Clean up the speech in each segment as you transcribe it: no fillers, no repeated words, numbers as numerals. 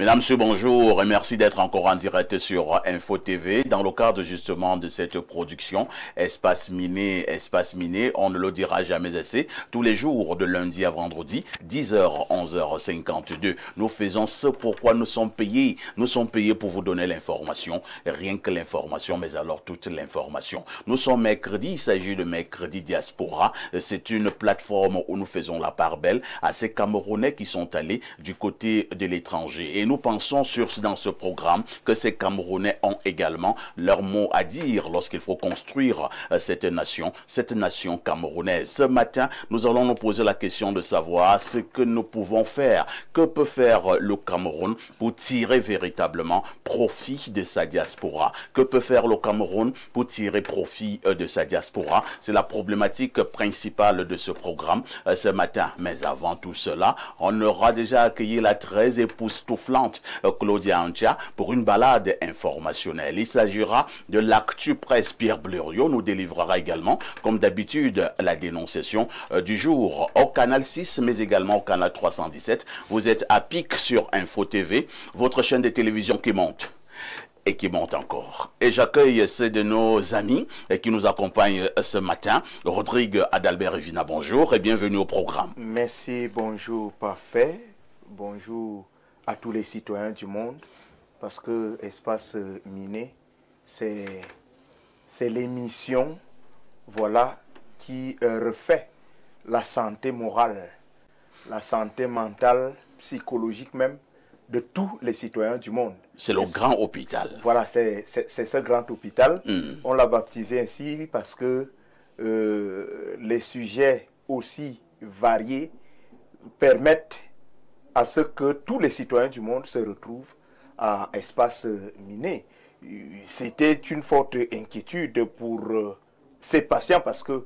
Mesdames, Messieurs, bonjour et merci d'être encore en direct sur Info TV. Dans le cadre justement de cette production Espace Miné, on ne le dira jamais assez. Tous les jours de lundi à vendredi, 10h, 11h52. Nous faisons ce pourquoi nous sommes payés. Nous sommes payés pour vous donner l'information. Rien que l'information, mais alors toute l'information. Nous sommes mercredi, il s'agit de Mercredi Diaspora. C'est une plateforme où nous faisons la part belle à ces Camerounais qui sont allés du côté de l'étranger. Et nous pensons dans ce programme que ces Camerounais ont également leur mot à dire lorsqu'il faut construire cette nation camerounaise. Ce matin, nous allons nous poser la question de savoir ce que nous pouvons faire. Que peut faire le Cameroun pour tirer véritablement profit de sa diaspora? Que peut faire le Cameroun pour tirer profit de sa diaspora? C'est la problématique principale de ce programme ce matin. Mais avant tout cela, on aura déjà accueilli la très époustouflante Claudia Antia pour une balade informationnelle. Il s'agira de l'actu presse. Pierre Blériot nous délivrera également, comme d'habitude, la dénonciation du jour au canal 6, mais également au canal 317. Vous êtes à pic sur Info TV, votre chaîne de télévision qui monte et qui monte encore. Et j'accueille ceux de nos amis qui nous accompagnent ce matin. Rodrigue Adalbert Evina, bonjour et bienvenue au programme. Merci, bonjour, parfait. Bonjour à tous les citoyens du monde, parce que Espace Miné, c'est l'émission, voilà, qui refait la santé morale, la santé mentale, psychologique même, de tous les citoyens du monde. C'est le grand hôpital. Voilà, c'est ce grand hôpital. On l'a baptisé ainsi parce que les sujets aussi variés permettent à ce que tous les citoyens du monde se retrouvent à Espace Miné. C'était une forte inquiétude pour ces patients parce que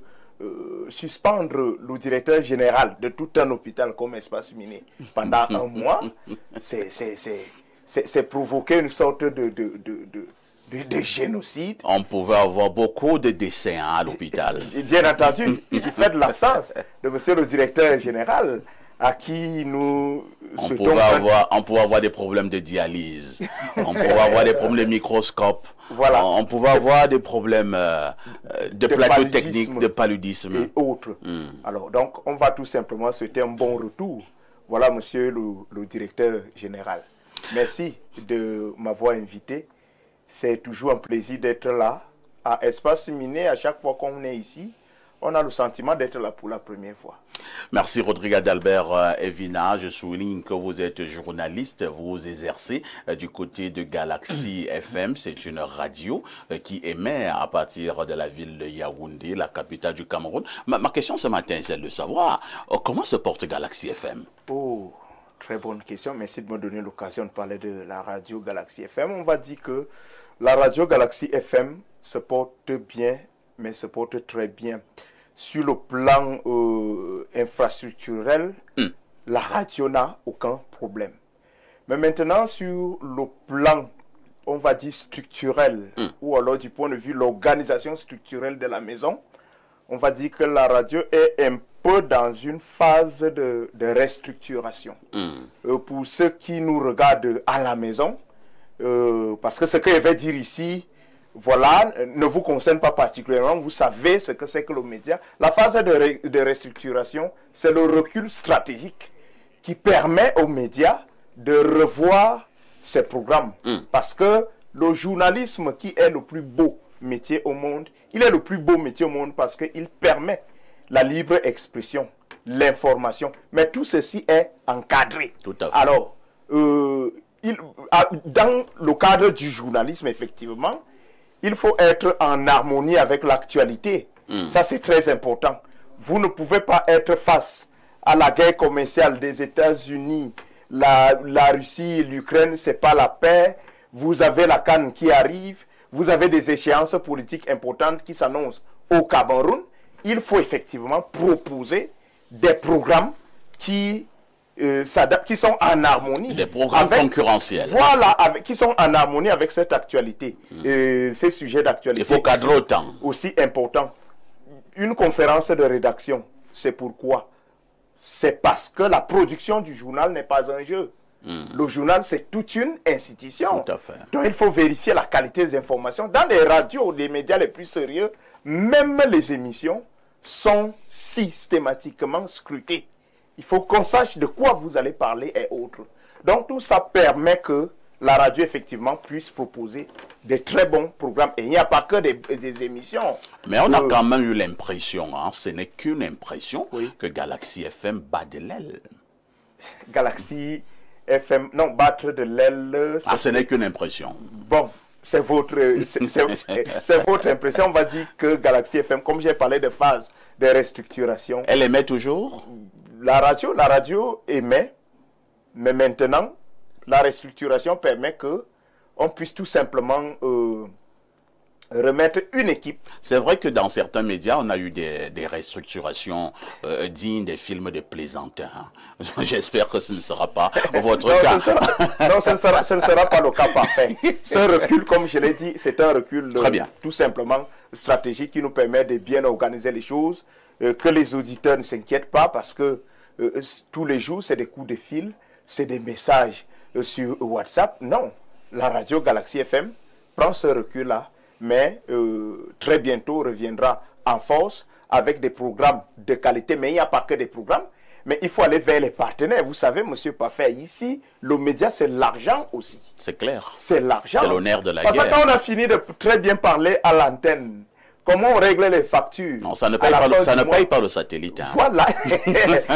suspendre le directeur général de tout un hôpital comme Espace Miné pendant un mois, c'est provoquer une sorte de génocide. On pouvait avoir beaucoup de décès à l'hôpital. Bien entendu, du fait de l'absence de monsieur le directeur général, à qui nous souhaitons... On pouvait avoir des problèmes de dialyse, on pouvait avoir des problèmes de microscope, voilà. On pouvait avoir des problèmes de plateau technique, de paludisme. Et autres. Alors, donc, on va tout simplement souhaiter un bon retour. Voilà, monsieur le directeur général. Merci de m'avoir invité. C'est toujours un plaisir d'être là. À Espace Miné, à chaque fois qu'on est ici, on a le sentiment d'être là pour la première fois. Merci Rodrigue Adalbert Evina. Je souligne que vous êtes journaliste, vous exercez du côté de Galaxy FM. C'est une radio qui émet à partir de la ville de Yaoundé, la capitale du Cameroun. Ma question ce matin, c'est de savoir comment se porte Galaxy FM? Oh, très bonne question. Merci de me donner l'occasion de parler de la radio Galaxy FM. On va dire que la radio Galaxy FM se porte bien, mais se porte très bien. Sur le plan infrastructurel, la radio n'a aucun problème. Mais maintenant, sur le plan, on va dire structurel, ou alors du point de vue de l'organisation structurelle de la maison, on va dire que la radio est un peu dans une phase de restructuration. Pour ceux qui nous regardent à la maison, parce que ce que je vais dire ici, voilà, ne vous concerne pas particulièrement, vous savez ce que c'est que le média. La phase de restructuration, c'est le recul stratégique qui permet aux médias de revoir ses programmes. Parce que le journalisme qui est le plus beau métier au monde, il est le plus beau métier au monde parce qu'il permet la libre expression, l'information. Mais tout ceci est encadré. Tout à fait. Alors, dans le cadre du journalisme, effectivement, il faut être en harmonie avec l'actualité. Ça, c'est très important. Vous ne pouvez pas être face à la guerre commerciale des États-Unis, la Russie, l'Ukraine, ce n'est pas la paix. Vous avez la CAN qui arrive. Vous avez des échéances politiques importantes qui s'annoncent au Cameroun. Il faut effectivement proposer des programmes qui qui sont en harmonie. Des programmes concurrentiels. Voilà, qui sont en harmonie avec cette actualité. Ces sujets d'actualité. Il faut cadrer autant. Aussi important. Une conférence de rédaction, c'est pourquoi? C'est parce que la production du journal n'est pas un jeu. Le journal, c'est toute une institution. Tout à fait. Donc, il faut vérifier la qualité des informations. Dans les radios, les médias les plus sérieux, même les émissions sont systématiquement scrutées. Il faut qu'on sache de quoi vous allez parler et autres. Donc, tout ça permet que la radio, effectivement, puisse proposer des très bons programmes. Et il n'y a pas que des émissions. Mais on a quand même eu l'impression, hein, ce n'est qu'une impression, Oui. que Galaxy FM bat de l'aile. Galaxy FM, non, battre de l'aile. Ah, ce n'est qu'une impression. Bon, c'est votre impression. On va dire que Galaxy FM, comme j'ai parlé de phase de restructuration, Elle émet toujours? la radio émet, mais maintenant, la restructuration permet que on puisse tout simplement remettre une équipe. C'est vrai que dans certains médias, on a eu des restructurations dignes des films de plaisantins. J'espère que ce ne sera pas votre cas. Ce ne sera pas le cas parfait. Ce recul, comme je l'ai dit, c'est un recul Très bien. tout simplement stratégique qui nous permet de bien organiser les choses, que les auditeurs ne s'inquiètent pas parce que tous les jours, c'est des coups de fil, c'est des messages sur WhatsApp. Non, la radio Galaxy FM prend ce recul-là, mais très bientôt reviendra en force avec des programmes de qualité. Mais il n'y a pas que des programmes, mais il faut aller vers les partenaires. Vous savez, monsieur Parfait, ici, le média, c'est l'argent aussi. C'est clair. C'est l'argent. C'est l'honneur de la Parce guerre. que quand on a fini de très bien parler à l'antenne, comment on règle les factures? Non, ça ne paye pas le satellite. Hein. Voilà.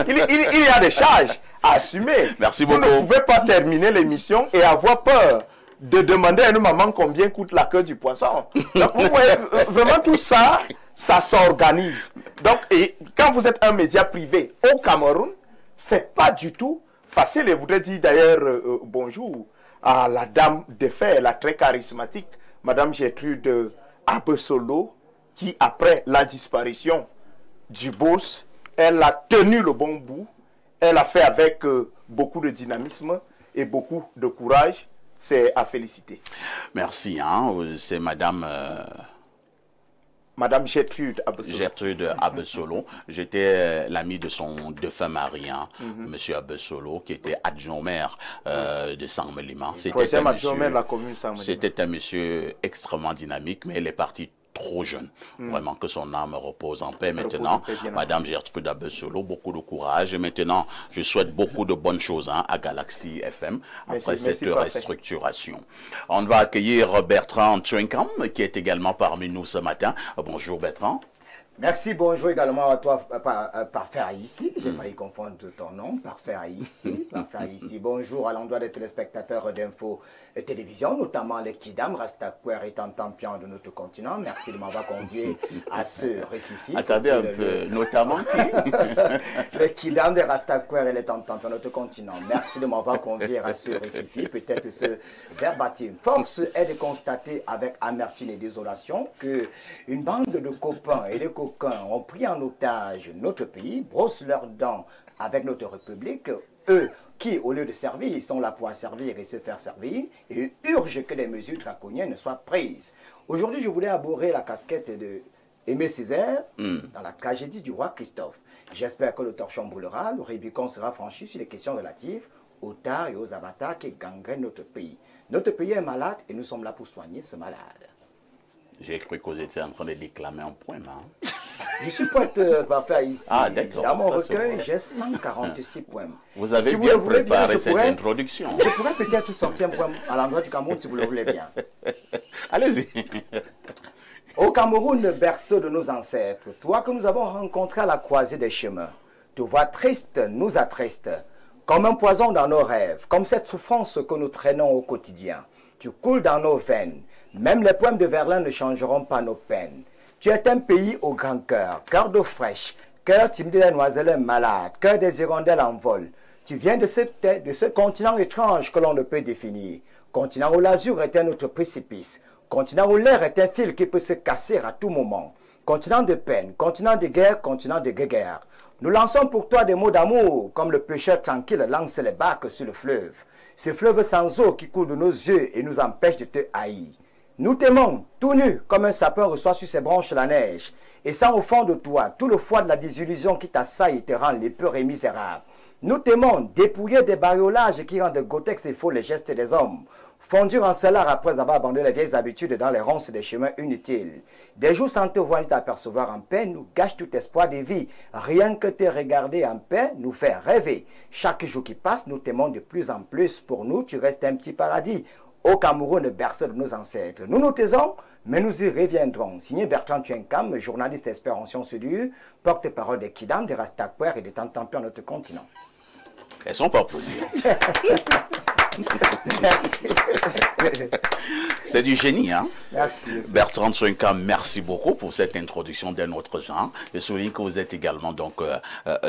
il y a des charges à assumer. Merci Vous beaucoup. ne pouvez pas terminer l'émission et avoir peur de demander à une maman combien coûte la queue du poisson. Donc, vous voyez, vraiment tout ça, ça s'organise. Donc, et quand vous êtes un média privé au Cameroun, c'est pas du tout facile. Et je voudrais dire d'ailleurs bonjour à la dame de fer, la très charismatique, Madame Gertrude Abesolo, qui après la disparition du boss, elle a tenu le bon bout. Elle a fait avec beaucoup de dynamisme et beaucoup de courage. C'est à féliciter. Merci. Hein. C'est Madame Gertrude Abesolo. Gertrude Abesolo. J'étais l'ami de son défunt mari, hein, Monsieur Abesolo, qui était adjoint au maire de Saint-Melima. C'était un monsieur extrêmement dynamique, mais il est parti trop jeune. Vraiment que son âme repose en paix. Maintenant, Madame Gertrude Abesolo, beaucoup de courage. Et maintenant, je souhaite beaucoup de bonnes choses hein, à Galaxy FM après cette restructuration. On va accueillir Bertrand Tchenkam, qui est également parmi nous ce matin. Bonjour Bertrand. Merci, bonjour également à toi, Parfait ici. J'ai failli confondre ton nom, Parfait ici. Bonjour à l'endroit des téléspectateurs d'Info Télévision, notamment les Kidam, Rastakwer étant champion de notre continent. Merci de m'avoir convié à ce Réfifi. Attendez un peu, notamment qui les Kidam de Rastakwer étant champion de notre continent. Merci de m'avoir convié à ce Réfifi, peut-être ce verbatim. Force est de constater avec amertume et désolation que une bande de copains et de copains ont pris en otage notre pays, brossent leurs dents avec notre République, eux qui, au lieu de servir, sont là pour servir et se faire servir, et urgent que des mesures draconiennes soient prises. Aujourd'hui, je voulais aborder la casquette de Aimé Césaire dans la tragédie du roi Christophe. J'espère que le torchon brûlera, le Rubicon sera franchi sur les questions relatives aux tares et aux avatars qui gangrènent notre pays. Notre pays est malade et nous sommes là pour soigner ce malade. J'ai cru que vous étiez en train de déclamer un poème. Hein. Je suis poète Parfait ici. Ah, d'accord. Dans mon recueil, j'ai 146 poèmes. Vous avez si bien vous le voulez préparé bien, cette introduction. Je pourrais peut-être sortir un poème à l'endroit du Cameroun si vous le voulez bien. Allez-y. Au Cameroun, berceau de nos ancêtres, toi que nous avons rencontré à la croisée des chemins, te vois triste nous attriste, comme un poison dans nos rêves, comme cette souffrance que nous traînons au quotidien. Tu coules dans nos veines. Même les poèmes de Verlaine ne changeront pas nos peines. Tu es un pays au grand cœur, cœur d'eau fraîche, cœur timide des noisettes malades, cœur des hirondelles en vol. Tu viens de ce continent étrange que l'on ne peut définir. Continent où l'azur est un autre précipice. Continent où l'air est un fil qui peut se casser à tout moment. Continent de peine, continent de guerre, continent de guéguerre. Nous lançons pour toi des mots d'amour, comme le pêcheur tranquille lance les barques sur le fleuve. Ce fleuve sans eau qui coule de nos yeux et nous empêche de te haïr. Nous t'aimons, tout nu, comme un sapin reçoit sur ses branches la neige. Et sans au fond de toi, tout le foie de la désillusion qui t'assaille et te rend lépreux et misérable. Nous t'aimons dépouiller des bariolages qui rendent grotesques et faux les gestes des hommes. Fondur en cela après avoir abandonné les vieilles habitudes dans les ronces des chemins inutiles. Des jours sans te voir ni t'apercevoir en paix nous gâchent tout espoir de vie. Rien que te regarder en paix nous fait rêver. Chaque jour qui passe, nous t'aimons de plus en plus. Pour nous, tu restes un petit paradis. Au Cameroun, berceau de nos ancêtres. Nous nous taisons, mais nous y reviendrons. Signé Bertrand Tuenkam, journaliste Espération Sud, porte-parole des Kidam, des Rastakwer et des Tantampi à notre continent. Est-ce qu'on peut applaudir? Merci. C'est du génie, hein? Merci. Bertrand Tuenkam, merci beaucoup pour cette introduction d'un autre genre. Je souligne que vous êtes également donc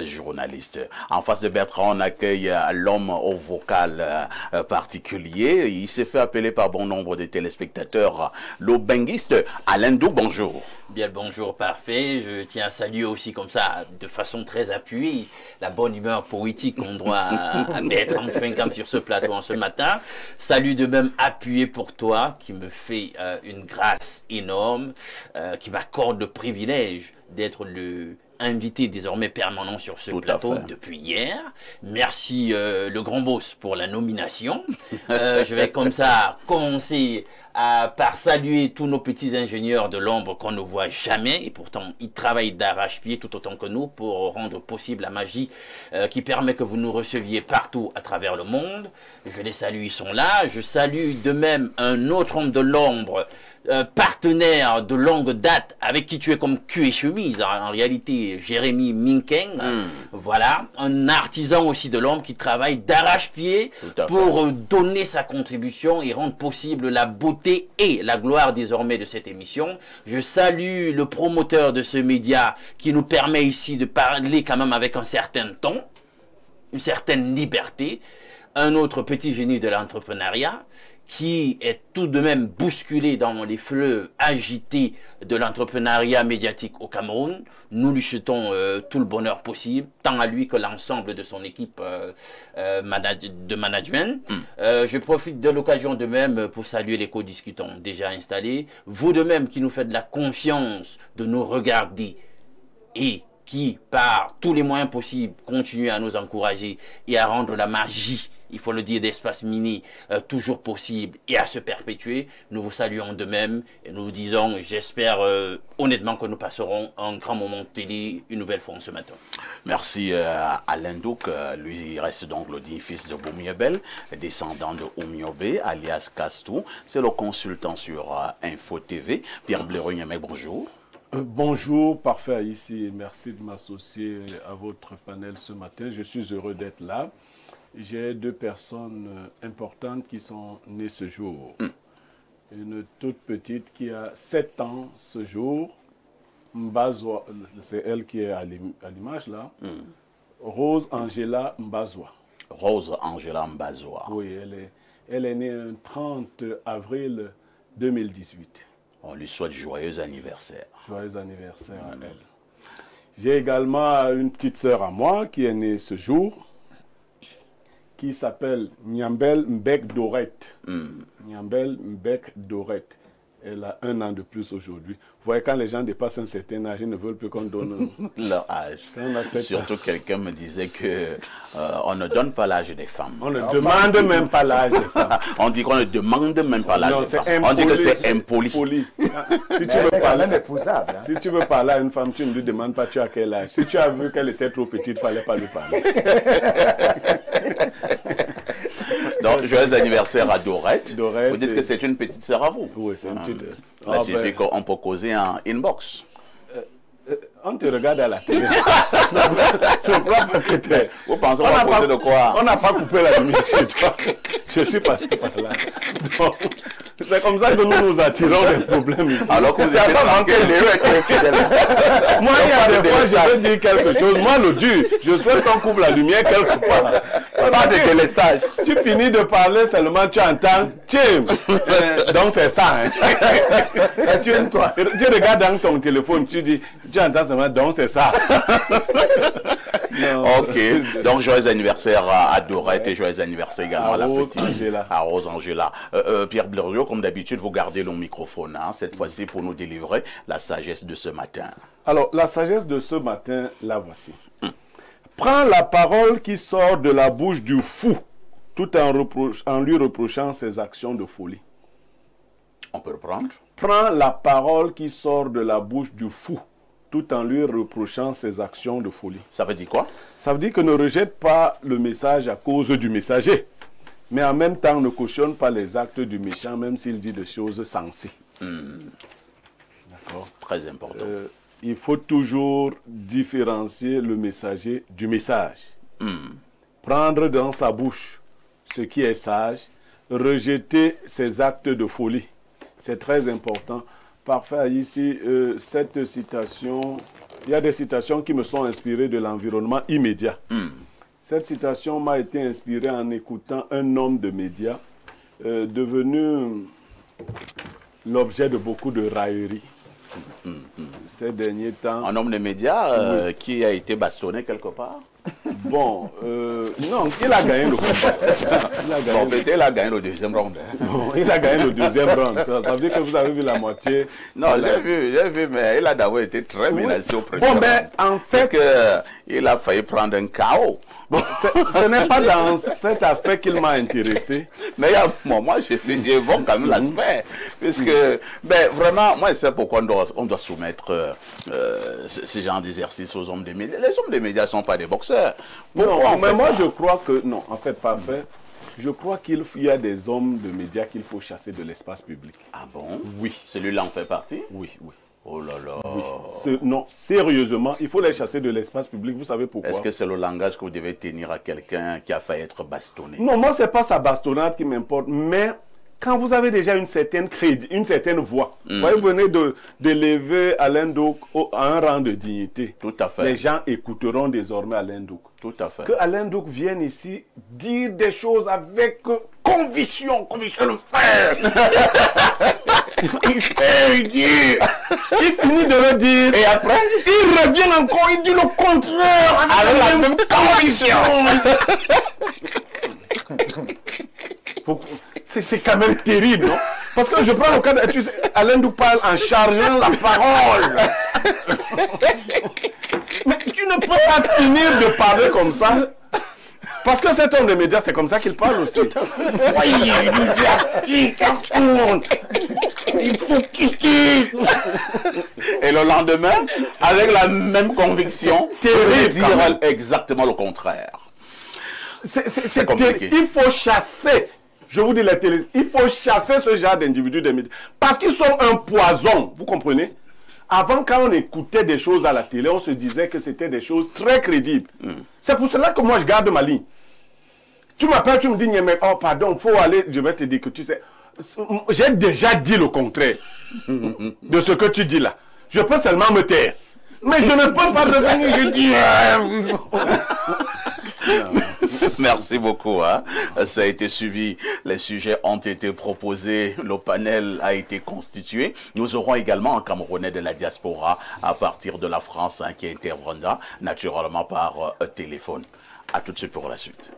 journaliste. En face de Bertrand, on accueille l'homme au vocal particulier. Il s'est fait appeler par bon nombre de téléspectateurs l'aubenguiste Alain Dou. Bonjour. Bien le bonjour parfait. Je tiens à saluer aussi comme ça, de façon très appuyée, la bonne humeur poétique qu'on doit à Bertrand Tuenkam sur ce plateau en ce matin. Salut de même appuyé pour toi, qui me fait une grâce énorme, qui m'accorde le privilège d'être le invité désormais permanent sur ce plateau depuis hier. Merci le grand boss pour la nomination. Je vais comme ça commencer par saluer tous nos petits ingénieurs de l'ombre qu'on ne voit jamais et pourtant ils travaillent d'arrache-pied tout autant que nous pour rendre possible la magie qui permet que vous nous receviez partout à travers le monde. Je les salue, ils sont là. Je salue de même un autre homme de l'ombre, partenaire de longue date avec qui tu es comme cul et chemise en réalité, Jérémy Minkeng. Voilà, un artisan aussi de l'ombre qui travaille d'arrache-pied pour donner sa contribution et rendre possible la beauté et la gloire désormais de cette émission. Je salue le promoteur de ce média qui nous permet ici de parler quand même avec un certain ton, une certaine liberté. Un autre petit génie de l'entrepreneuriat qui est tout de même bousculé dans les fleuves agités de l'entrepreneuriat médiatique au Cameroun. Nous lui souhaitons tout le bonheur possible, tant à lui que l'ensemble de son équipe de management. Je profite de l'occasion de même pour saluer les co-discutants déjà installés. Vous de même qui nous faites de la confiance de nous regarder et qui, par tous les moyens possibles, continuent à nous encourager et à rendre la magie, il faut le dire, d'Espace Mini toujours possible et à se perpétuer. Nous vous saluons de même et nous vous disons, j'espère honnêtement que nous passerons un grand moment de télé une nouvelle fois en ce matin. Merci Alain Douk. Lui, il reste donc le digne fils de Boumiebel, descendant de Oumiobe, alias Kastou. C'est le consultant sur Info TV. Pierre Bléreux-Niamey, bonjour. Bonjour, parfait ici. Merci de m'associer à votre panel ce matin. Je suis heureux d'être là. J'ai deux personnes importantes qui sont nées ce jour. Une toute petite qui a 7 ans ce jour. Mbazwa, c'est elle qui est à l'image là. Rose Angela Mbazwa. Rose Angela Mbazwa. Oui, elle est née le 30 avril 2018. On lui souhaite joyeux anniversaire. Joyeux anniversaire à elle. J'ai également une petite sœur à moi qui est née ce jour, qui s'appelle Nyambel Mbek Dorette. Nyambel Mbek Dorette. Elle a 1 an de plus aujourd'hui. Vous voyez, quand les gens dépassent un certain âge, ils ne veulent plus qu'on donne leur âge. Surtout quelqu'un me disait que on ne donne pas l'âge des femmes. On ne demande même pas l'âge des femmes. On dit qu'on ne demande même pas l'âge des femmes. On dit que c'est impoli. Si tu veux parler, si tu veux parler à une femme, tu ne lui demandes pas tu as quel âge. Si tu as vu qu'elle était trop petite, il ne fallait pas lui parler. Donc, joyeux anniversaire à Dorette. Vous dites que c'est une petite sœur à vous. Oui, c'est une petite. Ça signifie qu'on peut causer en inbox. On te regarde à la télé. Je crois pas que tu es. Vous pensez qu'on va causer de quoi? On n'a pas coupé la lumière chez toi. Je suis passé par là. C'est comme ça que nous nous attirons des problèmes ici. Alors que c'est à ça manquer l'héros est infidèle. Moi, il y a des fois, je veux dire quelque chose. Moi, le dur, je souhaite qu'on coupe la lumière quelque part. Pas de délestage. Tu finis de parler seulement, tu entends. Tiens. Donc, c'est ça. Hein. Est-ce que toi, tu regardes dans ton téléphone, tu dis, tu entends seulement, donc c'est ça. Ok. Donc, joyeux anniversaire à Dorette et joyeux anniversaire également à la petite. Angela. À Rose Angela. Pierre Blériot, comme d'habitude, vous gardez le microphone, hein, cette fois-ci pour nous délivrer la sagesse de ce matin. Alors, la sagesse de ce matin, la voici. Prends la parole qui sort de la bouche du fou, tout en lui reprochant ses actions de folie. On peut reprendre. Prends la parole qui sort de la bouche du fou, tout en lui reprochant ses actions de folie. Ça veut dire quoi? Ça veut dire que ne rejette pas le message à cause du messager, mais en même temps ne cautionne pas les actes du méchant, même s'il dit des choses sensées. D'accord. Très important. Il faut toujours différencier le messager du message. Prendre dans sa bouche ce qui est sage, rejeter ses actes de folie. C'est très important. Parfait, ici, cette citation, il y a des citations qui me sont inspirées de l'environnement immédiat. Cette citation m'a été inspirée en écoutant un homme de médias devenu l'objet de beaucoup de railleries ces derniers temps. Un homme de médias qui a été bastonné quelque part? Bon, non, il a gagné le combat. Il a gagné le deuxième round. Bon, il a gagné le deuxième round. Ça veut dire que vous avez vu la moitié. Non, j'ai vu, mais il a d'abord été très menacé au premier round. Bon, mais en fait... Parce qu'il a failli prendre un KO. Bon, ce n'est pas dans cet aspect qu'il m'a intéressé. Mais moi, j'évoque quand même l'aspect. Puisque, ben, vraiment, moi, c'est pourquoi on doit soumettre ce genre d'exercice aux hommes des médias. Les hommes des médias ne sont pas des boxeurs. Pourquoi non, mais moi, je crois que... Non, en fait, parfait. Je crois qu'il y a des hommes de médias qu'il faut chasser de l'espace public. Ah bon? Oui. Celui-là en fait partie? Oui, oui. Oh là là. Oui. Non, sérieusement, il faut les chasser de l'espace public. Vous savez pourquoi? Est-ce que c'est le langage que vous devez tenir à quelqu'un qui a failli être bastonné? Non, moi, ce n'est pas sa bastonnade qui m'importe, mais quand vous avez déjà une certaine voix, vous venez d'élever Alain Ndouk à un rang de dignité. Tout à fait. Les gens écouteront désormais Alain Ndouk. Tout à fait. Que Alain Ndouk vienne ici dire des choses avec conviction, comme il sait le faire. Il finit de le dire. Et après, il revient encore, il dit le contraire. Avec la même conviction. C'est quand même terrible, non? Parce que je prends le cas de... Tu sais, Alain Ndouk parle en chargeant la parole. Mais tu ne peux pas finir de parler comme ça. Parce que cet homme de médias, c'est comme ça qu'il parle aussi. Tout à fait. Oui, il faut quitter. Et le lendemain, avec la même conviction, terrible, dire exactement le contraire. C'est compliqué. Il faut chasser, je vous dis la télé, il faut chasser ce genre d'individus des médias. Parce qu'ils sont un poison, vous comprenez? Avant, quand on écoutait des choses à la télé, on se disait que c'était des choses très crédibles. C'est pour cela que moi, je garde ma ligne. Tu m'appelles, tu me dis, mais oh pardon, il faut aller, je vais te dire que tu sais, j'ai déjà dit le contraire de ce que tu dis là. Je peux seulement me taire. Mais je ne peux pas devenir, je dis... Merci beaucoup. Hein. Ça a été suivi. Les sujets ont été proposés. Le panel a été constitué. Nous aurons également un Camerounais de la diaspora à partir de la France qui interviendra naturellement par téléphone. À tout de suite pour la suite.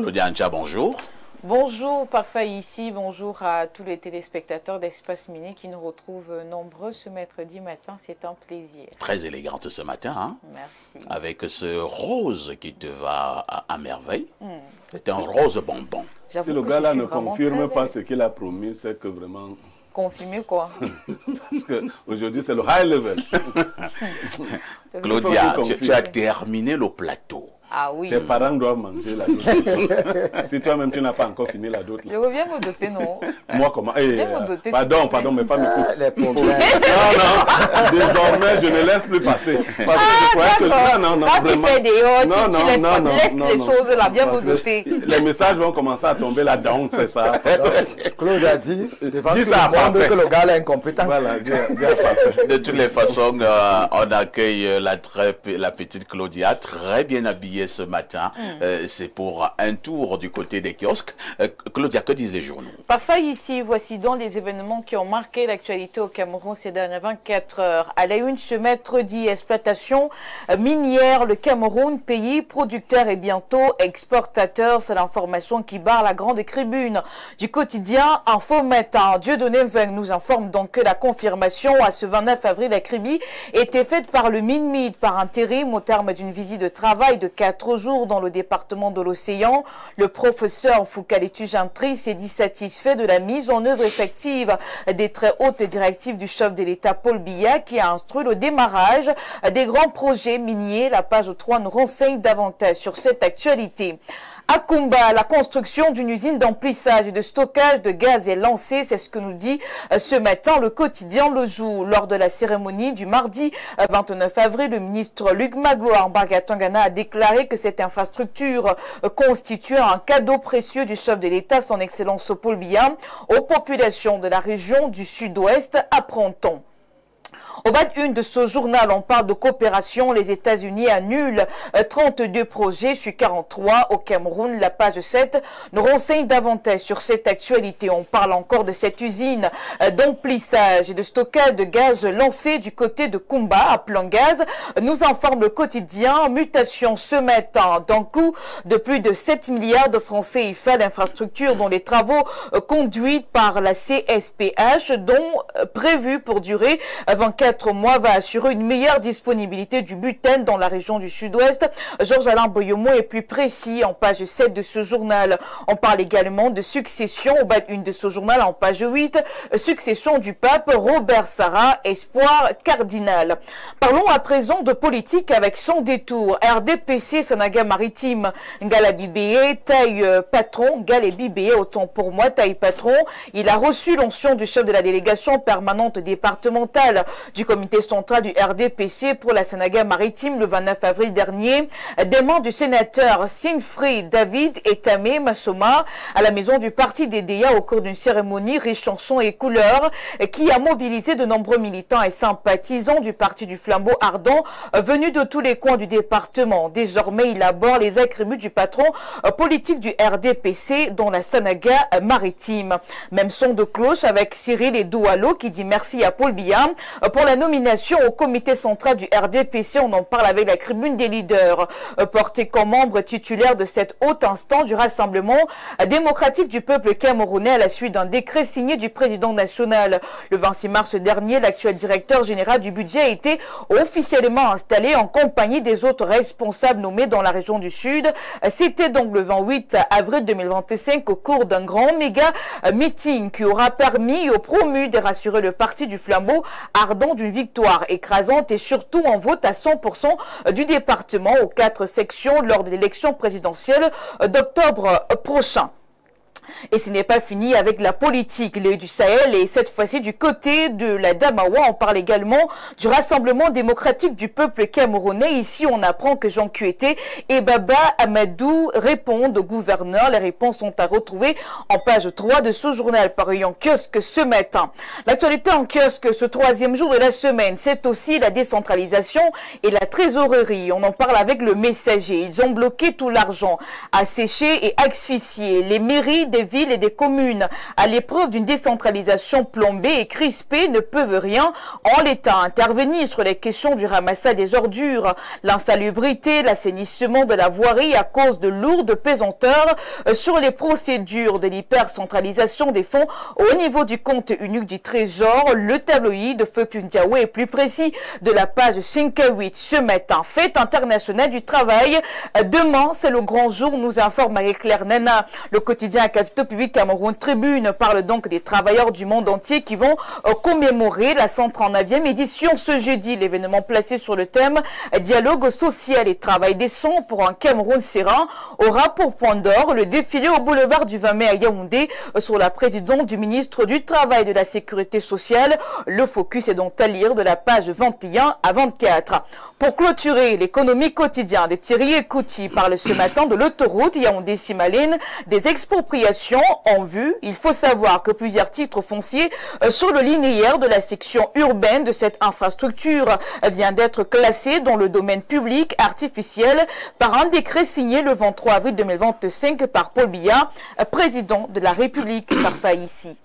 Claudia Ancha, bonjour. Bonjour, parfait ici. Bonjour à tous les téléspectateurs d'Espace Mini qui nous retrouvent nombreux ce mercredi matin. C'est un plaisir. Très élégante ce matin, hein? Merci. Avec ce rose qui te va à merveille. C'est un rose bonbon. Si le gars-là ne confirme pas ce qu'il a promis, c'est que vraiment... Confirmer quoi? Parce qu'aujourd'hui, c'est le high level. Claudia, tu as terminé le plateau. Ah oui. Tes parents doivent manger la dot. Si toi-même, tu n'as pas encore fini la dot. Je reviens me doter, non? Moi, comment doter, pardon, mes femmes m'écoutent. Les problèmes. Non, désormais, je ne laisse plus passer. Parce que je crois que... Non, quand vraiment. Tu fais des hautes, tu laisses les choses là, bien me doter. Les messages vont commencer à tomber là-dedans, c'est ça. Claude a dit, devant Dis tout ça le monde, parfait. que le gars est incompétent. Voilà, dis parfait. De toutes les façons, on accueille la petite Claudia, très bien habillée ce matin. C'est pour un tour du côté des kiosques. Claudia, que disent les journaux? Parfait ici, voici donc les événements qui ont marqué l'actualité au Cameroun ces dernières 24 heures. À la une ce mercredi, exploitation minière, le Cameroun, pays producteur et bientôt exportateur. C'est l'information qui barre la grande tribune du quotidien Info Matin. Dieudonné Veng nous informe donc que la confirmation à ce 29 avril à Kribi était faite par le MINMID par intérim au terme d'une visite de travail de 4 jours dans le département de l'Océan. Le professeur Foukaletu Jantri s'est dit satisfait de la mise en œuvre effective des très hautes directives du chef de l'État Paul Biya qui a instruit le démarrage des grands projets miniers. La page 3 nous renseigne davantage sur cette actualité. À Kumba, la construction d'une usine d'emplissage et de stockage de gaz est lancée. C'est ce que nous dit ce matin le quotidien Le Jour. Lors de la cérémonie du mardi 29 avril, le ministre Luc Magloire Mbargatangana a déclaré que cette infrastructure constitue un cadeau précieux du chef de l'État, son Excellence Paul Biya, aux populations de la région du Sud-Ouest, apprend-on. Au bas d'une de ce journal, on parle de coopération. Les États-Unis annulent 32 projets sur 43 au Cameroun. La page 7 nous renseigne davantage sur cette actualité. On parle encore de cette usine d'emplissage et de stockage de gaz lancée du côté de Kumba à Plan Gaz. Nous informe le quotidien. Mutation ce matin d'un coût de plus de 7 milliards de francs CFA d'infrastructures dont les travaux conduits par la CSPH, dont prévus pour durer 24 mois, va assurer une meilleure disponibilité du butane dans la région du Sud-Ouest. Georges-Alain Boyomo est plus précis en page 7 de ce journal. On parle également de succession au bas d'une de ce journal en page 8. Succession du pape Robert Sarah, espoir cardinal. Parlons à présent de politique avec son détour. RDPC Sanaga Maritime, Ngala Bibé, taille patron, Ngala Bibé, autant pour moi, taille patron. Il a reçu l'onction du chef de la délégation permanente départementale du comité central du RDPC pour la Sanaga Maritime le 29 avril dernier. Des membres du sénateur Sinfrid David et Tamé Massoma à la maison du parti des DEA au cours d'une cérémonie riche en sons et couleurs qui a mobilisé de nombreux militants et sympathisants du parti du flambeau ardent venus de tous les coins du département. Désormais, il aborde les attributs du patron politique du RDPC dans la Sanaga Maritime. Même son de cloche avec Cyril Edoualo qui dit merci à Paul Biya pour la nomination au comité central du RDPC. On en parle avec la tribune des leaders. Porté comme membre titulaire de cette haute instance du Rassemblement démocratique du peuple camerounais à la suite d'un décret signé du président national. Le 26 mars dernier, l'actuel directeur général du budget a été officiellement installé en compagnie des autres responsables nommés dans la région du Sud. C'était donc le 28 avril 2025 au cours d'un grand méga meeting qui aura permis aux promus de rassurer le parti du flambeau ardent d'une victoire écrasante et surtout en vote à 100% du département aux 4 sections lors de l'élection présidentielle d'octobre prochain. Et ce n'est pas fini avec la politique. L'œil du Sahel et cette fois-ci du côté de la Damawa. On parle également du Rassemblement démocratique du peuple camerounais. Ici, on apprend que Jean Kueté et Baba Amadou répondent au gouverneur. Les réponses sont à retrouver en page 3 de ce journal paru en kiosque ce matin. L'actualité en kiosque ce 3e jour de la semaine, c'est aussi la décentralisation et la trésorerie. On en parle avec le Messager. Ils ont bloqué tout l'argent, asséché et asphyxié les mairies des villes et des communes, à l'épreuve d'une décentralisation plombée et crispée, ne peuvent rien en l'état intervenir sur les questions du ramassage des ordures, l'insalubrité, l'assainissement de la voirie à cause de lourdes pesanteurs sur les procédures de l'hypercentralisation des fonds au niveau du compte unique du Trésor. Le tabloïd de Feu Pundiaoué est plus précis de la page 5 à 8 ce matin. Fête internationale du travail. Demain, c'est le grand jour, nous informe Marie-Claire Nana. Le quotidien à Capitaux Public Cameroun Tribune parle donc des travailleurs du monde entier qui vont commémorer la 139e édition ce jeudi. L'événement placé sur le thème dialogue social et travail décent pour un Cameroun serein aura pour point d'or le défilé au boulevard du 20 mai à Yaoundé sur la présidence du ministre du Travail et de la Sécurité sociale. Le focus est donc à lire de la page 21 à 24. Pour clôturer l'économie quotidienne, de Thierry Ekouti parle ce matin de l'autoroute Yaoundé-Simaline, des expropriations en vue. Il faut savoir que plusieurs titres fonciers sur le linéaire de la section urbaine de cette infrastructure vient d'être classé dans le domaine public artificiel par un décret signé le 23 avril 2025 par Paul Biya, président de la République. Parfait ici.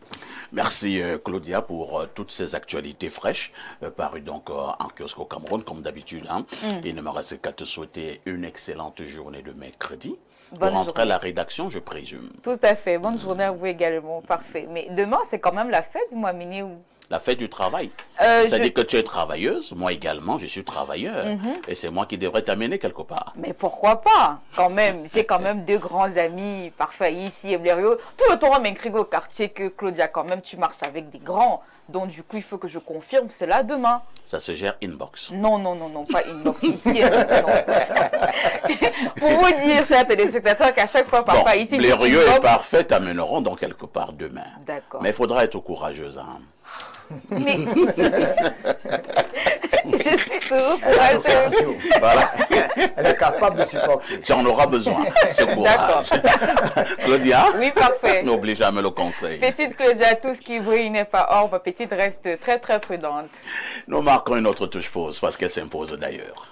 Merci Claudia pour toutes ces actualités fraîches parues donc en kiosque au Cameroun comme d'habitude. Hein. Il ne me reste qu'à te souhaiter une excellente journée de mercredi. Pour rentrer à la rédaction, je présume. Tout à fait. Bonne journée à vous également. Parfait. Mais demain, c'est quand même la fête, moi, Miné. La fête du travail. C'est-à-dire que tu es travailleuse, moi également, je suis travailleur. Et c'est moi qui devrais t'amener quelque part. Mais pourquoi pas? Quand même, j'ai quand même deux grands amis, parfait, ici et Blériot. Tout le temps, on m'écrit au quartier que Claudia, quand même, tu marches avec des grands. Donc, du coup, il faut que je confirme, c'est là demain. Ça se gère inbox. Non, non, non, non, pas inbox, ici et maintenant. Pour vous dire, chers téléspectateurs, qu'à chaque fois, parfois, ici... Blériot et Parfait t'amèneront donc quelque part demain. D'accord. Mais il faudra être courageuse. Hein. Mais... je suis toujours courageuse. Voilà. Elle est capable de supporter. Tu en auras besoin, ce courage. Claudia? Oui, parfait. N'oublie jamais le conseil. Petite Claudia, tout ce qui brille n'est pas or. Ma petite reste très, très prudente. Nous marquons une autre touche pause parce qu'elle s'impose d'ailleurs.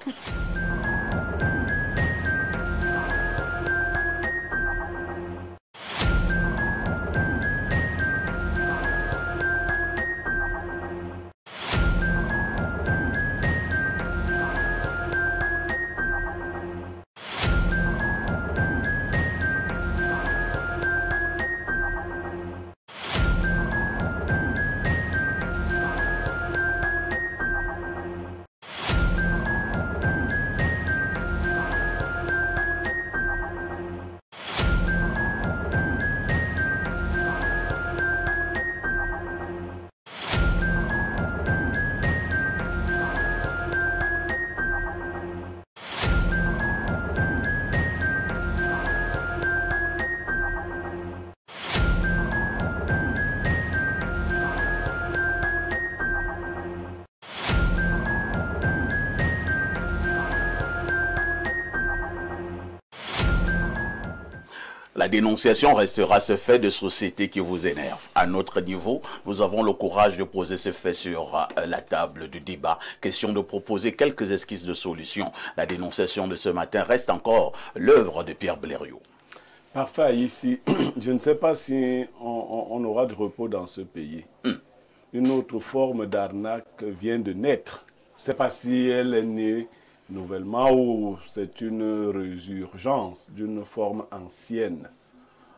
La dénonciation restera ce fait de société qui vous énerve. À notre niveau, nous avons le courage de poser ces faits sur la table du débat. Question de proposer quelques esquisses de solutions. La dénonciation de ce matin reste encore l'œuvre de Pierre Blériot. Parfait, ici, je ne sais pas si on aura de repos dans ce pays. Une autre forme d'arnaque vient de naître. Je ne sais pas si elle est née nouvellement ou c'est une résurgence d'une forme ancienne.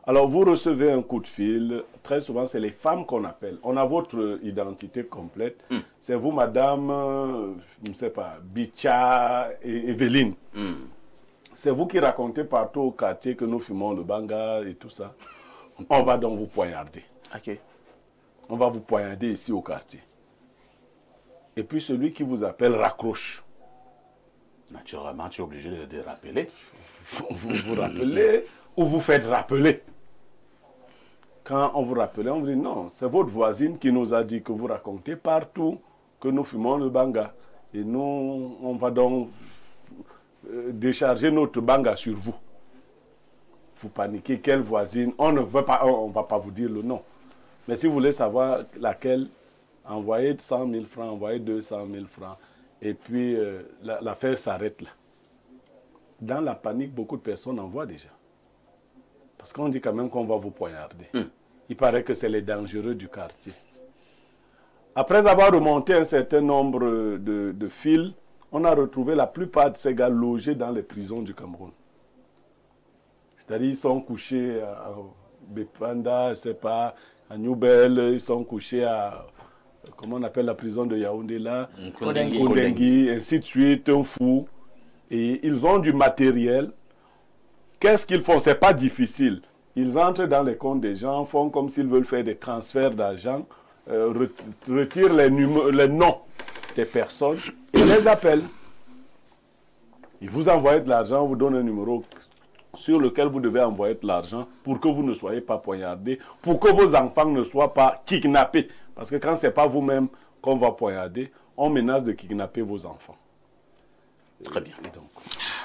Alors vous recevez un coup de fil, très souvent c'est les femmes qu'on appelle. On a votre identité complète. C'est vous madame, je ne sais pas, Bicha et Evelyne. C'est vous qui racontez partout au quartier que nous fumons le banga et tout ça. On va donc vous poignarder. Okay. On va vous poignarder ici au quartier. Et puis celui qui vous appelle raccroche. Naturellement, tu es obligé de rappeler. Vous vous rappelez ou vous faites rappeler. Quand on vous rappelle, on vous dit non, c'est votre voisine qui nous a dit que vous racontez partout que nous fumons le banga. Et nous, on va donc décharger notre banga sur vous. Vous paniquez, quelle voisine? On ne veut pas, on va pas vous dire le nom. Mais si vous voulez savoir laquelle, envoyez 100 000 francs, envoyez 200 000 francs. Et puis, l'affaire s'arrête là. Dans la panique, beaucoup de personnes envoient déjà. Parce qu'on dit quand même qu'on va vous poignarder. Il paraît que c'est les dangereux du quartier. Après avoir remonté un certain nombre de fils, on a retrouvé la plupart de ces gars logés dans les prisons du Cameroun. C'est-à-dire ils sont couchés à Bepanda, je ne sais pas, à Newbel, ils sont couchés à, comment on appelle la prison de Yaoundé là, Kondengui, ainsi de suite, un fou. Et ils ont du matériel. Qu'est-ce qu'ils font? Ce n'est pas difficile. Ils entrent dans les comptes des gens, font comme s'ils veulent faire des transferts d'argent, retirent les noms des personnes et les appellent. Ils vous envoient de l'argent, vous donnent un numéro sur lequel vous devez envoyer de l'argent pour que vous ne soyez pas poignardés, pour que vos enfants ne soient pas kidnappés. Parce que quand ce n'est pas vous-même qu'on va poignarder, on menace de kidnapper vos enfants. Très bien.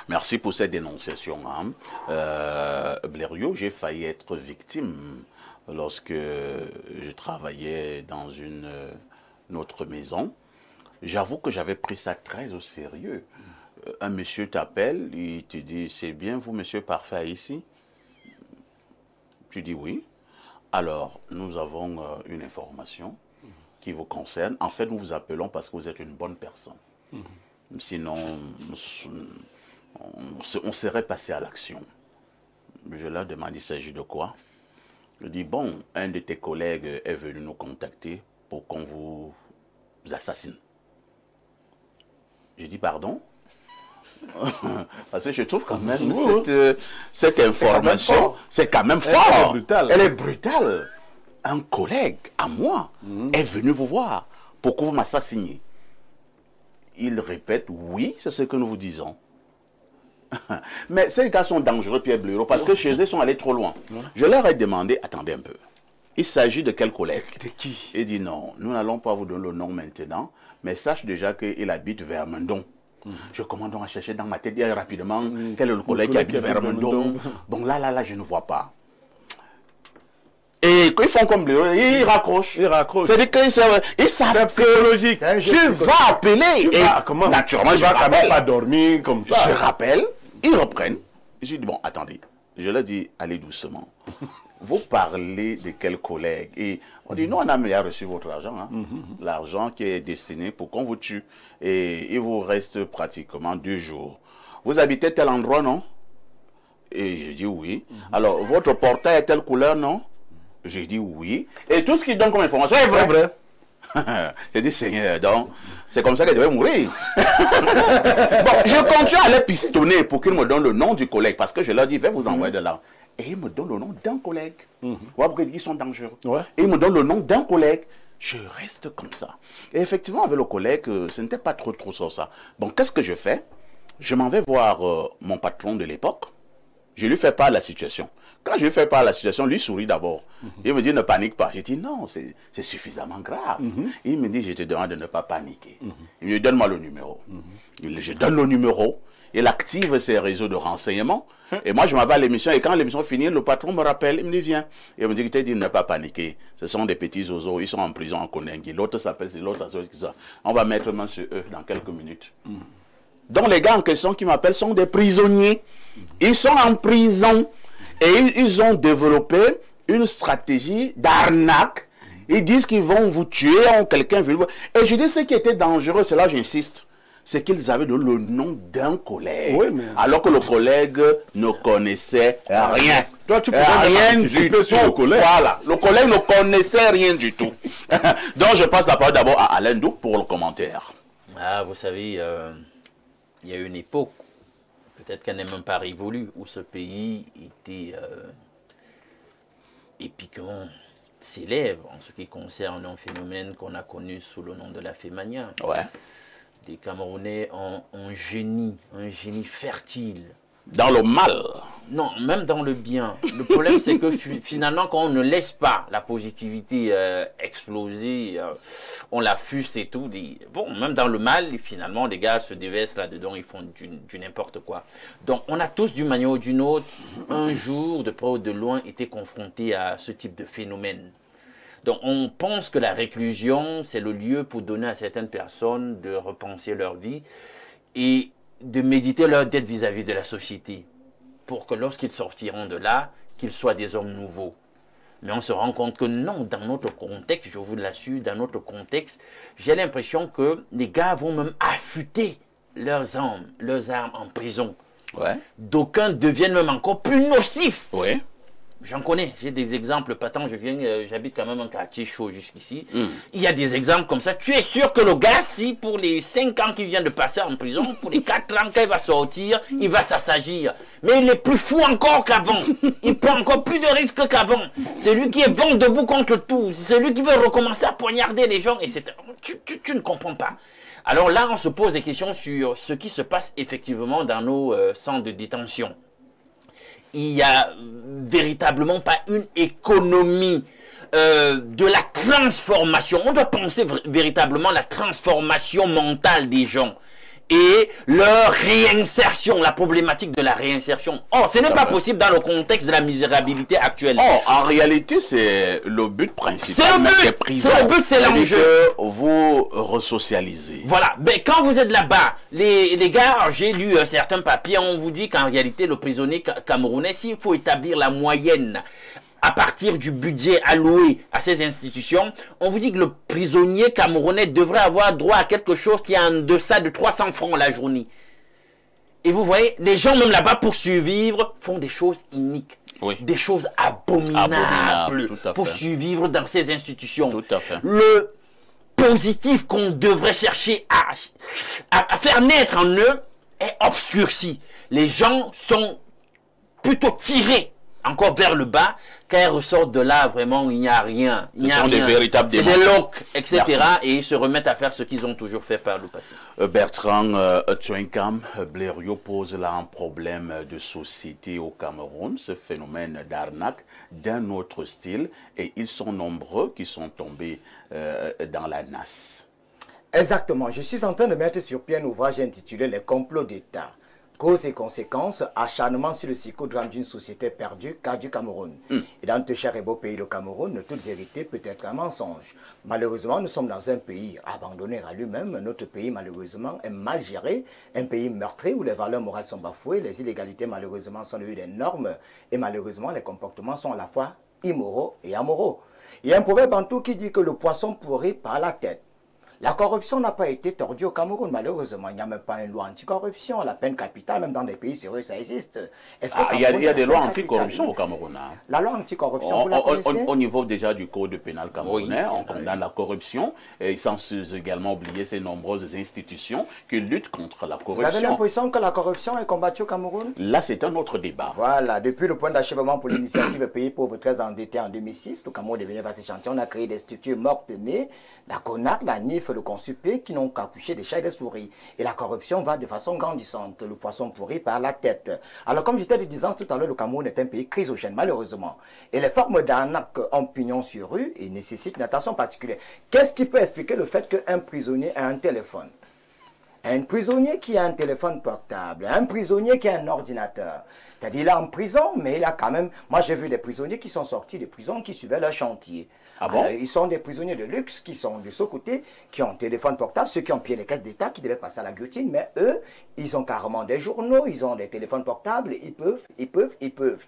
Merci pour cette dénonciation. Hein. Blériot, j'ai failli être victime lorsque je travaillais dans une autre maison. J'avoue que j'avais pris ça très au sérieux. Un monsieur t'appelle, il te dit, c'est bien vous, monsieur Parfait, ici? Tu dis oui. Alors, nous avons une information qui vous concerne. En fait, nous vous appelons parce que vous êtes une bonne personne. Sinon, on serait passé à l'action. Je leur demande, il s'agit de quoi? Je dis, bon, un de tes collègues est venu nous contacter pour qu'on vous assassine. Je dis, pardon? Parce que je trouve quand même cette information, c'est quand même fort. Elle est brutale. Un collègue à moi est venu vous voir pour que vous m'assassiniez. Il répète, oui, c'est ce que nous vous disons. Mais ces gars sont dangereux, Pierre Blériot, parce que chez eux, ils sont allés trop loin. Je leur ai demandé, attendez un peu, il s'agit de quel collègue? De qui? Il dit, non, nous n'allons pas vous donner le nom maintenant, mais sache déjà qu'il habite vers Mendon. Je commence donc à chercher dans ma tête rapidement quel est le collègue qui habite vers Mendon. Bon, là, je ne vois pas. Et quand ils font comme Blériot, ils raccrochent. C'est-à-dire qu'ils savent psychologique. Tu vas appeler. Et naturellement, je ne vais quand même pas dormir comme ça. Je rappelle, ils reprennent. Je dis, bon, attendez. Je leur dis, allez doucement. Vous parlez de quel collègue? Et on dit, nous, on a reçu votre argent. Hein? L'argent qui est destiné pour qu'on vous tue. Et il vous reste pratiquement 2 jours. Vous habitez tel endroit, non? Et je dis oui. Alors, votre portail est telle couleur, non? Je dis oui. Et tout ce qu'il donne comme information est vrai. J'ai dit, Seigneur, donc, c'est comme ça qu'elle devait mourir. Bon, je continue à les pistonner pour qu'ils me donnent le nom du collègue. Parce que je leur dis, vais vous envoyer de là. Et ils me donnent le nom d'un collègue. Voilà pourquoi ils sont dangereux. Et ils me donnent le nom d'un collègue. Je reste comme ça. Et effectivement, avec le collègue, ce n'était pas trop ça. Bon, qu'est-ce que je fais? Je m'en vais voir mon patron de l'époque. Je lui fais part de la situation. Quand je lui fais part de la situation, lui sourit d'abord. Il me dit, ne panique pas. Je dis, non, c'est suffisamment grave. Il me dit, je te demande de ne pas paniquer. Il me dit, donne-moi le numéro. Je donne le numéro. Il active ses réseaux de renseignement. Et moi, je m'en vais à l'émission. Et quand l'émission finit, le patron me rappelle. Il me dit, viens. Et il me dit, il te dit, ne pas paniquer. Ce sont des petits oiseaux. Ils sont en prison en Kondengui. L'autre s'appelle, c'est l'autre. On va mettre main sur eux dans quelques minutes. Donc, les gars en question qui m'appellent sont des prisonniers. Ils sont en prison. Et ils ont développé une stratégie d'arnaque. Ils disent qu'ils vont vous tuer. Quelqu'un veut. Et je dis, ce qui était dangereux, c'est là, j'insiste. C'est qu'ils avaient le nom d'un collègue, alors que le collègue ne connaissait rien. Toi, tu pouvais rien du tout. Sur le collègue. Voilà, le collègue ne connaissait rien du tout. Donc, je passe la parole d'abord à Alain Douk pour le commentaire. Ah, vous savez, il y a une époque, peut-être qu'elle n'est même pas révolue, où ce pays était épiquement célèbre en ce qui concerne un phénomène qu'on a connu sous le nom de la Fémania. Ouais. Les Camerounais ont un génie fertile. Dans le mal? Non, même dans le bien. Le problème, c'est que finalement, quand on ne laisse pas la positivité exploser, on la fuste et tout. Bon, même dans le mal, finalement, les gars se déversent là-dedans, ils font du n'importe quoi. Donc, on a tous, d'une manière ou d'une autre, un jour, de près ou de loin, été confrontés à ce type de phénomène. Donc, on pense que la réclusion, c'est le lieu pour donner à certaines personnes de repenser leur vie et de méditer leur dette vis-à-vis de la société, pour que lorsqu'ils sortiront de là, qu'ils soient des hommes nouveaux. Mais on se rend compte que non, dans notre contexte, je vous l'assure, dans notre contexte, j'ai l'impression que les gars vont même affûter leurs armes en prison. Ouais. D'aucuns deviennent même encore plus nocifs. Ouais. J'en connais, j'ai des exemples patents, j'habite quand même un quartier chaud jusqu'ici. Il y a des exemples comme ça. Tu es sûr que le gars, si pour les 5 ans qu'il vient de passer en prison, pour les 4 ans qu'il va sortir, il va s'assagir. Mais il est plus fou encore qu'avant. Il prend encore plus de risques qu'avant. C'est lui qui est vent debout contre tout. C'est lui qui veut recommencer à poignarder les gens, etc. Tu ne comprends pas. Alors là, on se pose des questions sur ce qui se passe effectivement dans nos centres de détention. Il n'y a véritablement pas une économie de la transformation. On doit penser véritablement la transformation mentale des gens et leur réinsertion, la problématique de la réinsertion. Or, ce n'est pas possible dans le contexte de la misérabilité actuelle. Oh, en réalité, c'est le but principal. C'est le but, c'est l'enjeu. Vous resocialisez. Voilà, ben, quand vous êtes là-bas, les gars, j'ai lu certains papiers, on vous dit qu'en réalité, le prisonnier camerounais, s'il faut établir la moyenne à partir du budget alloué à ces institutions, on vous dit que le prisonnier camerounais devrait avoir droit à quelque chose qui est en deçà de 300 francs la journée. Et vous voyez, les gens même là-bas pour survivre font des choses iniques. Oui. Des choses abominables pour survivre dans ces institutions. Tout à fait. Le positif qu'on devrait chercher à faire naître en eux est obscurci. Les gens sont plutôt tirés encore vers le bas, quand ils ressortent de là, vraiment, il n'y a rien. Ce sont des véritables démons. C'est des locs, etc. Merci. Et ils se remettent à faire ce qu'ils ont toujours fait par le passé. Bertrand Tchouinkam, Blériot pose là un problème de société au Cameroun, ce phénomène d'arnaque d'un autre style, et ils sont nombreux qui sont tombés dans la nasse. Exactement. Je suis en train de mettre sur pied un ouvrage intitulé « Les complots d'État ». Causes et conséquences, acharnement sur le psychodrame d'une société perdue, car du Cameroun. Et dans ce cher et beau pays, le Cameroun, toute vérité peut être un mensonge. Malheureusement, nous sommes dans un pays abandonné à lui-même. Notre pays, malheureusement, est mal géré. Un pays meurtri où les valeurs morales sont bafouées, les illégalités, malheureusement, sont devenues des normes. Et malheureusement, les comportements sont à la fois immoraux et amoraux. Il y a un proverbe bantou qui dit que le poisson pourrit par la tête. La corruption n'a pas été tordue au Cameroun, malheureusement. Il n'y a même pas une loi anticorruption. La peine capitale, même dans des pays sérieux, ça existe. Il y a des lois anticorruption au Cameroun. Hein. La loi anticorruption, vous la connaissez? Au niveau déjà du code pénal camerounais, on condamne la corruption. Et sans également oublier ces nombreuses institutions qui luttent contre la corruption. Vous avez l'impression que la corruption est combattue au Cameroun? Là, c'est un autre débat. Voilà. Depuis le point d'achèvement pour l'initiative Pays pauvres très endettés en 2006, le Cameroun est devenu vaste chantier. On a créé des structures mortes-nées, la CONAC, la NIF, le Consupé, qui n'ont qu'accouché des chats et des souris. Et la corruption va de façon grandissante. Le poisson pourri par la tête. Alors, comme j'étais disant tout à l'heure, le Cameroun est un pays chrysogène, malheureusement. Et les formes d'arnaque ont pignon sur rue et nécessitent une attention particulière. Qu'est-ce qui peut expliquer le fait qu'un prisonnier a un téléphone? Un prisonnier qui a un téléphone portable, un prisonnier qui a un ordinateur. C'est-à-dire, il est en prison, mais il a quand même... Moi, j'ai vu des prisonniers qui sont sortis de prison, qui suivaient leur chantier. Ah bon? Alors, ils sont des prisonniers de luxe, qui sont de ce côté, qui ont un téléphone portable, ceux qui ont pillé les caisses d'État, qui devaient passer à la guillotine, mais eux, ils ont carrément des journaux, ils ont des téléphones portables, ils peuvent.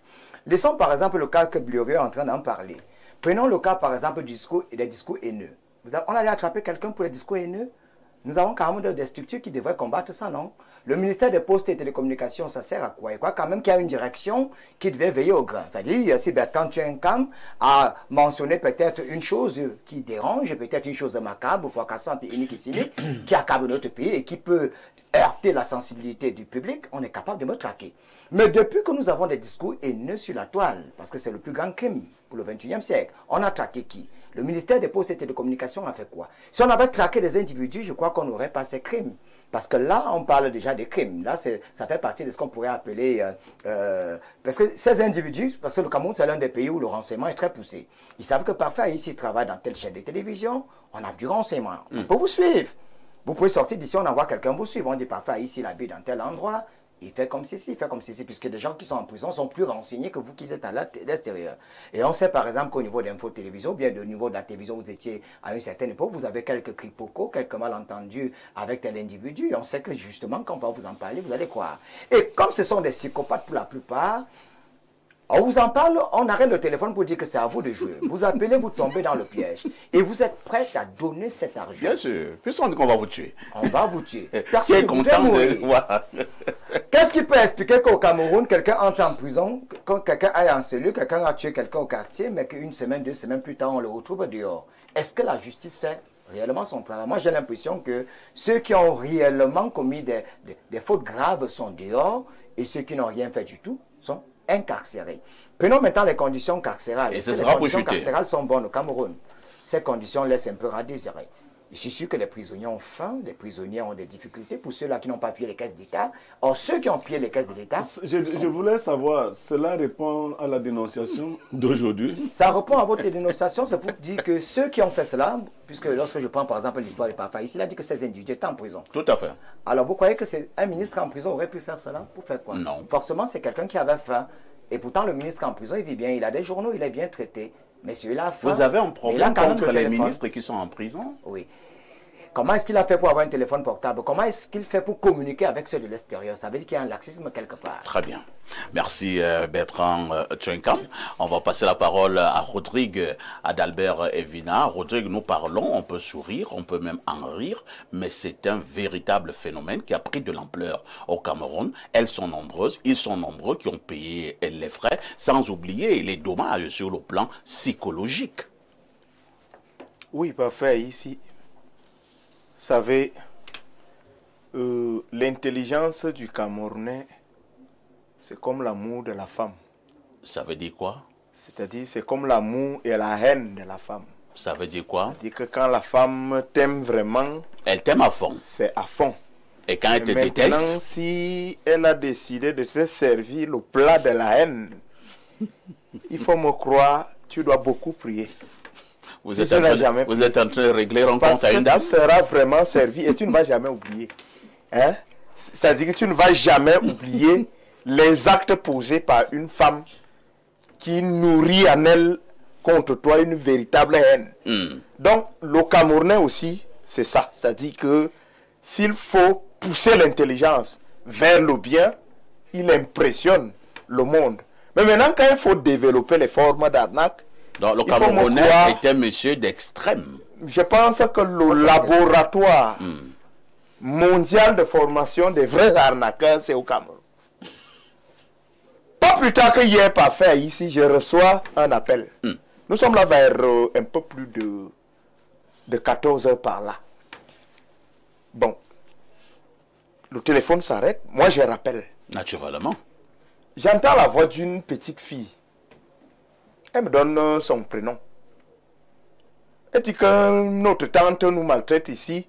Laissons par exemple le cas que Blériot est en train d'en parler. Prenons le cas par exemple des discours haineux. On allait attraper quelqu'un pour les discours haineux? Nous avons carrément des structures qui devraient combattre ça, non? Le ministère des Postes et Télécommunications, ça sert à quoi? Il croit quand même qu'il y a une direction qui devait veiller au grain. C'est-à-dire, si Bertrand Tchouinkam a mentionné peut-être une chose qui dérange, peut-être une chose de macabre, fracassante, unique et cynique, qui accable notre pays et qui peut heurter la sensibilité du public, on est capable de me traquer. Mais depuis que nous avons des discours haineux sur la toile, parce que c'est le plus grand crime pour le 21e siècle, on a traqué qui? Le ministère des Postes et Télécommunications a fait quoi? Si on avait traqué des individus, je crois qu'on n'aurait pas ces crimes. Parce que là, on parle déjà des crimes. Là, ça fait partie de ce qu'on pourrait appeler... parce que ces individus, parce que le Cameroun, c'est l'un des pays où le renseignement est très poussé. Ils savent que parfois, ici, ils travaillent dans telle chaîne de télévision, on a du renseignement. On peut vous suivre. Vous pouvez sortir d'ici, on envoie quelqu'un vous suivre. On dit parfois, ici, il habite dans tel endroit. Il fait comme ceci, il fait comme ceci, puisque des gens qui sont en prison sont plus renseignés que vous qui êtes à l'extérieur. Et on sait par exemple qu'au niveau de l'info-télévision, ou bien au niveau de la télévision, vous étiez à une certaine époque, vous avez quelques quiproquos, quelques malentendus avec tel individu, et on sait que justement, quand on va vous en parler, vous allez croire. Et comme ce sont des psychopathes pour la plupart, On vous en parle, on arrête le téléphone pour dire que c'est à vous de jouer. Vous appelez, vous tombez dans le piège. Et vous êtes prêt à donner cet argent. Bien sûr. Puisqu'on dit qu'on va vous tuer. On va vous tuer. Personne n'est content de... Voilà. Qu'est-ce qui peut expliquer qu'au Cameroun, quelqu'un entre en prison, quand quelqu'un aille en cellule, quelqu'un a tué quelqu'un au quartier, mais qu'une semaine, 2 semaines plus tard, on le retrouve dehors? Est-ce que la justice fait réellement son travail? Moi, j'ai l'impression que ceux qui ont réellement commis des fautes graves sont dehors et ceux qui n'ont rien fait du tout sont incarcérés. Prenons maintenant les conditions carcérales. Et ce les sera pour conditions chuter. carcérales sont bonnes au Cameroun. Ces conditions laissent un peu à désirer. Je suis sûr que les prisonniers ont faim, les prisonniers ont des difficultés pour ceux-là qui n'ont pas pillé les caisses d'État. Or, ceux qui ont pillé les caisses de l'État... Je voulais savoir, cela répond à la dénonciation d'aujourd'hui? Ça répond à votre dénonciation, c'est pour dire que ceux qui ont fait cela, puisque lorsque je prends par exemple l'histoire de Parfa, ici, il a dit que ces individus étaient en prison. Tout à fait. Alors, vous croyez que un ministre en prison aurait pu faire cela? Pour faire quoi? Non. Forcément, c'est quelqu'un qui avait faim. Et pourtant, le ministre en prison, il vit bien, il a des journaux, il est bien traité. Mais celui-là a faim. Vous avez un Il a problème quand même contre le les téléphone. ministres qui sont en prison? Oui. Comment est-ce qu'il a fait pour avoir un téléphone portable? Comment est-ce qu'il fait pour communiquer avec ceux de l'extérieur? Ça veut dire qu'il y a un laxisme quelque part. Très bien. Merci Bertrand Tchenkam. On va passer la parole à Rodrigue Adalbert Evina. Rodrigue, nous parlons, on peut sourire, on peut même en rire, mais c'est un véritable phénomène qui a pris de l'ampleur au Cameroun. Elles sont nombreuses, ils sont nombreux qui ont payé les frais, sans oublier les dommages sur le plan psychologique. Oui, parfait. Ici, vous savez, l'intelligence du Camerounais, c'est comme l'amour de la femme. Ça veut dire quoi? C'est-à-dire, c'est comme l'amour et la haine de la femme. Ça veut dire quoi? C'est-à-dire que quand la femme t'aime vraiment, Elle t'aime à fond. c'est à fond. Et quand elle te Maintenant, déteste, si elle a décidé de te servir le plat de la haine, il faut me croire, tu dois beaucoup prier. vous êtes, je en n'ai train, jamais vous pris. êtes en train de régler un Parce compte à que une dame? tu seras vraiment servi et tu ne vas jamais oublier. Hein? C'est-à-dire que tu ne vas jamais oublier les actes posés par une femme qui nourrit en elle contre toi une véritable haine. Donc, le Camerounais aussi, c'est ça. C'est-à-dire que s'il faut pousser l'intelligence vers le bien, il impressionne le monde. Mais maintenant, quand il faut développer les formes d'arnaque, Donc, le il faut me Camerounais croire- est un monsieur d'extrême. je pense que le laboratoire mondial de formation des vrais arnaqueurs, c'est au Cameroun. Pas plus tard que hier, parfait, ici, je reçois un appel. Nous sommes là vers un peu plus de 14 heures par là. Bon, le téléphone s'arrête, moi je rappelle. Naturellement. J'entends la voix d'une petite fille. Elle me donne son prénom. Elle dit que notre tante nous maltraite ici.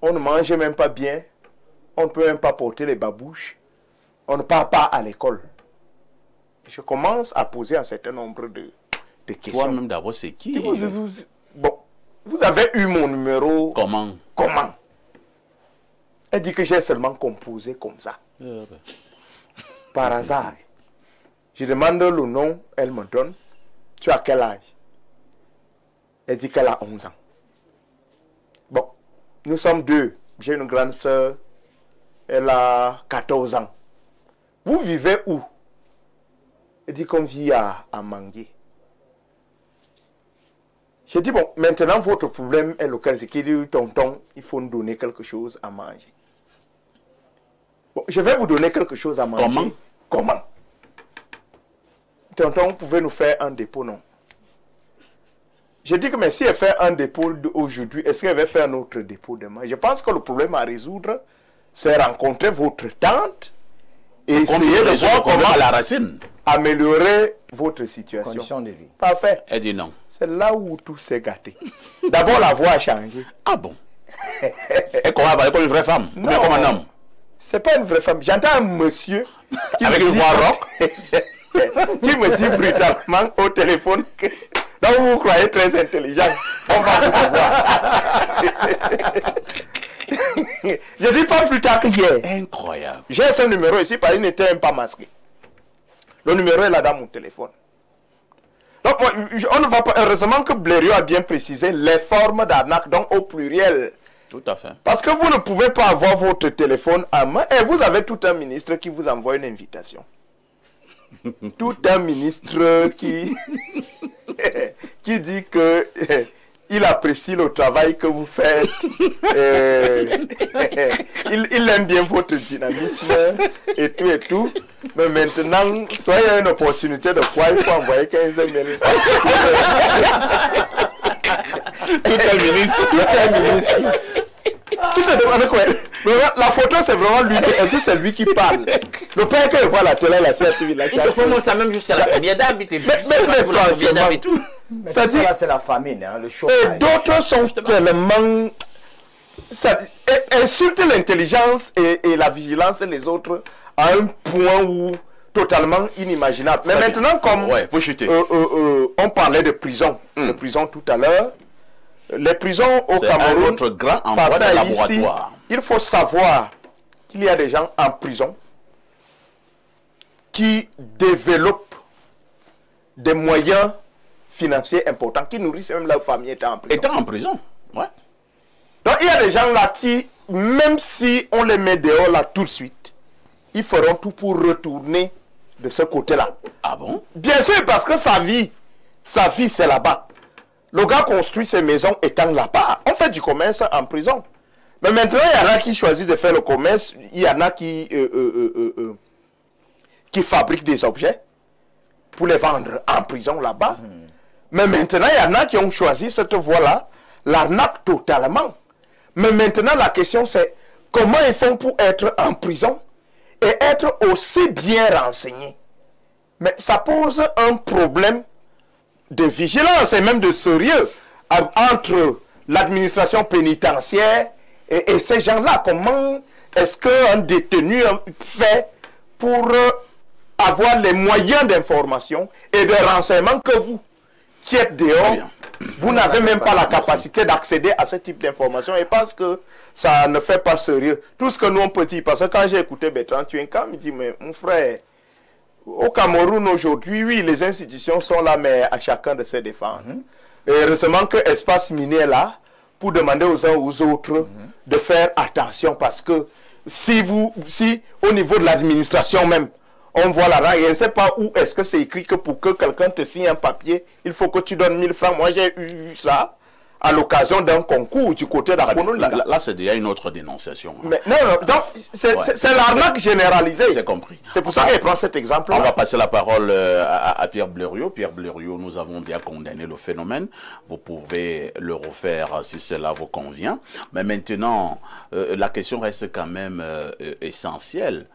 On ne mange même pas bien. On ne peut même pas porter les babouches. On ne part pas à l'école. Je commence à poser un certain nombre de questions. Toi-même d'abord, c'est qui? Bon, vous avez eu mon numéro. Comment? Comment? Elle dit que j'ai seulement composé comme ça. Par hasard. Je demande le nom, elle me donne. Tu as quel âge? Elle dit qu'elle a 11 ans. Bon, nous sommes deux. J'ai une grande soeur. Elle a 14 ans. Vous vivez où? Elle dit qu'on vit à Mangué. J'ai dit, bon, maintenant votre problème est lequel? C'est qu'il dit, tonton, il faut nous donner quelque chose à manger. Bon, je vais vous donner quelque chose à manger. Comment? Comment? Tonton, vous pouvez nous faire un dépôt, non? J'ai dit que mais si elle fait un dépôt aujourd'hui, est-ce qu'elle va faire un autre dépôt demain? Je pense que le problème à résoudre, c'est rencontrer votre tante et essayer de voir comment à la racine. améliorer votre situation. Conditions de vie. Parfait. Elle dit non. C'est là où tout s'est gâté. D'abord, la voix a changé. Ah bon? Elle commence à parler comme une vraie femme. Ou bien comme un homme. C'est pas une vraie femme. J'entends un monsieur qui Avec me une dit- voix rock. qui me dit brutalement au téléphone que donc vous vous croyez très intelligent. On va vous savoir. Je dis pas plus tard que hier. Incroyable. J'ai ce numéro ici parce qu'il n'était même pas masqué. Le numéro est là dans mon téléphone. Donc, moi, on ne va pas. Heureusement que Blériot a bien précisé les formes d'arnaque, donc au pluriel. Tout à fait. Parce que vous ne pouvez pas avoir votre téléphone à main et vous avez tout un ministre qui vous envoie une invitation. tout un ministre qui, qui dit que il apprécie le travail que vous faites. Il aime bien votre dynamisme et tout et tout. Mais maintenant, soit il y a une opportunité de quoi, il faut envoyer 15 000. Tout un ministre. Tout un ministre. Tu te demandes quoi? La photo, c'est vraiment lui. Est-ce que c'est lui qui parle? Le père que voit la télé, la CRTV, la Il te faut ça même jusqu'à la première dame. Mais franchement, et tout. Ça, c'est la famine, hein, le chômage. Et d'autres sont tellement... Ça insulte l'intelligence et la vigilance des autres à un point où totalement inimaginable. Mais maintenant, comme on parlait de prison, de prison tout à l'heure, les prisons au Cameroun, notre grand endroit de laboratoire. Ici, il faut savoir qu'il y a des gens en prison qui développent des moyens financiers importants, qui nourrissent même leur famille étant en prison. Étant en prison, ouais. Donc il y a des gens là qui, même si on les met dehors là tout de suite, ils feront tout pour retourner de ce côté-là. Ah bon? Bien sûr, parce que sa vie c'est là-bas. Le gars construit ses maisons étant là-bas. On fait du commerce en prison. Mais maintenant, il y en a qui choisissent de faire le commerce. Il y en a qui fabriquent des objets pour les vendre en prison là-bas. Mais maintenant, il y en a qui ont choisi cette voie-là, l'arnaque totalement. Mais maintenant, la question c'est comment ils font pour être en prison et être aussi bien renseignés. Mais ça pose un problème de vigilance et même de sérieux entre l'administration pénitentiaire et ces gens-là. Comment est-ce qu'un détenu fait pour avoir les moyens d'information et de renseignement que vous, qui êtes dehors, vous n'avez même pas la capacité d'accéder à ce type d'information et parce que ça ne fait pas sérieux. Tout ce que nous on peut dire, parce que quand j'ai écouté Bertrand Tuenka, il me dit, mais mon frère, au Cameroun aujourd'hui, oui, les institutions sont là, mais à chacun de se défendre. Et heureusement que Espace Miné est là pour demander aux uns aux autres de faire attention parce que si au niveau de l'administration même, on voit là, et on ne sait pas où est-ce que c'est écrit que pour que quelqu'un te signe un papier, il faut que tu donnes 1000 francs. Moi, j'ai eu ça à l'occasion d'un concours du côté d'Akono. Là, c'est déjà une autre dénonciation. Hein. Mais non, donc c'est l'arnaque généralisée. C'est compris. C'est pour ça qu'il prend cet exemple-là. On va passer la parole à Pierre Blériot. Pierre Blériot, nous avons bien condamné le phénomène. Vous pouvez le refaire si cela vous convient. Mais maintenant, la question reste quand même essentielle.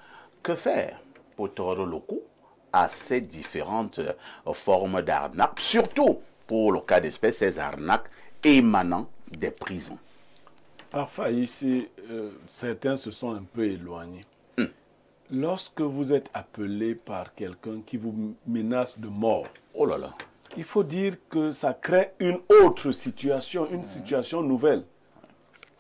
Que faire pour tordre le cou à ces différentes formes d'arnaque, surtout pour le cas d'espèce, ces arnaques émanant des prisons? Parfois, ici, certains se sont un peu éloignés. Lorsque vous êtes appelé par quelqu'un qui vous menace de mort, oh là là, il faut dire que ça crée une autre situation, une situation nouvelle.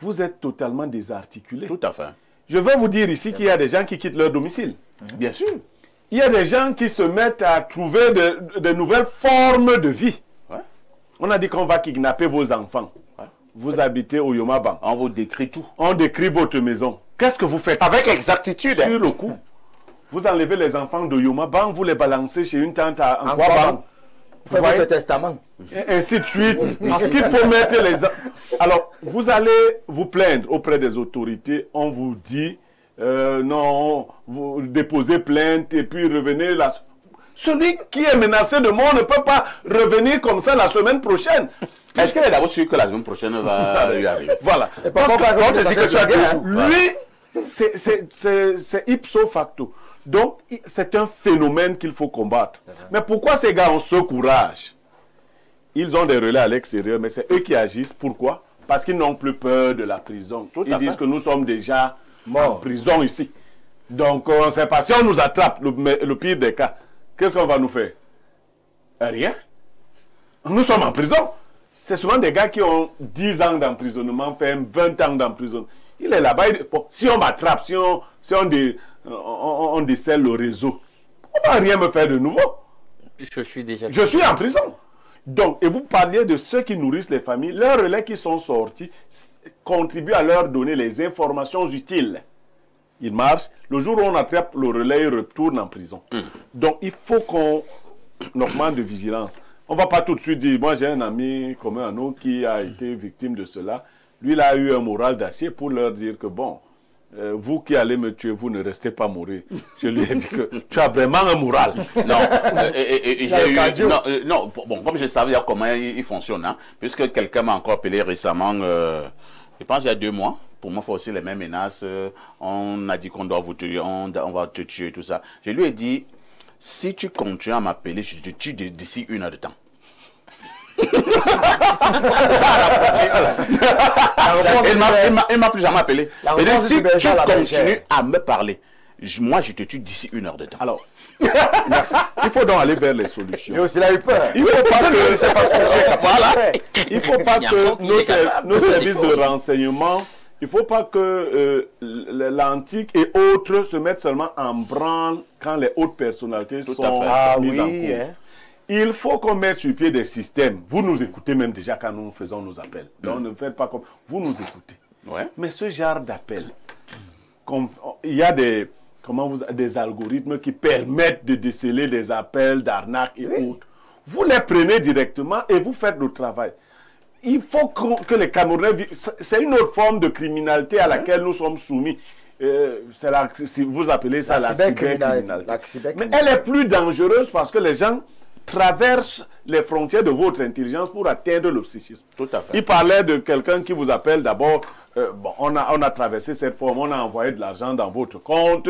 Vous êtes totalement désarticulé. Tout à fait. Je veux vous dire ici qu'il y a des gens qui quittent leur domicile. Bien sûr. Il y a des gens qui se mettent à trouver de nouvelles formes de vie. Ouais. On a dit qu'on va kidnapper vos enfants. Ouais. Vous habitez au Yomaban. On vous décrit tout. On décrit votre maison. Qu'est-ce que vous faites? Avec exactitude. Sur le coup, vous enlevez les enfants de Yomaban, vous les balancez chez une tante à Anguaban. Vous faites votre testament. Et ainsi de suite. Parce qu'il faut mettre les... Alors, vous allez vous plaindre auprès des autorités. On vous dit, non, vous déposez plainte et puis revenez là. Celui qui est menacé de mort ne peut pas revenir comme ça la semaine prochaine. Est-ce qu'elle est d'abord sûre que la semaine prochaine va lui arriver? Voilà. Parce que on te dit que tu as dit lui, c'est ipso facto. Donc, c'est un phénomène qu'il faut combattre. Mais pourquoi ces gars ont ce courage? Ils ont des relais à l'extérieur, mais c'est eux qui agissent. Pourquoi? Parce qu'ils n'ont plus peur de la prison. Ils disent que nous sommes déjà en prison ici. Donc, on ne sait pas. Si on nous attrape, le pire des cas, qu'est-ce qu'on va nous faire? Rien. Nous sommes en prison. C'est souvent des gars qui ont 10 ans d'emprisonnement, fait 20 ans d'emprisonnement. Il est là-bas. Bon, si on m'attrape, si on décèle le réseau, on ne va rien me faire de nouveau. Je suis en prison. Donc, et vous parliez de ceux qui nourrissent les familles, leurs relais qui sont sortis contribuent à leur donner les informations utiles. il marche. Le jour où on attrape le relais, il retourne en prison. Donc, il faut qu'on augmente de vigilance. On ne va pas tout de suite dire, moi j'ai un ami commun à nous qui a été victime de cela. Lui, il a eu un moral d'acier pour leur dire que bon, vous qui allez me tuer, vous ne restez pas mourir. Je lui ai dit que tu as vraiment un moral. Non, bon, comme je savais comment il fonctionne, hein, puisque quelqu'un m'a encore appelé récemment, je pense il y a 2 mois, pour moi, il faut aussi les mêmes menaces. On a dit qu'on doit vous tuer, on va te tuer, tout ça. Je lui ai dit, si tu continues à m'appeler, je te tue d'ici 1 heure de temps. Il m'a plus jamais appelé. Et donc, si tu continues à me parler, moi je te tue d'ici 1 heure de temps. Alors, merci. Il faut donc aller vers les solutions. Et aussi, il a eu peur. Il ne faut pas que c'est parce que il faut pas que nos services de renseignement, il ne faut pas que l'antique et autres se mettent seulement en branle quand les hautes personnalités sont mises en cause. Il faut qu'on mette sur pied des systèmes. Vous nous écoutez même déjà quand nous faisons nos appels. Donc ne faites pas comme... Vous nous écoutez. Ouais. Mais ce genre d'appel, il y a des algorithmes qui permettent de déceler des appels d'arnaque et autres. Vous les prenez directement et vous faites le travail. Il faut que les Camerounais vivent. C'est une autre forme de criminalité à laquelle nous sommes soumis. Si vous appelez ça la cybercriminalité. Mais elle est plus dangereuse parce que les gens traversent les frontières de votre intelligence pour atteindre le psychisme. Tout à fait. Il parlait de quelqu'un qui vous appelle d'abord, on a traversé cette forme, on a envoyé de l'argent dans votre compte,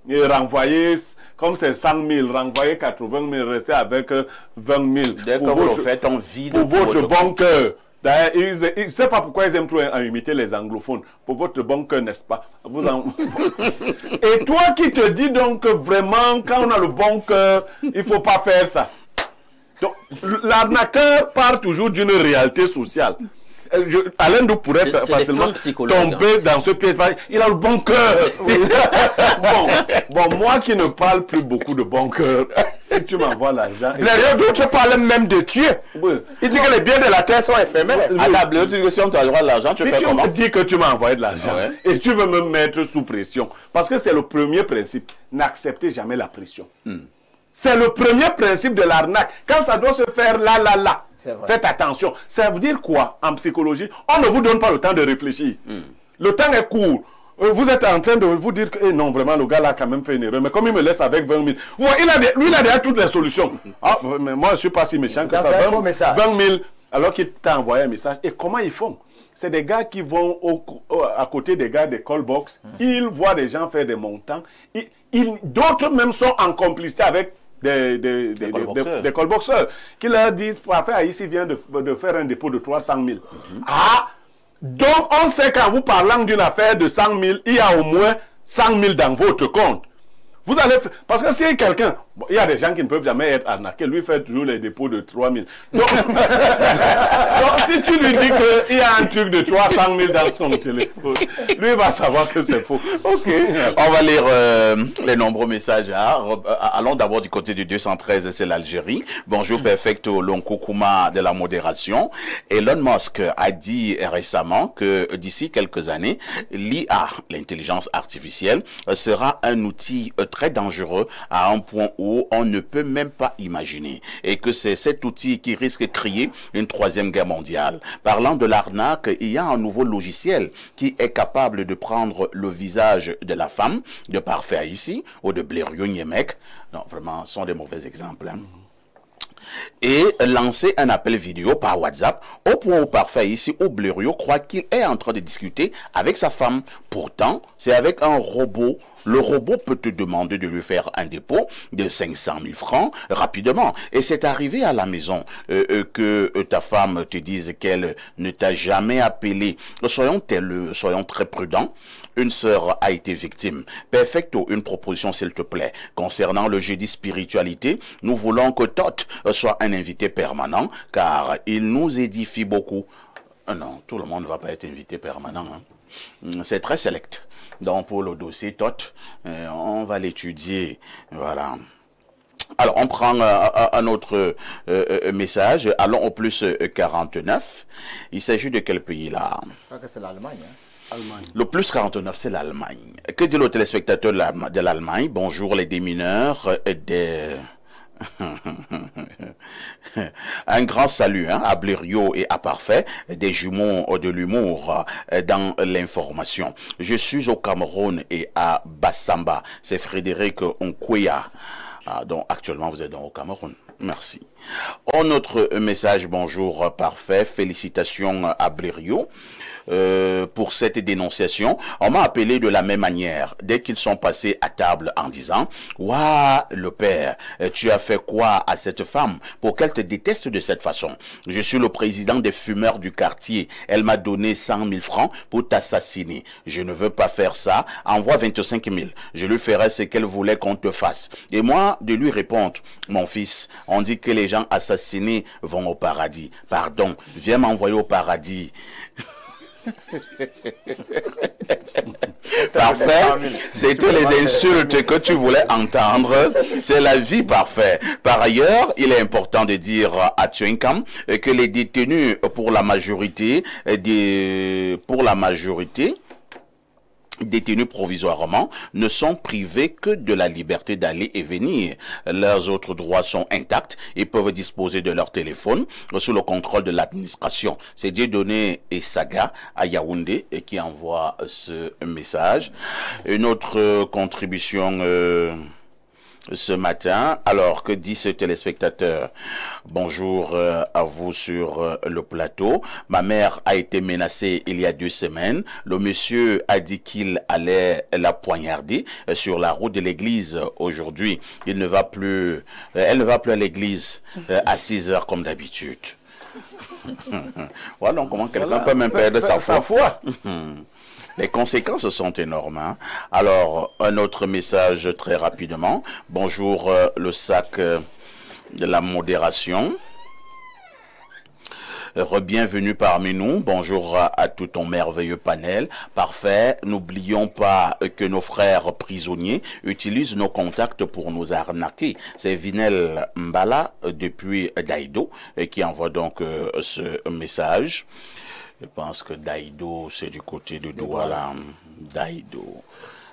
et renvoyé, comme c'est 100 000, renvoyé 80 000, restez avec 20 000. Dès que vous le faites, on vide pour votre bon cœur. D'ailleurs, je ne sais pas pourquoi ils aiment trop imiter les anglophones. Pour votre bon cœur, n'est-ce pas? Et toi qui te dis donc que vraiment, quand on a le bon cœur, il ne faut pas faire ça. Donc, l'arnaqueur part toujours d'une réalité sociale. Alain Douk pourrait facilement tomber dans ce piège. Il a le bon cœur. bon, moi qui ne parle plus beaucoup de bon cœur, si tu m'envoies l'argent... D'autres parlent même de Dieu. Oui. Il dit que les biens de la terre sont éphémères. Si on te doit de l'argent, tu fais comment? Si tu me dis que tu m'as envoyé de l'argent et tu veux me mettre sous pression, parce que c'est le premier principe, n'acceptez jamais la pression. C'est le premier principe de l'arnaque. Quand ça doit se faire là, faites attention. Ça veut dire quoi en psychologie? On ne vous donne pas le temps de réfléchir. Le temps est court. Vous êtes en train de vous dire que non, vraiment, le gars là a quand même fait une erreur. Mais comme il me laisse avec 20 000, lui, il a déjà toutes les solutions. Ah, mais moi, je ne suis pas si méchant que ça. 20 000, alors qu'il t'a envoyé un message. Et comment ils font? C'est des gars qui vont à côté des gars des call box. Ils voient des gens faire des montants. D'autres même sont en complicité avec des callboxeurs qui leur disent, parfait, ici vient de faire un dépôt de 300 000. Donc on sait qu'en vous parlant d'une affaire de 100 000, il y a au moins 100 000 dans votre compte. Vous allez faire, parce que si quelqu'un, il y a des gens qui ne peuvent jamais être arnaqués, lui fait toujours les dépôts de 3 000. Donc si tu lui dis qu'il y a un truc de 300 000 dans son téléphone, lui va savoir que c'est faux. Ok, on va lire les nombreux messages. Allons d'abord du côté du 213, c'est l'Algérie. Bonjour, perfecto, Lonkokuma de la modération. Elon Musk a dit récemment que d'ici quelques années, l'IA, l'intelligence artificielle, sera un outil très dangereux à un point où on ne peut même pas imaginer, et que c'est cet outil qui risque de créer une 3e guerre mondiale. Parlant de l'arnaque, il y a un nouveau logiciel qui est capable de prendre le visage de la femme, de Parfait ici, ou de Blériot Niemek. Non, vraiment, ce sont des mauvais exemples. Et lancer un appel vidéo par WhatsApp au point où Parfait ici, où Blériot croit qu'il est en train de discuter avec sa femme. Pourtant, c'est avec un robot. Le robot peut te demander de lui faire un dépôt de 500 000 francs rapidement. Et c'est arrivé à la maison que ta femme te dise qu'elle ne t'a jamais appelé. Soyons très prudents. Une sœur a été victime. Perfecto, une proposition s'il te plaît. Concernant le jeudi spiritualité, nous voulons que Tot soit un invité permanent car il nous édifie beaucoup. Non, tout le monde ne va pas être invité permanent. C'est très select. Donc pour le dossier Tot, on va l'étudier. Voilà. Alors on prend un autre message. Allons au plus 49. Il s'agit de quel pays là? Je crois que c'est l'Allemagne. Allemagne. Le plus 49, c'est l'Allemagne. Que dit le téléspectateur de l'Allemagne? Bonjour les démineurs des... Un grand salut à Blériot et à Parfait, des jumeaux de l'humour dans l'information. Je suis au Cameroun et à Bassamba. C'est Frédéric Onkweya. Donc actuellement vous êtes au Cameroun. Merci. Un autre message, bonjour Parfait, félicitations à Blériot. Pour cette dénonciation, on m'a appelé de la même manière dès qu'ils sont passés à table en disant « Ouah, le père, tu as fait quoi à cette femme pour qu'elle te déteste de cette façon? Je suis le président des fumeurs du quartier. Elle m'a donné 100 000 francs pour t'assassiner. Je ne veux pas faire ça. Envoie 25 000. Je lui ferai ce qu'elle voulait qu'on te fasse. » Et moi, de lui répondre « Mon fils, on dit que les gens assassinés vont au paradis. Pardon, viens m'envoyer au paradis. » Parfait, c'était les insultes que tu voulais entendre. C'est la vie, Parfait. Par ailleurs, il est important de dire à Tchouinkam que les détenus pour la majorité détenus provisoirement ne sont privés que de la liberté d'aller et venir. Leurs autres droits sont intacts et peuvent disposer de leur téléphone sous le contrôle de l'administration. C'est Dieudonné et Saga à Yaoundé et qui envoie ce message. Une autre contribution ce matin. Alors, que dit ce téléspectateur? Bonjour à vous sur le plateau. Ma mère a été menacée il y a 2 semaines. Le monsieur a dit qu'il allait la poignarder sur la route de l'église aujourd'hui. Elle ne va plus à l'église à 6 heures comme d'habitude. Voilà donc comment quelqu'un peut même perdre sa foi. Les conséquences sont énormes. Hein? Alors, un autre message très rapidement. Bonjour, le sac de la modération. Bienvenue parmi nous. Bonjour à tout ton merveilleux panel. Parfait. N'oublions pas que nos frères prisonniers utilisent nos contacts pour nous arnaquer. C'est Vinel Mbala depuis Daïdo qui envoie donc ce message. Je pense que Daïdo, c'est du côté de Douala. Daïdo,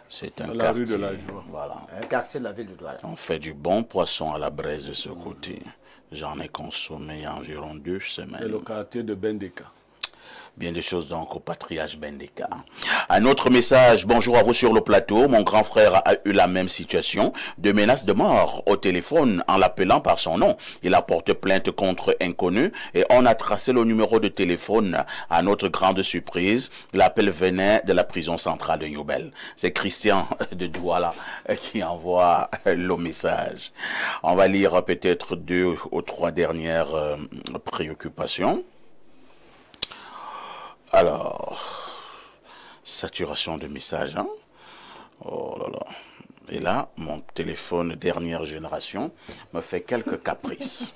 c'est un quartier. Rue de la Joie. Voilà. Un quartier de la ville de Douala. On fait du bon poisson à la braise de ce côté. J'en ai consommé il y a environ 2 semaines. C'est le quartier de Bendeka. Bien des choses donc au patriarche Bendeka. Un autre message, bonjour à vous sur le plateau. Mon grand frère a eu la même situation, de menaces de mort au téléphone en l'appelant par son nom. Il a porté plainte contre inconnu et on a tracé le numéro de téléphone. À notre grande surprise, l'appel venait de la prison centrale de Youbel. C'est Christian de Douala qui envoie le message. On va lire peut-être 2 ou 3 dernières préoccupations. Alors, saturation de messages, hein? Oh là là. Et là, mon téléphone dernière génération me fait quelques caprices.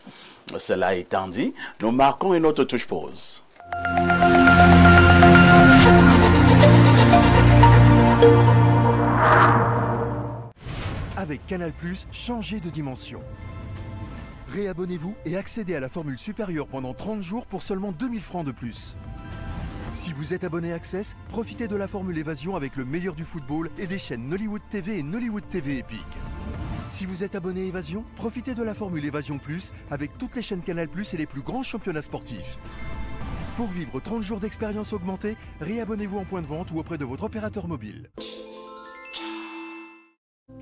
Cela étant dit, nous marquons une autre touche pause. Avec Canal+, changez de dimension. Réabonnez-vous et accédez à la formule supérieure pendant 30 jours pour seulement 2000 francs de plus. Si vous êtes abonné Access, profitez de la formule évasion avec le meilleur du football et des chaînes Nollywood TV et Nollywood TV Epic. Si vous êtes abonné Évasion, profitez de la formule Évasion Plus avec toutes les chaînes Canal+ et les plus grands championnats sportifs. Pour vivre 30 jours d'expérience augmentée, réabonnez-vous en point de vente ou auprès de votre opérateur mobile.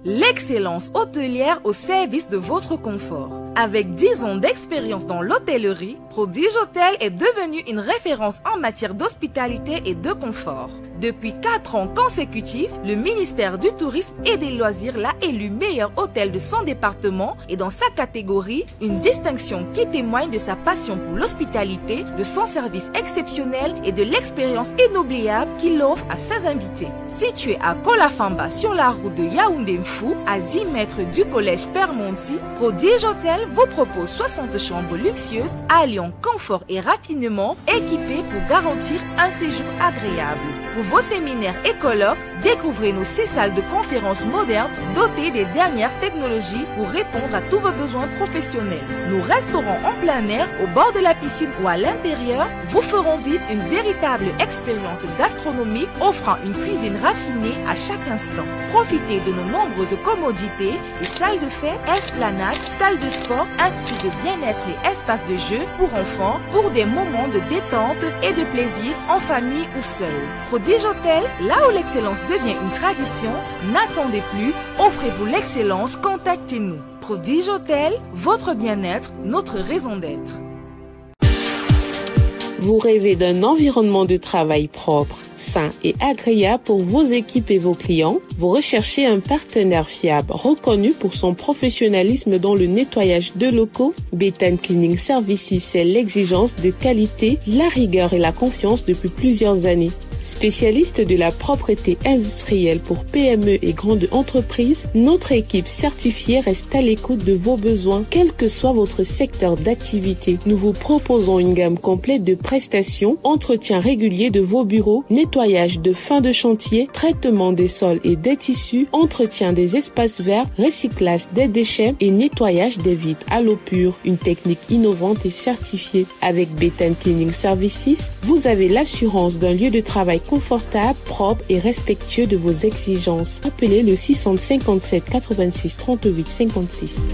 L'excellence hôtelière au service de votre confort. Avec 10 ans d'expérience dans l'hôtellerie, Prodige Hôtel est devenu une référence en matière d'hospitalité et de confort. Depuis 4 ans consécutifs, le ministère du Tourisme et des Loisirs l'a élu meilleur hôtel de son département et dans sa catégorie, une distinction qui témoigne de sa passion pour l'hospitalité, de son service exceptionnel et de l'expérience inoubliable qu'il offre à ses invités. Situé à Kolafamba sur la route de Yaoundé-Mfou, à 10 mètres du collège Père-Monti, Prodige Hôtel vous propose 60 chambres luxueuses alliant confort et raffinement équipées pour garantir un séjour agréable. Pour vos séminaires et colloques, découvrez nos 6 salles de conférences modernes dotées des dernières technologies pour répondre à tous vos besoins professionnels. Nos restaurants en plein air, au bord de la piscine ou à l'intérieur, vous feront vivre une véritable expérience gastronomique offrant une cuisine raffinée à chaque instant. Profitez de nos nombreuses commodités, les salles de fête, esplanades, salles de sport, instituts de bien-être et espaces de jeu pour enfants pour des moments de détente et de plaisir en famille ou seul. Prodige Hôtel, là où l'excellence devient une tradition, n'attendez plus, offrez-vous l'excellence, contactez-nous. Prodige Hôtel, votre bien-être, notre raison d'être. Vous rêvez d'un environnement de travail propre, sain et agréable pour vos équipes et vos clients? Vous recherchez un partenaire fiable, reconnu pour son professionnalisme dans le nettoyage de locaux? Béthane Cleaning Services, c'est l'exigence de qualité, la rigueur et la confiance depuis plusieurs années. Spécialiste de la propreté industrielle pour PME et grandes entreprises, notre équipe certifiée reste à l'écoute de vos besoins, quel que soit votre secteur d'activité. Nous vous proposons une gamme complète de prestations, entretien régulier de vos bureaux, nettoyage de fin de chantier, traitement des sols et des tissus, entretien des espaces verts, recyclage des déchets et nettoyage des vitres à l'eau pure. Une technique innovante et certifiée. Avec Béthane Cleaning Services, vous avez l'assurance d'un lieu de travail confortable, propre et respectueux de vos exigences. Appelez le 657 86 38 56.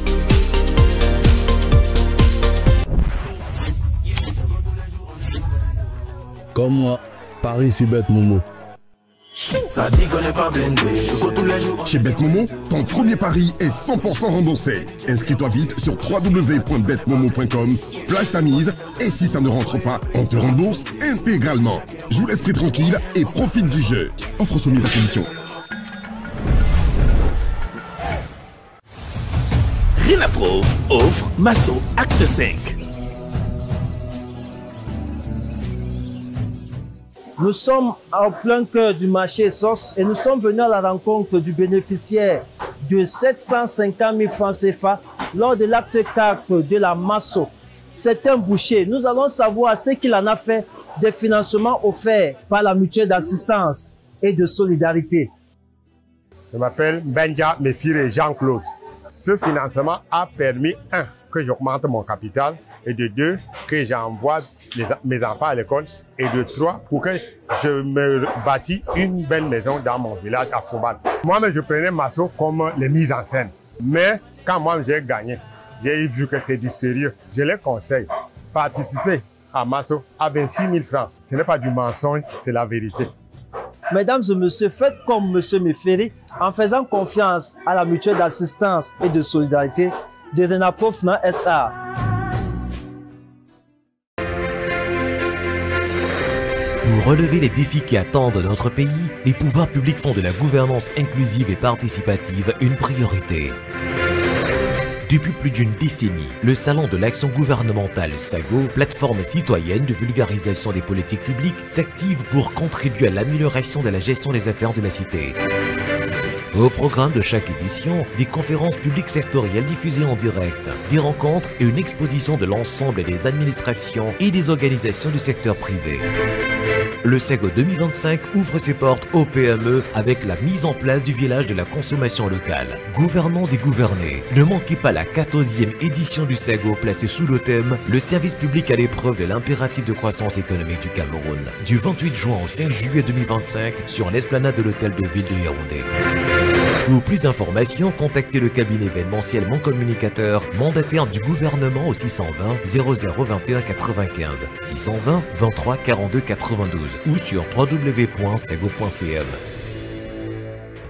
Comme moi, Paris c'est bête Momo. Ça dit qu'on n'est pas blindé, je go tous les jours. Chez BetMomo, ton premier pari est 100% remboursé. Inscris-toi vite sur www.betmomo.com, place ta mise et si ça ne rentre pas, on te rembourse intégralement. Joue l'esprit tranquille et profite du jeu. Offre soumise à condition. Renaprove offre Masso Acte 5. Nous sommes en plein cœur du marché SOS et nous sommes venus à la rencontre du bénéficiaire de 750 000 francs CFA lors de l'acte 4 de la Masso. C'est un boucher. Nous allons savoir ce qu'il en a fait des financements offerts par la mutuelle d'assistance et de solidarité. Je m'appelle Benja Mefire Jean-Claude. Ce financement a permis, 1, que j'augmente mon capital, et de 2, que j'envoie mes enfants à l'école, et de 3, pour que je me bâtis une belle maison dans mon village à Fouban. Moi-même, je prenais Masso comme les mises en scène. Mais quand moi j'ai gagné, j'ai vu que c'est du sérieux. Je les conseille, participer à Masso à 26 000 francs. Ce n'est pas du mensonge, c'est la vérité. Mesdames et messieurs, faites comme M. Mefere en faisant confiance à la mutuelle d'assistance et de solidarité de Renaprove SA. Pour relever les défis qui attendent notre pays, les pouvoirs publics font de la gouvernance inclusive et participative une priorité. Depuis plus d'une décennie, le Salon de l'action gouvernementale SAGO, plateforme citoyenne de vulgarisation des politiques publiques, s'active pour contribuer à l'amélioration de la gestion des affaires de la cité. Au programme de chaque édition, des conférences publiques sectorielles diffusées en direct, des rencontres et une exposition de l'ensemble des administrations et des organisations du secteur privé. Le SAGO 2025 ouvre ses portes aux PME avec la mise en place du village de la consommation locale. Gouvernants et gouvernés, ne manquez pas la 14e édition du SAGO placée sous le thème « Le service public à l'épreuve de l'impératif de croissance économique du Cameroun » du 28 juin au 5 juillet 2025 sur l'esplanade de l'hôtel de ville de Yaoundé. Pour plus d'informations, contactez le cabinet événementiel Mon Communicateur, mandataire du gouvernement au 620 0021 95 620 23 42 92 ou sur www.sago.cm.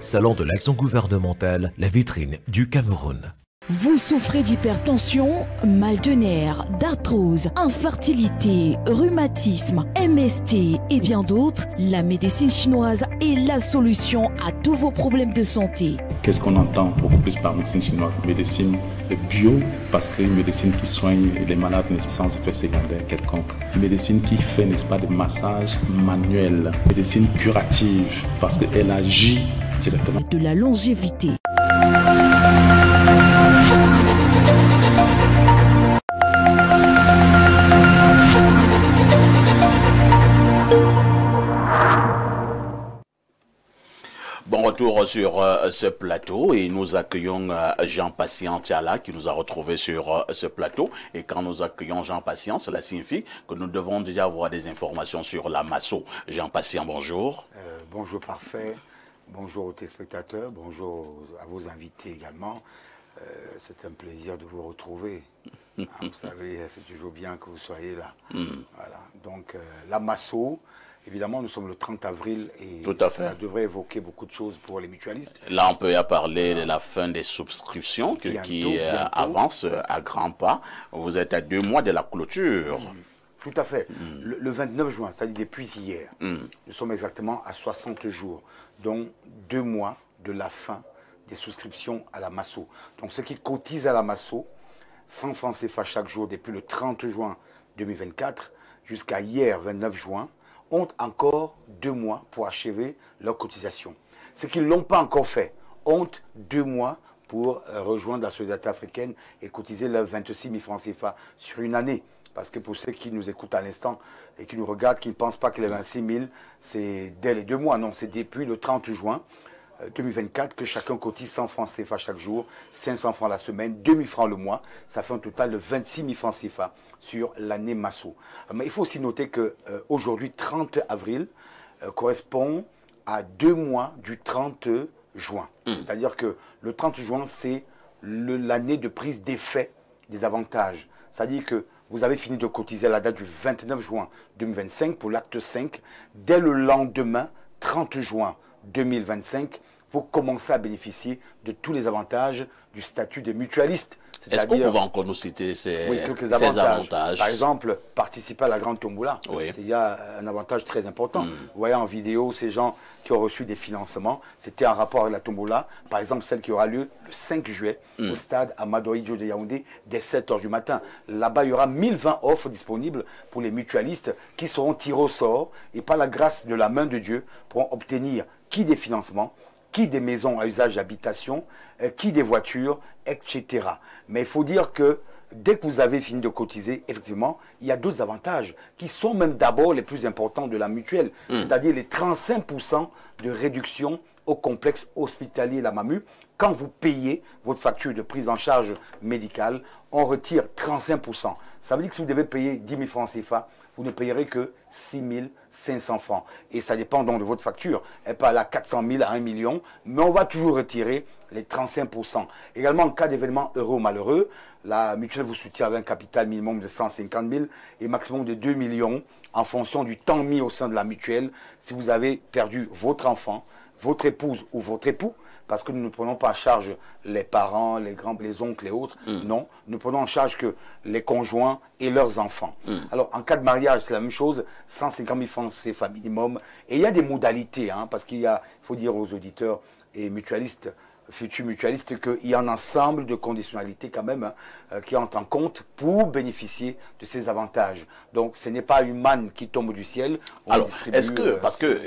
Salon de l'action gouvernementale, la vitrine du Cameroun. Vous souffrez d'hypertension, mal de nerfs, d'arthrose, infertilité, rhumatisme, MST et bien d'autres? La médecine chinoise est la solution à tous vos problèmes de santé. Qu'est-ce qu'on entend beaucoup plus par médecine chinoise? Médecine bio, parce qu'une médecine qui soigne les malades sans effet secondaire quelconque. Une médecine qui fait, n'est-ce pas, des massages manuels. Médecine curative, parce qu'elle agit directement. De la longévité. retour sur ce plateau et nous accueillons Jean-Patient Tchala qui nous a retrouvés sur ce plateau. Et quand nous accueillons Jean-Patient, cela signifie que nous devons déjà avoir des informations sur la Masso. Jean-Patient, bonjour. Bonjour Parfait, bonjour aux téléspectateurs, bonjour à vos invités également. C'est un plaisir de vous retrouver. Vous savez, c'est toujours bien que vous soyez là. Voilà. Donc, la Masso, évidemment, nous sommes le 30 avril et ça devrait évoquer beaucoup de choses pour les mutualistes. Là, on peut y parler de la fin des subscriptions qui avance à grands pas. Vous êtes à 2 mois de la clôture. Tout à fait. Le 29 juin, c'est-à-dire depuis hier, nous sommes exactement à 60 jours, donc 2 mois de la fin des souscriptions à la Masso. Donc, ceux qui cotisent à la Masso, 100 francs CFA chaque jour depuis le 30 juin 2024 jusqu'à hier, 29 juin, ont encore 2 mois pour achever leur cotisation. Ceux qui ne l'ont pas encore fait ont 2 mois pour rejoindre la solidarité africaine et cotiser leurs 26 000 francs CFA sur une année. Parce que pour ceux qui nous écoutent à l'instant et qui nous regardent, qui ne pensent pas que les 26 000, c'est dès les 2 mois. Non, c'est depuis le 30 juin 2024 que chacun cotise 100 francs CFA chaque jour, 500 francs la semaine, 2000 francs le mois. Ça fait un total de 26 000 francs CFA sur l'année Masso. Mais il faut aussi noter qu'aujourd'hui, 30 avril, correspond à 2 mois du 30 juin. C'est-à-dire que le 30 juin, c'est l'année de prise d'effet des avantages. C'est-à-dire que vous avez fini de cotiser à la date du 29 juin 2025 pour l'acte 5. Dès le lendemain, 30 juin 2025, vous commencez à bénéficier de tous les avantages du statut de mutualiste. Est-ce qu'on peut encore nous citer ces avantages? Par exemple, participer à la grande tombola. Il y a un avantage très important. Vous voyez en vidéo ces gens qui ont reçu des financements. C'était en rapport avec la tombola. Par exemple, celle qui aura lieu le 5 juillet au stade Amadou Ahidjo de Yaoundé dès 7 h du matin. Là-bas, il y aura 1020 offres disponibles pour les mutualistes qui seront tirés au sort et par la grâce de la main de Dieu pourront obtenir qui des financements, qui des maisons à usage d'habitation, qui des voitures, etc. Mais il faut dire que dès que vous avez fini de cotiser, effectivement, il y a d'autres avantages qui sont même d'abord les plus importants de la mutuelle, c'est-à-dire les 35% de réduction au complexe hospitalier La Mamu. Quand vous payez votre facture de prise en charge médicale, on retire 35%. Ça veut dire que si vous devez payer 10 000 francs CFA, vous ne payerez que 6 500 francs. Et ça dépend donc de votre facture. Elle peut aller à 400 000, à 1 million, mais on va toujours retirer les 35%. Également, en cas d'événement heureux ou malheureux, la mutuelle vous soutient avec un capital minimum de 150 000 et maximum de 2 millions en fonction du temps mis au sein de la mutuelle. Si vous avez perdu votre enfant, votre épouse ou votre époux, parce que nous ne prenons pas en charge les parents, les oncles et autres. Non, nous prenons en charge que les conjoints et leurs enfants. Alors, en cas de mariage, c'est la même chose, 150 000 francs CFA minimum. Et il y a des modalités, parce qu'il faut dire aux auditeurs et mutualistes, futurs mutualistes, qu'il y a un ensemble de conditionnalités quand même qui entrent en compte pour bénéficier de ces avantages. Donc, ce n'est pas une manne qui tombe du ciel. Alors, est-ce que, parce que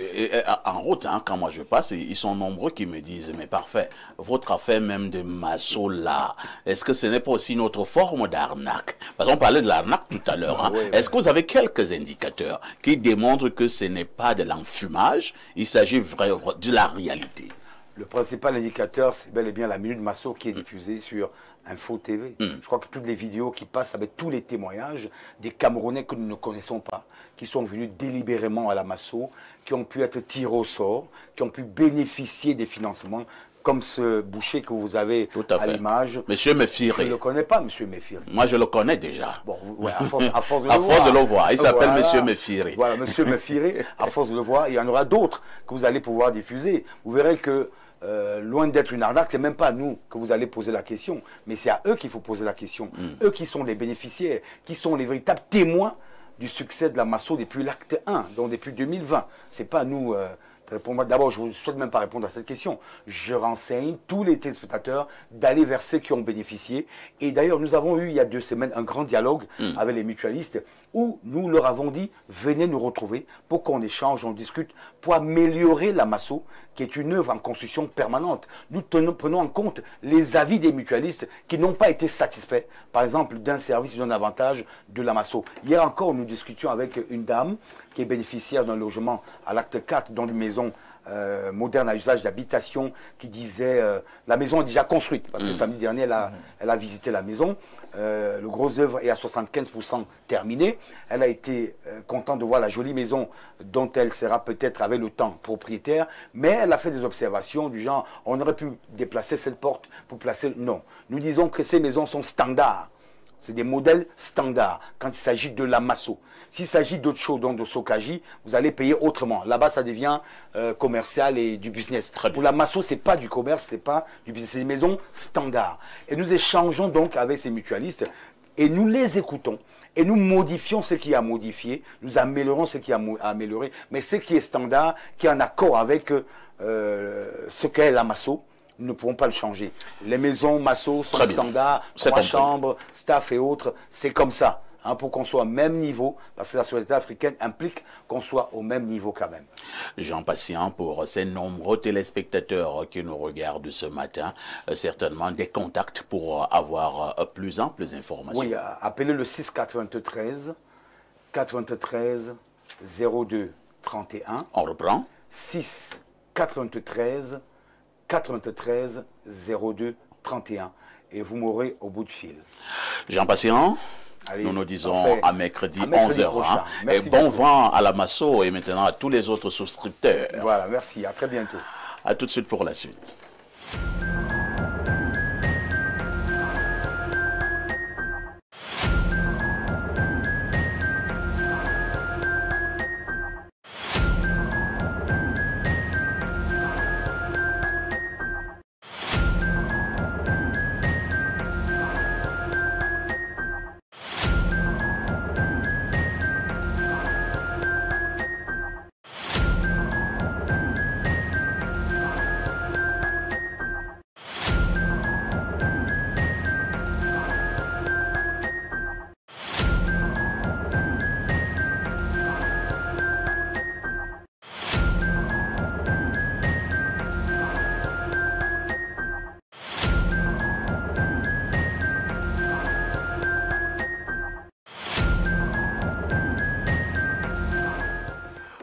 en route, quand moi je passe, ils sont nombreux qui me disent, mais parfait, votre affaire même de Masso là, est-ce que ce n'est pas aussi une autre forme d'arnaque? Parce qu'on parlait de l'arnaque tout à l'heure. Est-ce que vous avez quelques indicateurs qui démontrent que ce n'est pas de l'enfumage, il s'agit vraiment de la réalité? Le principal indicateur, c'est bel et bien la Minute Masso qui est diffusée sur Info TV. Je crois que toutes les vidéos qui passent avec tous les témoignages des Camerounais que nous ne connaissons pas, qui sont venus délibérément à la Masso, qui ont pu être tirés au sort, qui ont pu bénéficier des financements, comme ce boucher que vous avez à l'image. Monsieur Mefiri. Je ne le connais pas, Monsieur Mefiri. Moi, je le connais déjà. Bon, ouais, à force de le voir. Il s'appelle Monsieur Mefiri. Voilà, Monsieur Mefiri, à force de le voir, il y en aura d'autres que vous allez pouvoir diffuser. Vous verrez que loin d'être une arnaque, c'est même pas à nous que vous allez poser la question, mais c'est à eux qu'il faut poser la question. Eux qui sont les bénéficiaires, qui sont les véritables témoins du succès de la Masso depuis l'acte 1, donc depuis 2020. C'est pas à nous de répondre. D'abord, je ne souhaite même pas répondre à cette question. Je renseigne tous les téléspectateurs d'aller vers ceux qui ont bénéficié. Et d'ailleurs, nous avons eu il y a 2 semaines un grand dialogue avec les mutualistes où nous leur avons dit, venez nous retrouver pour qu'on échange, on discute, pour améliorer la Masso, qui est une œuvre en construction permanente. Nous prenons en compte les avis des mutualistes qui n'ont pas été satisfaits, par exemple, d'un service ou d'un avantage de la Masso. Hier encore, nous discutions avec une dame qui est bénéficiaire d'un logement à l'acte 4 dans une maison moderne à usage d'habitation qui disait la maison est déjà construite. Parce que samedi dernier, elle a visité la maison. Le gros œuvre est à 75% terminé. Elle a été contente de voir la jolie maison dont elle sera peut-être avec le temps propriétaire. Mais elle a fait des observations du genre, on aurait pu déplacer cette porte pour placer... Non. Nous disons que ces maisons sont standards. C'est des modèles standards quand il s'agit de la masso. S'il s'agit d'autres choses, donc de Sokaji, vous allez payer autrement. Là-bas, ça devient commercial et du business. Pour la masso, ce n'est pas du commerce, ce n'est pas du business, c'est des maisons standards. Et nous échangeons donc avec ces mutualistes et nous les écoutons. Et nous modifions ce qui a modifié, nous améliorons ce qui a amélioré, mais ce qui est standard, qui est en accord avec ce qu'est la masso, nous ne pourrons pas le changer. Les maisons masso sont standards, 3 chambres, staff et autres, c'est comme ça. Hein, pour qu'on soit au même niveau, parce que la solidarité africaine implique qu'on soit au même niveau quand même. Jean Patient, pour ces nombreux téléspectateurs qui nous regardent ce matin, certainement des contacts pour avoir plus amples informations. Oui, appelez le 693 93 02 31. On reprend. 6 93 93 02 31. Et vous m'aurez au bout de fil. Jean Patient, allez, nous nous disons à mercredi 11h. Hein. Et bon beaucoup. vent à la Masso et maintenant à tous les autres souscripteurs. Voilà, merci. À très bientôt. À tout de suite pour la suite.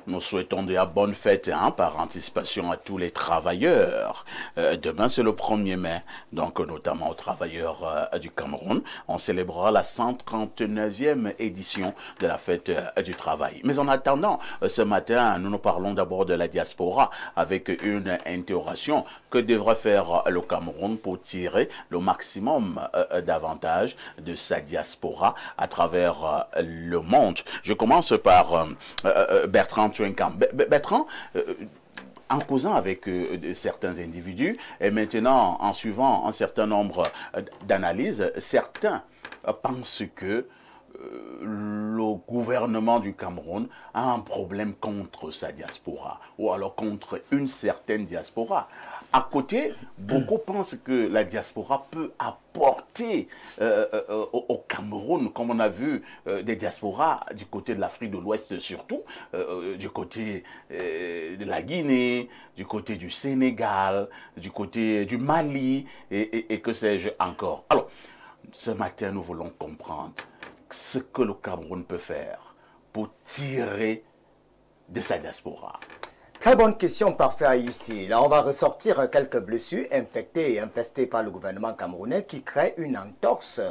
Nous souhaitons de bonnes fêtes par anticipation à tous les travailleurs. Demain, c'est le 1er mai, donc notamment aux travailleurs du Cameroun. On célébrera la 139e édition de la fête du travail. Mais en attendant, ce matin, nous parlons d'abord de la diaspora avec une interrogation. Que devrait faire le Cameroun pour tirer le maximum d'avantages de sa diaspora à travers le monde? Je commence par Bertrand Tchenkam. Bertrand, en causant avec certains individus et maintenant en suivant un certain nombre d'analyses, certains pensent que le gouvernement du Cameroun a un problème contre sa diaspora ou alors contre une certaine diaspora. À côté, beaucoup pensent que la diaspora peut apporter au Cameroun, comme on a vu des diasporas du côté de l'Afrique de l'Ouest surtout, du côté de la Guinée, du côté du Sénégal, du côté du Mali et que sais-je encore. Alors, ce matin, nous voulons comprendre ce que le Cameroun peut faire pour tirer de sa diaspora. Très bonne question, parfait ici. Là, on va ressortir quelques blessures infectées et infestées par le gouvernement camerounais qui crée une entorse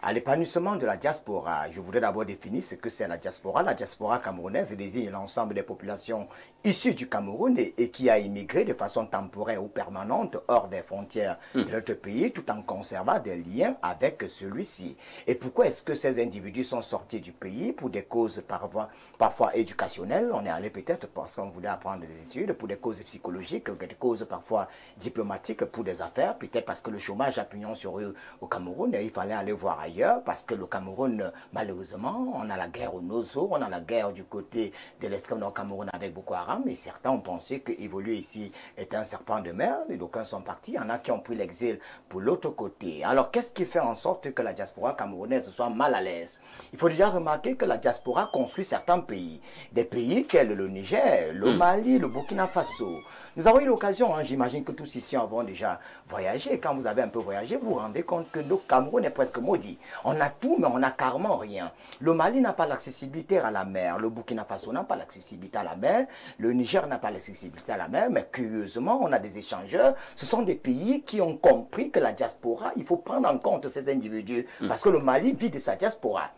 à l'épanouissement de la diaspora. Je voudrais d'abord définir ce que c'est la diaspora. La diaspora camerounaise désigne l'ensemble des populations issues du Cameroun et qui a immigré de façon temporaire ou permanente hors des frontières de notre pays tout en conservant des liens avec celui-ci. Et pourquoi est-ce que ces individus sont sortis du pays? Pour des causes parfois éducationnelles. On est allé peut-être parce qu'on voulait apprendre des études, pour des causes psychologiques, des causes parfois diplomatiques, pour des affaires, peut-être parce que le chômage a pignon sur eux au Cameroun et il fallait aller voir ailleurs. Parce que le Cameroun, malheureusement, on a la guerre au Nozo, on a la guerre du côté de l'extrême nord Cameroun avec Boko Haram, et certains ont pensé qu'évoluer ici est un serpent de mer, et d'aucuns sont partis, il y en a qui ont pris l'exil pour l'autre côté. Alors, qu'est-ce qui fait en sorte que la diaspora camerounaise soit mal à l'aise? Il faut déjà remarquer que la diaspora construit certains pays, des pays tels le Niger, le Mali, le Burkina Faso. Nous avons eu l'occasion, j'imagine que tous ici avons déjà voyagé. Quand vous avez un peu voyagé, vous vous rendez compte que le Cameroun est presque maudit. On a tout, mais on n'a carrément rien. Le Mali n'a pas l'accessibilité à la mer, le Burkina Faso n'a pas l'accessibilité à la mer, le Niger n'a pas l'accessibilité à la mer, mais curieusement, on a des échangeurs. Ce sont des pays qui ont compris que la diaspora, il faut prendre en compte ces individus, parce que le Mali vit de sa diaspora.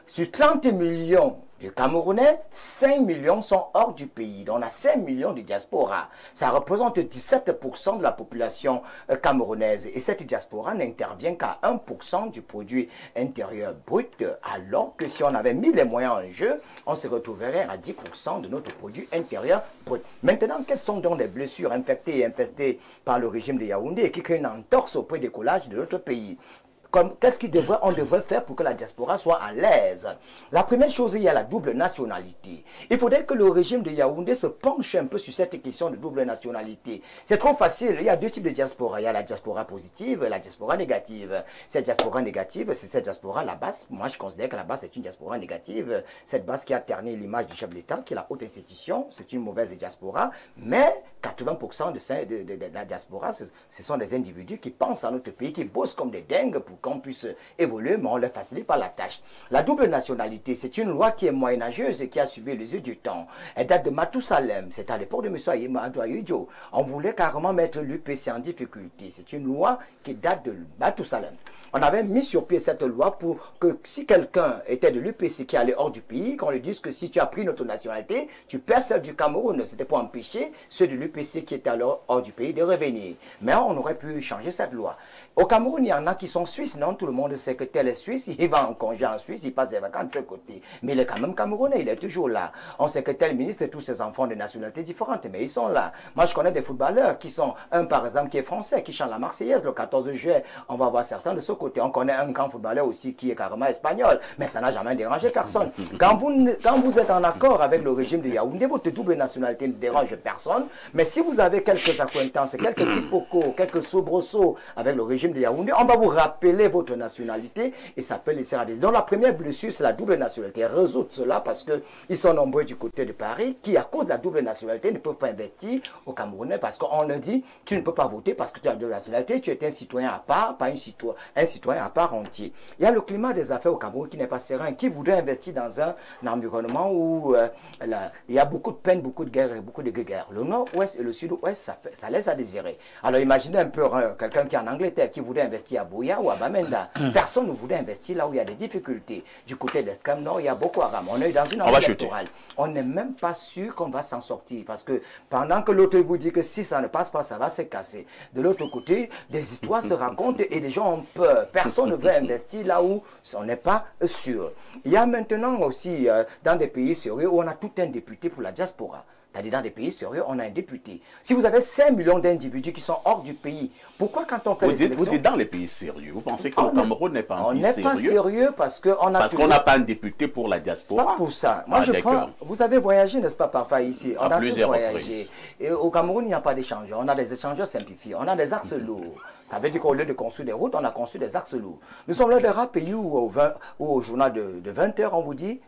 Sur 30 millions de Camerounais, 5 millions sont hors du pays. Donc on a 5 millions de diaspora. Ça représente 17% de la population camerounaise. Et cette diaspora n'intervient qu'à 1% du produit intérieur brut, alors que si on avait mis les moyens en jeu, on se retrouverait à 10% de notre produit intérieur brut. Maintenant, quelles sont donc les blessures infectées et infestées par le régime de Yaoundé qui créent une entorse au prédécollage de notre pays? Qu'est-ce qu'on devrait faire pour que la diaspora soit à l'aise? La première chose, il y a la double nationalité. Il faudrait que le régime de Yaoundé se penche un peu sur cette question de double nationalité. C'est trop facile. Il y a deux types de diaspora. Il y a la diaspora positive et la diaspora négative. Cette diaspora négative, c'est cette diaspora, la base. Moi, je considère que la base, c'est une diaspora négative. Cette base qui a terni l'image du chef de l'État, qui est la haute institution, c'est une mauvaise diaspora. Mais 80% de la diaspora, ce sont des individus qui pensent à notre pays, qui bossent comme des dingues pour qu'on puisse évoluer, mais on ne leur facilite pas la tâche. La double nationalité, c'est une loi qui est moyenâgeuse et qui a subi les yeux du temps. Elle date de Mathusalem, c'est à l'époque de M. Ayima-Adouayudio. On voulait carrément mettre l'UPC en difficulté. C'est une loi qui date de Mathusalem. On avait mis sur pied cette loi pour que si quelqu'un était de l'UPC qui allait hors du pays, qu'on lui dise que si tu as pris notre nationalité, tu perds celle du Cameroun. C'était pour empêcher ceux de l'UPC qui étaient alors hors du pays de revenir. Mais on aurait pu changer cette loi. Au Cameroun, il y en a qui sont suisses, non? Tout le monde sait que tel est suisse, il va en congé en Suisse, il passe des vacances de ce côté. Mais il est quand même camerounais, il est toujours là. On sait que tel ministre et tous ses enfants de nationalités différentes, mais ils sont là. Moi, je connais des footballeurs qui sont, un par exemple qui est français, qui chante la Marseillaise le 14 juillet. On va voir certains de ce côté. On connaît un grand footballeur aussi qui est carrément espagnol, mais ça n'a jamais dérangé personne. Quand vous êtes en accord avec le régime de Yaoundé, votre double nationalité ne dérange personne. Mais si vous avez quelques accointances, quelques quiproquos, quelques soubresauts avec le régime de Yaoundé, on va vous rappeler votre nationalité et ça peut laisser à des... Donc la première blessure, c'est la double nationalité. Résoudre cela parce qu'ils sont nombreux du côté de Paris qui, à cause de la double nationalité, ne peuvent pas investir au Camerounais parce qu'on leur dit, tu ne peux pas voter parce que tu as la double nationalité, tu es un citoyen à part, pas un citoyen à part entier. Il y a le climat des affaires au Cameroun qui n'est pas serein. Qui voudrait investir dans un environnement où il y a beaucoup de peine, beaucoup de guerres et beaucoup de guerres. Le nord-ouest et le sud-ouest, ça laisse à désirer. Alors imaginez un peu quelqu'un qui est en Angleterre, qui voudrait investir à Bouya ou à Bamenda. Personne ne voudrait investir là où il y a des difficultés. Du côté de l'extrême nord, il y a Boko Haram. On est dans une année électorale. On n'est même pas sûr qu'on va s'en sortir. Parce que pendant que l'autre vous dit que si ça ne passe pas, ça va se casser. De l'autre côté, des histoires se racontent et les gens ont peur. Personne ne veut investir là où on n'est pas sûr. Il y a maintenant aussi, dans des pays sérieux, où on a tout un député pour la diaspora. C'est-à-dire dans des pays sérieux, on a un député. Si vous avez 5 millions d'individus qui sont hors du pays, pourquoi quand on fait les élections... Vous dites dans les pays sérieux, vous pensez que le Cameroun n'est pas un pays sérieux? On n'est pas sérieux parce qu'on a... Parce qu'on n'a pas un député pour la diaspora. C'est pas pour ça. Moi, je prends... Vous avez voyagé, n'est-ce pas, parfois ici? On a tous voyagé. Et au Cameroun, il n'y a pas d'échangeurs. On a des échangeurs simplifiés. On a des axes lourds. Ça veut dire qu'au lieu de construire des routes, on a construit des axes lourds. Nous sommes l'un des rares pays où au journal de 20 h, on vous dit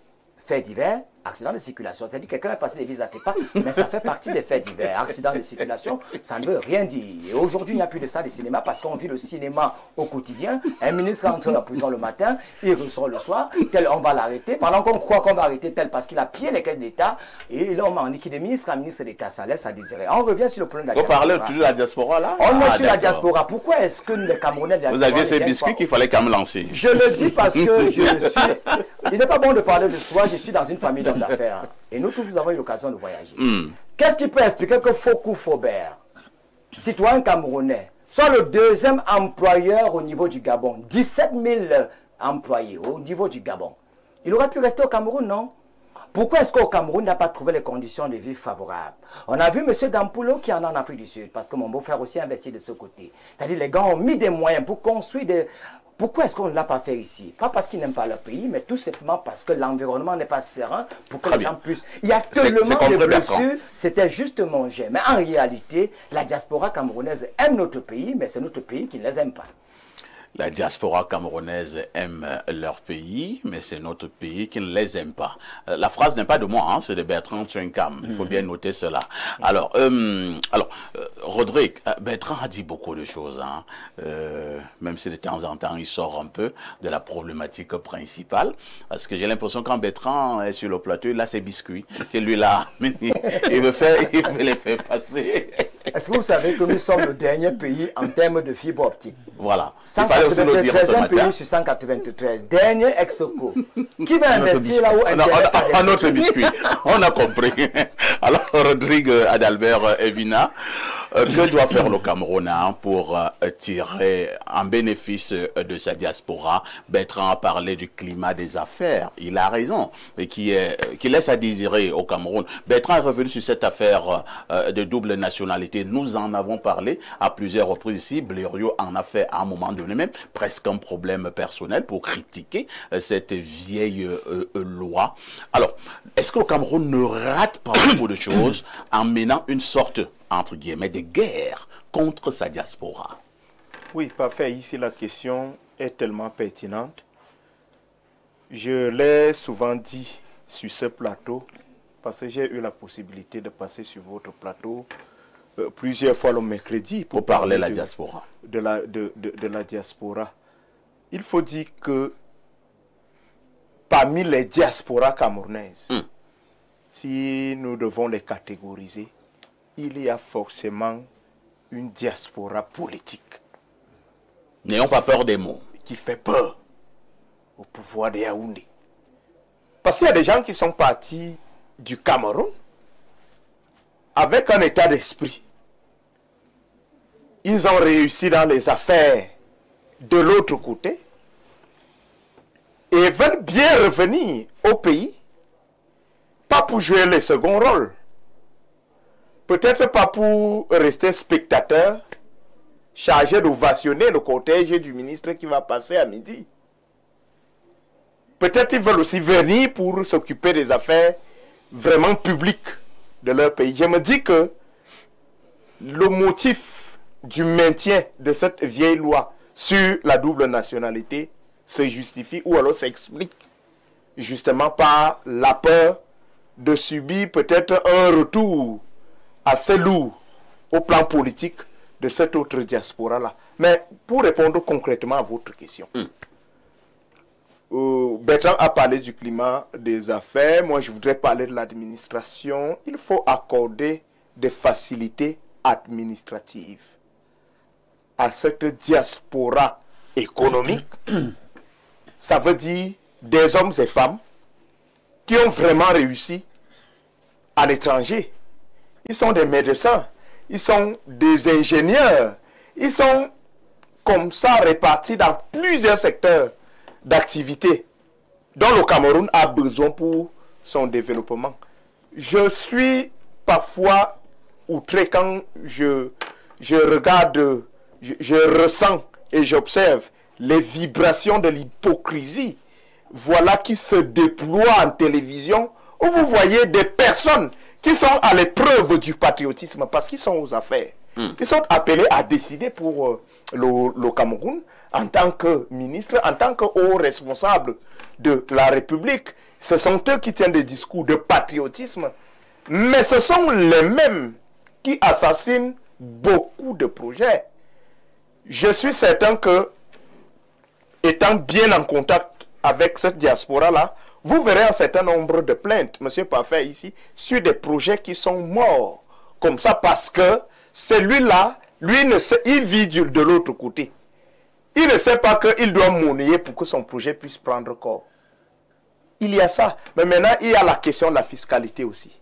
faits divers, accident de circulation. C'est-à-dire que quelqu'un est passé des vis à tes pas, mais ça fait partie des faits divers. Accident de circulation, ça ne veut rien dire. Et aujourd'hui, il n'y a plus de ça de cinéma parce qu'on vit le cinéma au quotidien. Un ministre rentre dans la prison le matin, il ressort le soir, tel on va l'arrêter. Pendant qu'on croit qu'on va arrêter tel parce qu'il a pillé les caisses d'État, et là on m'a indiqué des ministres à ministre d'État, ça laisse à désirer. On revient sur le problème de la diaspora. Vous parlez toujours de la diaspora là? On est sur la diaspora. Pourquoi est-ce que les Camerounais de la diaspora... Vous aviez ces biscuits qu'il fallait quand même lancer. Je le dis parce que je suis... Il n'est pas bon de parler de soi, je suis dans une famille d'hommes d'affaires. Et nous tous, nous avons eu l'occasion de voyager. Qu'est-ce qui peut expliquer que Fokou Faubert, citoyen camerounais, soit le deuxième employeur au niveau du Gabon, 17 000 employés au niveau du Gabon? Il aurait pu rester au Cameroun, non? Pourquoi est-ce qu'au Cameroun n'a pas trouvé les conditions de vie favorables? On a vu M. Dampoulou qui en est en Afrique du Sud, parce que mon beau-frère aussi a investi de ce côté. C'est-à-dire les gars ont mis des moyens pour construire des... Pourquoi est-ce qu'on ne l'a pas fait ici? Pas parce qu'ils n'aiment pas leur pays, mais tout simplement parce que l'environnement n'est pas serein pour que les gens puissent... Il y a tellement de blessures, c'était juste mon jet. Mais en réalité, la diaspora camerounaise aime notre pays, mais c'est notre pays qui ne les aime pas. La diaspora camerounaise aime leur pays, mais c'est notre pays qui ne les aime pas. La phrase n'est pas de moi, hein, c'est de Bertrand Tchenkam. Il faut bien noter cela. Alors, Rodrigue, Bertrand a dit beaucoup de choses, hein. Même si de temps en temps il sort un peu de la problématique principale, parce que j'ai l'impression quand Bertrand est sur le plateau, il a ses biscuits, que lui là, il veut les faire passer. Est-ce que vous savez que nous sommes le dernier pays en termes de fibre optique? Voilà. Il fallait aussi le dire ce matin. Pays sur 193. Dernier ex-co. Qui va investir là où un autre biscuit. On a compris. Alors, Rodrigue Adalbert Evina, que doit faire le Cameroun pour tirer un bénéfice de sa diaspora? Bertrand a parlé du climat des affaires. Il a raison. Et qui laisse à désirer au Cameroun. Bertrand est revenu sur cette affaire de double nationalité. Nous en avons parlé à plusieurs reprises ici. Blériot en a fait à un moment donné même presque un problème personnel pour critiquer cette vieille loi. Alors, est-ce que le Cameroun ne rate pas beaucoup de choses en menant une sorte, entre guillemets, de guerre contre sa diaspora? Oui, parfait. Ici, la question est tellement pertinente. Je l'ai souvent dit sur ce plateau, parce que j'ai eu la possibilité de passer sur votre plateau plusieurs fois le mercredi pour parler de la diaspora. De la diaspora. Il faut dire que parmi les diasporas camerounaises, si nous devons les catégoriser, il y a forcément une diaspora politique. N'ayons pas peur des mots. Qui fait peur au pouvoir de Yaoundé. Parce qu'il y a des gens qui sont partis du Cameroun avec un état d'esprit. Ils ont réussi dans les affaires de l'autre côté et veulent bien revenir au pays, pas pour jouer le second rôle, peut-être pas pour rester spectateur, chargé d'ovationner le cortège du ministre qui va passer à midi. Peut-être ils veulent aussi venir pour s'occuper des affaires vraiment publiques de leur pays. Je me dis que le motif du maintien de cette vieille loi sur la double nationalité se justifie ou alors s'explique justement par la peur de subir peut-être un retour assez lourd au plan politique de cette autre diaspora-là. Mais pour répondre concrètement à votre question, Bertrand a parlé du climat des affaires. Moi, je voudrais parler de l'administration. Il faut accorder des facilités administratives à cette diaspora économique. Ça veut dire des hommes et femmes qui ont vraiment réussi à l'étranger. Ils sont des médecins, ils sont des ingénieurs, ils sont comme ça répartis dans plusieurs secteurs d'activité dont le Cameroun a besoin pour son développement. Je suis parfois outré quand je regarde, je ressens et j'observe les vibrations de l'hypocrisie, voilà, qui se déploient en télévision, où vous voyez des personnes qui sont à l'épreuve du patriotisme parce qu'ils sont aux affaires. Ils sont appelés à décider pour le Cameroun en tant que ministre, en tant que haut responsable de la République. Ce sont eux qui tiennent des discours de patriotisme, mais ce sont les mêmes qui assassinent beaucoup de projets. Je suis certain que, étant bien en contact avec cette diaspora-là, vous verrez un certain nombre de plaintes, M. Parfait ici, sur des projets qui sont morts. Comme ça, parce que celui-là, lui, il vit de l'autre côté. Il ne sait pas qu'il doit monnayer pour que son projet puisse prendre corps. Il y a ça. Mais maintenant, il y a la question de la fiscalité aussi.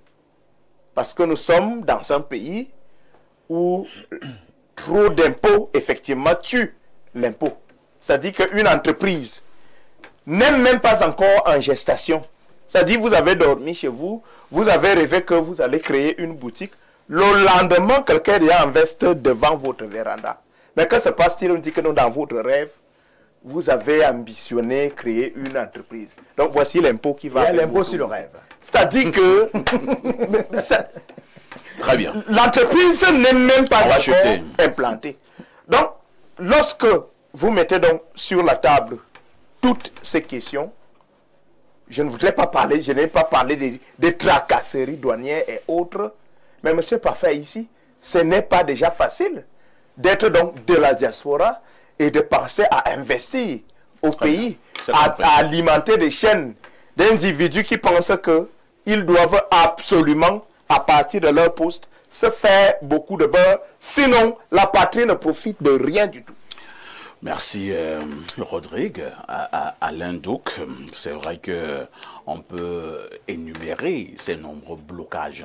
Parce que nous sommes dans un pays où trop d'impôts, effectivement, tuent l'impôt. C'est-à-dire qu'une entreprise n'est même pas encore en gestation. C'est-à-dire vous avez dormi chez vous, vous avez rêvé que vous allez créer une boutique. Le lendemain, quelqu'un est en veste devant votre véranda. Mais que se passe-t-il? On dit que dans votre rêve, vous avez ambitionné créer une entreprise. Donc voici l'impôt qui va... Il y a l'impôt sur le rêve. C'est-à-dire que... Très bien. L'entreprise n'est même pas encore implantée. Donc, lorsque vous mettez donc sur la table toutes ces questions. Je ne voudrais pas parler, je n'ai pas parlé des tracasseries douanières et autres. Mais monsieur Parfait, ici, ce n'est pas déjà facile d'être donc de la diaspora et de penser à investir au pays, à alimenter des chaînes d'individus qui pensent qu'ils doivent absolument, à partir de leur poste, se faire beaucoup de beurre. Sinon, la patrie ne profite de rien du tout. Merci Rodrigue. Alain Douc, c'est vrai que on peut énumérer ces nombreux blocages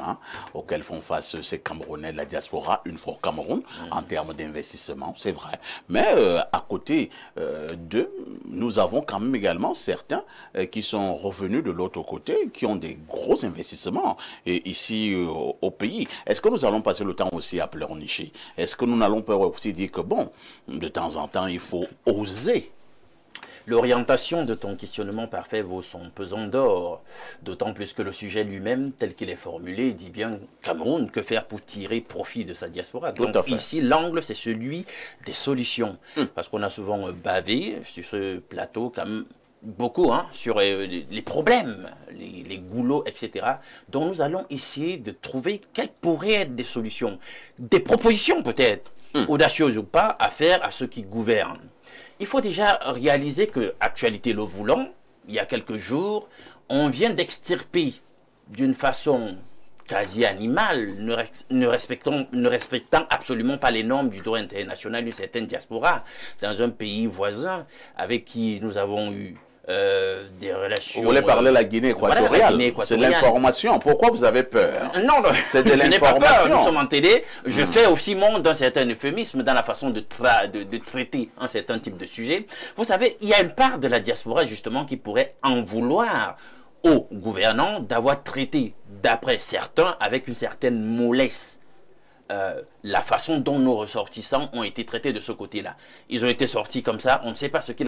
auxquels font face ces Camerounais de la diaspora une fois au Cameroun en termes d'investissement, c'est vrai. Mais à côté d'eux, nous avons quand même également certains qui sont revenus de l'autre côté, qui ont des gros investissements ici au pays. Est-ce que nous allons passer le temps aussi à pleurnicher? Est-ce que nous n'allons pas aussi dire que bon, de temps en temps, il faut oser? L'orientation de ton questionnement Parfait vaut son pesant d'or, d'autant plus que le sujet lui-même, tel qu'il est formulé, dit bien Cameroun, que faire pour tirer profit de sa diaspora. Donc ici, l'angle, c'est celui des solutions. Parce qu'on a souvent bavé sur ce plateau, comme beaucoup, sur les problèmes, les goulots, etc. Donc nous allons essayer de trouver quelles pourraient être des solutions, des propositions peut-être, audacieuses ou pas, à faire à ceux qui gouvernent. Il faut déjà réaliser que, actualité le voulant, il y a quelques jours, on vient d'extirper d'une façon quasi animale, ne respectant absolument pas les normes du droit international d'une certaine diaspora, dans un pays voisin avec qui nous avons eu des relations... Vous voulez parler de la Guinée équatoriale, voilà, c'est de l'information. Pourquoi vous avez peur? Non, c'est de je n'ai pas peur, nous sommes en télé. Je fais aussi monde d'un certain euphémisme dans la façon de traiter un certain type de sujet. Vous savez, il y a une part de la diaspora justement qui pourrait en vouloir aux gouvernants d'avoir traité, d'après certains, avec une certaine mollesse, la façon dont nos ressortissants ont été traités de ce côté-là. Ils ont été sortis comme ça, on ne sait pas ce qu'il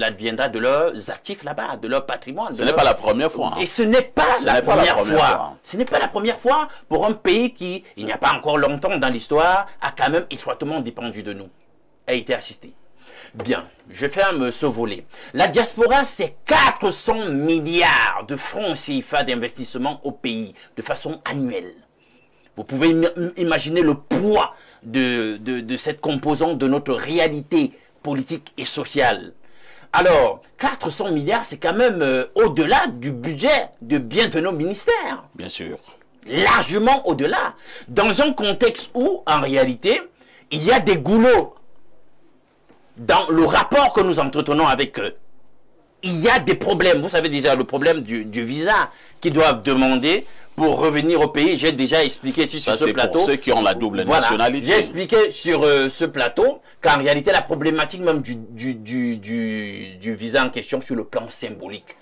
adviendra de leurs actifs là-bas, de leur patrimoine. Ce n'est pas la première fois. Et ce n'est pas la première fois. Ce n'est pas la première fois pour un pays qui, il n'y a pas encore longtemps dans l'histoire, a quand même étroitement dépendu de nous, a été assisté. Bien, je ferme ce volet. La diaspora, c'est 400 milliards de francs CFA d'investissement au pays, de façon annuelle. Vous pouvez imaginer le poids de cette composante de notre réalité politique et sociale. Alors, 400 milliards, c'est quand même au-delà du budget de bien de nos ministères. Bien sûr. Largement au-delà. Dans un contexte où, en réalité, il y a des goulots dans le rapport que nous entretenons avec eux. Il y a des problèmes. Vous savez déjà le problème du visa qu'ils doivent demander pour revenir au pays. J'ai déjà expliqué sur ce plateau. Pour ceux qui ont la double nationalité. J'ai expliqué sur ce plateau qu'en réalité, la problématique même du visa en question sur le plan symbolique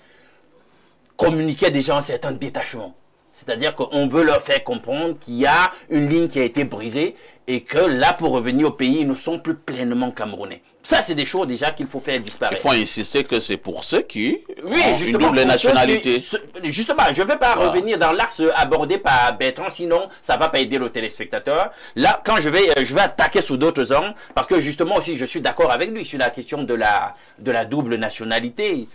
communiquait déjà un certain détachement. C'est-à-dire qu'on veut leur faire comprendre qu'il y a une ligne qui a été brisée et que là, pour revenir au pays, ils ne sont plus pleinement camerounais. Ça, c'est des choses déjà qu'il faut faire disparaître. Il faut insister que c'est pour ceux qui ont une double nationalité. Justement, je ne vais pas revenir dans l'axe abordé par Bertrand, sinon ça ne va pas aider le téléspectateur. Là, quand je vais attaquer sous d'autres angles, parce que justement aussi, je suis d'accord avec lui sur la question de la double nationalité.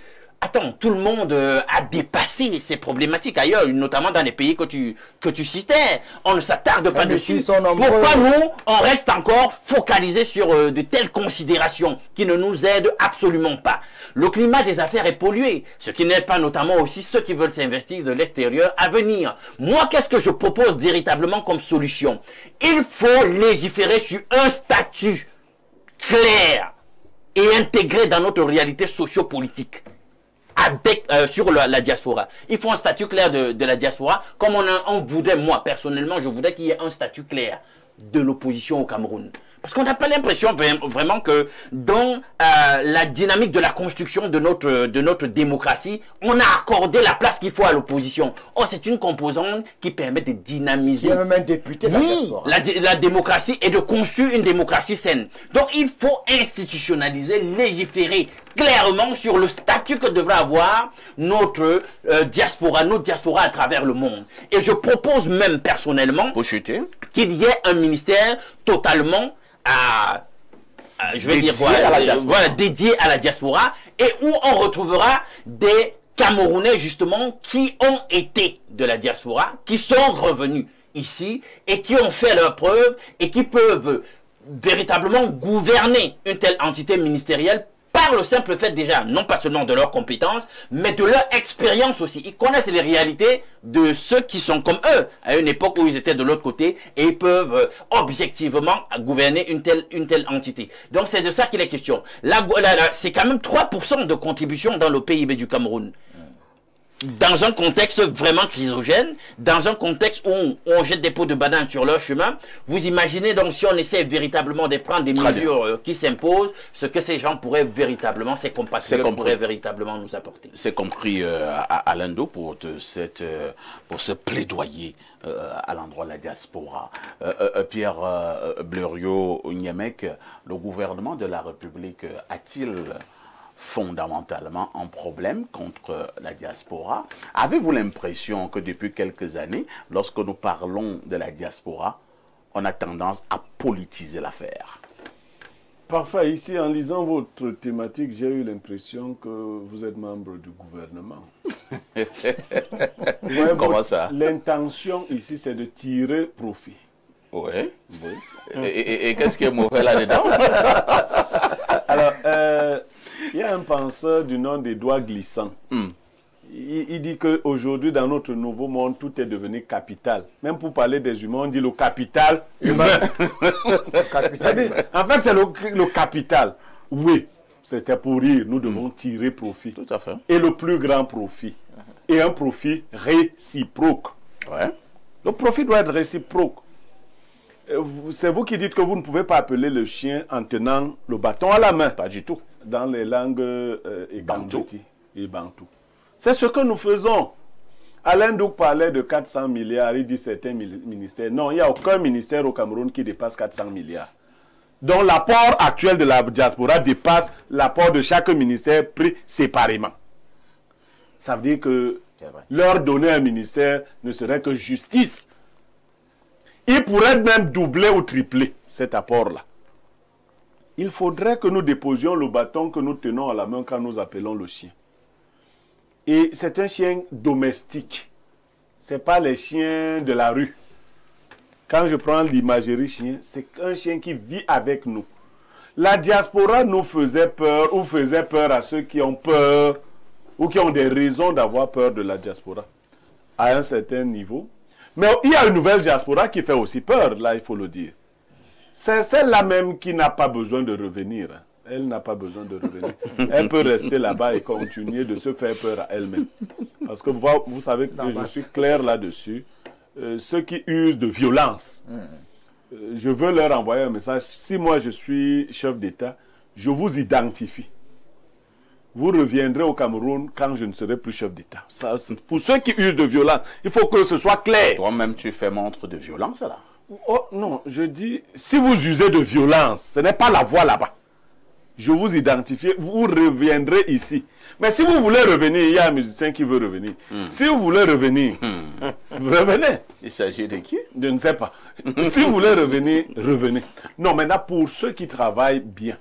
Attends, tout le monde a dépassé ces problématiques ailleurs, notamment dans les pays que tu citais. On ne s'attarde pas dessus. Pourquoi nous, on reste encore focalisé sur de telles considérations qui ne nous aident absolument pas? Le climat des affaires est pollué, ce qui n'aide pas notamment aussi ceux qui veulent s'investir de l'extérieur à venir. Moi, qu'est-ce que je propose véritablement comme solution? Il faut légiférer sur un statut clair et intégré dans notre réalité socio-politique. Sur la diaspora. Il faut un statut clair de la diaspora, comme on voudrait, moi personnellement, je voudrais qu'il y ait un statut clair de l'opposition au Cameroun. Parce qu'on n'a pas l'impression vraiment que dans la dynamique de la construction de notre démocratie, on a accordé la place qu'il faut à l'opposition. Or, c'est une composante qui permet de dynamiser. Il y a même un député de la diaspora. La démocratie et de construire une démocratie saine. Donc, il faut institutionnaliser, légiférer clairement sur le statut que devrait avoir notre diaspora à travers le monde. Et je propose même personnellement qu'il y ait un ministère totalement je vais dire voilà, dédié à la diaspora, et où on retrouvera des Camerounais justement qui ont été de la diaspora, qui sont revenus ici et qui ont fait leurs preuves et qui peuvent véritablement gouverner une telle entité ministérielle par le simple fait déjà, non pas seulement de leurs compétences, mais de leur expérience aussi. Ils connaissent les réalités de ceux qui sont comme eux, à une époque où ils étaient de l'autre côté, et ils peuvent objectivement gouverner une telle entité. Donc c'est de ça qu'il est question. C'est quand même 3% de contribution dans le PIB du Cameroun. Dans un contexte vraiment chrysogène, dans un contexte où on jette des pots de banane sur leur chemin, vous imaginez donc si on essaie véritablement de prendre des mesures qui s'imposent, ce que ces gens pourraient véritablement, ces compatriotes pourraient véritablement nous apporter. C'est compris à l'Indo pour ce plaidoyer à l'endroit de la diaspora. Pierre Bleriot-Niemek, le gouvernement de la République a-t-il fondamentalement un problème contre la diaspora? Avez-vous l'impression que depuis quelques années, lorsque nous parlons de la diaspora, on a tendance à politiser l'affaire? Parfois, ici, en lisant votre thématique, j'ai eu l'impression que vous êtes membre du gouvernement. Comment ça? L'intention ici, c'est de tirer profit. Oui. Et qu'est-ce qui est mauvais là-dedans? Alors, il y a un penseur du nom d'Édouard Glissant. Il dit qu'aujourd'hui, dans notre nouveau monde, tout est devenu capital. Même pour parler des humains, on dit le capital humain. En fait, c'est le capital. Oui, c'était pour rire. Nous devons tirer profit. Tout à fait. Et le plus grand profit. Et un profit réciproque. Ouais. Le profit doit être réciproque. C'est vous qui dites que vous ne pouvez pas appeler le chien en tenant le bâton à la main. Pas du tout. Dans les langues bantou et bantou. C'est ce que nous faisons. Alain Douk parlait de 400 milliards, il dit certains ministères. Non, il n'y a aucun ministère au Cameroun qui dépasse 400 milliards. Donc l'apport actuel de la diaspora dépasse l'apport de chaque ministère pris séparément. Ça veut dire que leur donner un ministère ne serait que justice. Il pourrait même doubler ou tripler cet apport-là. Il faudrait que nous déposions le bâton que nous tenons à la main quand nous appelons le chien. Et c'est un chien domestique. Ce n'est pas les chiens de la rue. Quand je prends l'imagerie chien, c'est un chien qui vit avec nous. La diaspora nous faisait peur ou faisait peur à ceux qui ont peur ou qui ont des raisons d'avoir peur de la diaspora à un certain niveau. Mais il y a une nouvelle diaspora qui fait aussi peur, là il faut le dire. C'est celle-là même qui n'a pas besoin de revenir. Elle n'a pas besoin de revenir. Elle peut rester là-bas et continuer de se faire peur à elle-même. Parce que vous savez que je suis clair là-dessus. Ceux qui usent de violence, je veux leur envoyer un message. Si moi je suis chef d'État, je vous identifie. Vous reviendrez au Cameroun quand je ne serai plus chef d'État. Pour ceux qui usent de violence, il faut que ce soit clair. Toi-même, tu fais montre de violence, là? Oh, non, je dis, si vous usez de violence, ce n'est pas la voie là-bas. Je vous identifie, vous reviendrez ici. Mais si vous voulez revenir, il y a un musicien qui veut revenir. Si vous voulez revenir, revenez. Il s'agit de qui? Je ne sais pas. Si vous voulez revenir, revenez. Non, maintenant, pour ceux qui travaillent bien,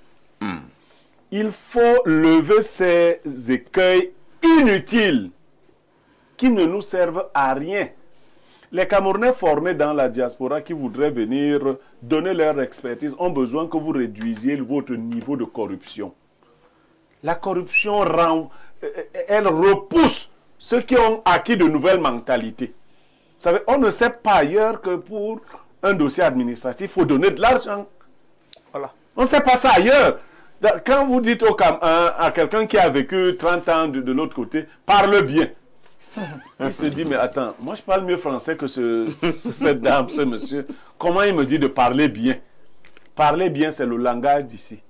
il faut lever ces écueils inutiles qui ne nous servent à rien. Les Camerounais formés dans la diaspora qui voudraient venir donner leur expertise ont besoin que vous réduisiez votre niveau de corruption. La corruption elle repousse ceux qui ont acquis de nouvelles mentalités. Vous savez, on ne sait pas ailleurs que pour un dossier administratif, il faut donner de l'argent. Voilà. On ne sait pas ça ailleurs. Quand vous dites à quelqu'un qui a vécu 30 ans de l'autre côté, parle bien. Il se dit, mais attends, moi je parle mieux français que cette dame, ce monsieur. Comment il me dit de parler bien? Parler bien, c'est le langage d'ici.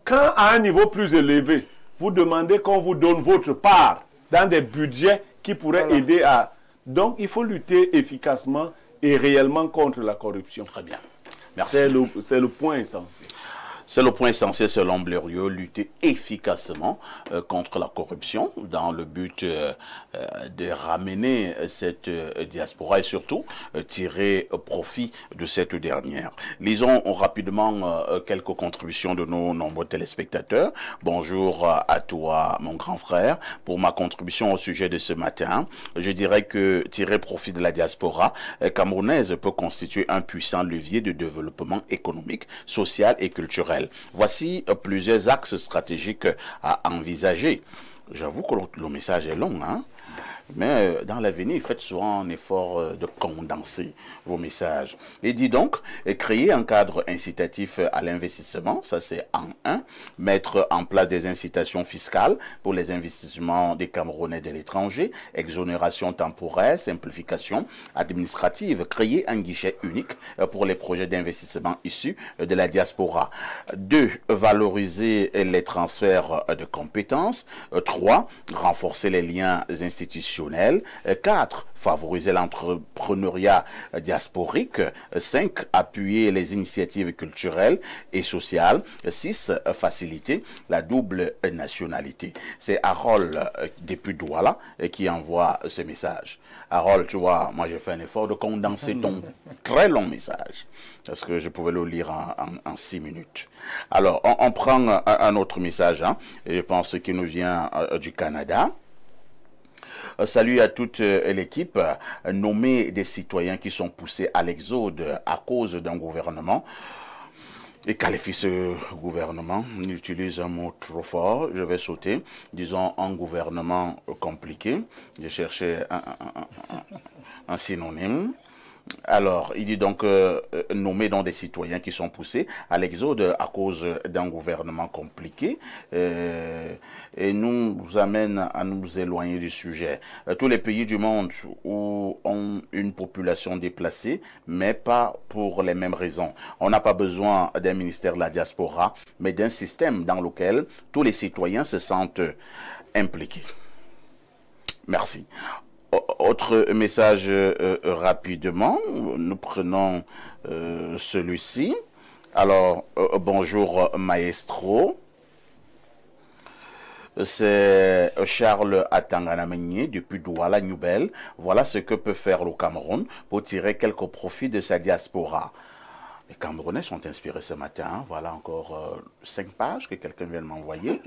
Quand à un niveau plus élevé, vous demandez qu'on vous donne votre part dans des budgets qui pourraient aider à... Donc il faut lutter efficacement et réellement contre la corruption. Très bien. Merci. C'est le point essentiel. C'est le point essentiel selon Blériot, lutter efficacement contre la corruption dans le but de ramener cette diaspora et surtout tirer profit de cette dernière. Lisons rapidement quelques contributions de nos nombreux téléspectateurs. Bonjour à toi, mon grand frère. Pour ma contribution au sujet de ce matin, je dirais que tirer profit de la diaspora camerounaise peut constituer un puissant levier de développement économique, social et culturel. Voici plusieurs axes stratégiques à envisager. J'avoue que le message est long, hein? Mais dans l'avenir, faites souvent un effort de condenser vos messages. Et dis donc, créer un cadre incitatif à l'investissement, ça c'est en 1. Mettre en place des incitations fiscales pour les investissements des Camerounais de l'étranger, exonération temporaire, simplification administrative, créer un guichet unique pour les projets d'investissement issus de la diaspora. 2. Valoriser les transferts de compétences. 3. Renforcer les liens institutionnels. 4. Favoriser l'entrepreneuriat diasporique. 5. Appuyer les initiatives culturelles et sociales. 6. Faciliter la double nationalité. C'est Harold depuis Douala qui envoie ce message. Harold, tu vois, moi j'ai fait un effort de condenser ton très long message parce que je pouvais le lire en 6 minutes. Alors, on prend un autre message, hein, et je pense qu'il nous vient du Canada. Salut à toute l'équipe. Nommer des citoyens qui sont poussés à l'exode à cause d'un gouvernement et qualifie ce gouvernement, on utilise un mot trop fort, je vais sauter, disons un gouvernement compliqué. J'ai cherché un synonyme. Alors, il dit donc nommer donc des citoyens qui sont poussés à l'exode à cause d'un gouvernement compliqué et nous amène à nous éloigner du sujet. Tous les pays du monde où ont une population déplacée, mais pas pour les mêmes raisons. On n'a pas besoin d'un ministère de la diaspora, mais d'un système dans lequel tous les citoyens se sentent impliqués. Merci. Autre message rapidement, nous prenons celui-ci. Alors, bonjour maestro. C'est Charles Atanganamenye depuis Douala Nouvelle. Voilà ce que peut faire le Cameroun pour tirer quelques profits de sa diaspora. Les Camerounais sont inspirés ce matin. Hein. Voilà encore 5 pages que quelqu'un vient de m'envoyer.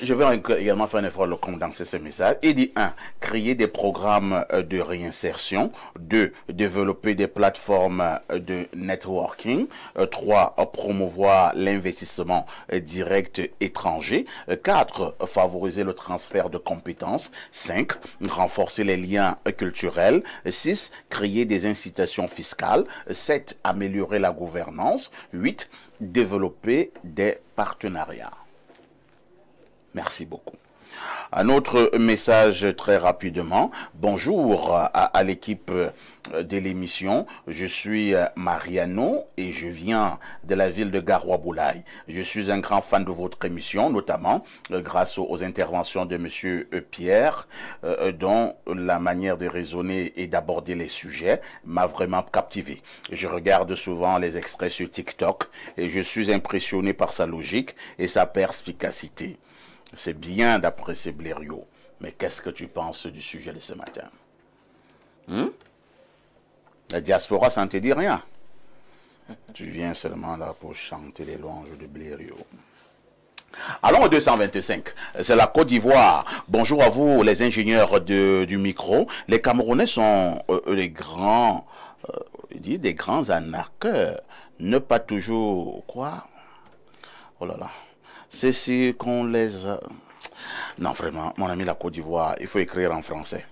Je vais également faire un effort de condenser ce message. Il dit 1. Créer des programmes de réinsertion. 2. Développer des plateformes de networking. 3. Promouvoir l'investissement direct étranger. 4. Favoriser le transfert de compétences. 5. Renforcer les liens culturels. 6. Créer des incitations fiscales. 7. Améliorer la gouvernance. 8. Développer des partenariats. Merci beaucoup. Un autre message très rapidement. Bonjour à l'équipe de l'émission. Je suis Mariano et je viens de la ville de Garoua-Boulaye. Je suis un grand fan de votre émission, notamment grâce aux interventions de Monsieur Pierre, dont la manière de raisonner et d'aborder les sujets m'a vraiment captivé. Je regarde souvent les extraits sur TikTok et je suis impressionné par sa logique et sa perspicacité. C'est bien d'apprécier Blériot, mais qu'est-ce que tu penses du sujet de ce matin? La diaspora, ça ne te dit rien. Tu viens seulement là pour chanter les louanges de Blériot. Allons au 225, c'est la Côte d'Ivoire. Bonjour à vous les ingénieurs du micro. Les Camerounais sont des grands arnaqueurs. Ne pas toujours... Quoi? Oh là là. C'est si qu'on les... Non, vraiment, mon ami, la Côte d'Ivoire, il faut écrire en français.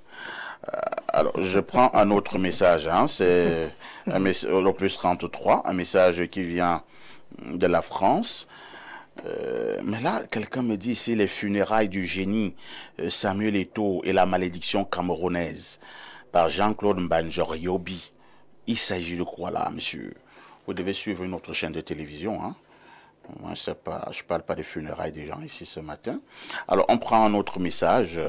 Alors, je prends un autre message. Hein, c'est le plus 33, un message qui vient de la France. Mais là, quelqu'un me dit ici les funérailles du génie Samuel Eto'o et la malédiction camerounaise par Jean-Claude Mbanjori-Yobi. Il s'agit de quoi là, monsieur? Vous devez suivre une autre chaîne de télévision, hein? Moi, je ne parle pas des funérailles des gens ici ce matin. Alors, on prend un autre message.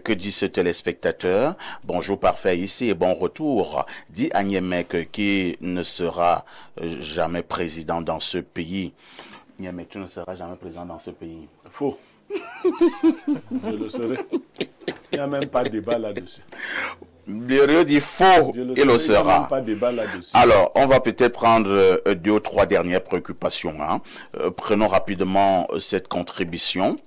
Que dit ce téléspectateur? Bonjour parfait ici et bon retour. Dit Agnemek qui ne sera jamais président dans ce pays. Agnemek, tu ne seras jamais président dans ce pays. Faux. Je le serai. Il n'y a même pas de débat là-dessus. Blériot dit faux, il le sera. Alors, on va peut-être prendre 2 ou 3 dernières préoccupations. Hein. Prenons rapidement cette contribution.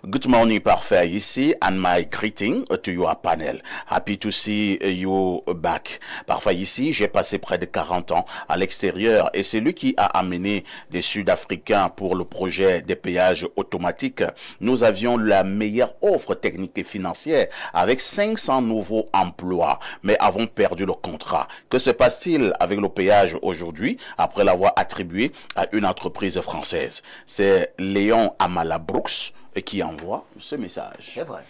Good morning, parfait. Ici, and my greeting to your panel. Happy to see you back. Parfait. Ici, j'ai passé près de 40 ans à l'extérieur et c'est lui qui a amené des Sud-Africains pour le projet des péages automatiques. Nous avions la meilleure offre technique et financière avec 500 nouveaux emplois, mais avons perdu le contrat. Que se passe-t-il avec le péage aujourd'hui après l'avoir attribué à une entreprise française? C'est Léon Amala Brooks qui envoie ce message. C'est vrai.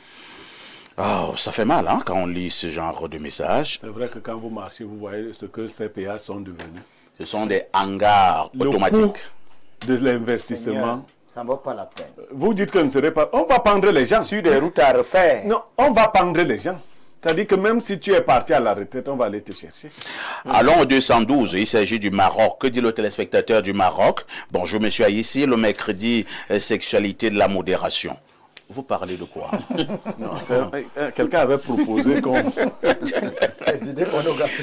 Oh, ça fait mal hein, quand on lit ce genre de message. C'est vrai que quand vous marchez, vous voyez ce que ces péages sont devenus. Ce sont des hangars automatiques. De l'investissement. Ça ne vaut pas la peine. Vous dites que ne serait pas... On va pendre les gens. Sur des routes à refaire. Non, on va pendre les gens. C'est-à-dire que même si tu es parti à la retraite, on va aller te chercher. Allons au 212, il s'agit du Maroc. Que dit le téléspectateur du Maroc? Bonjour, monsieur Aïssi, le mercredi, sexualité de la modération. Vous parlez de quoi? Quelqu'un avait proposé qu'on...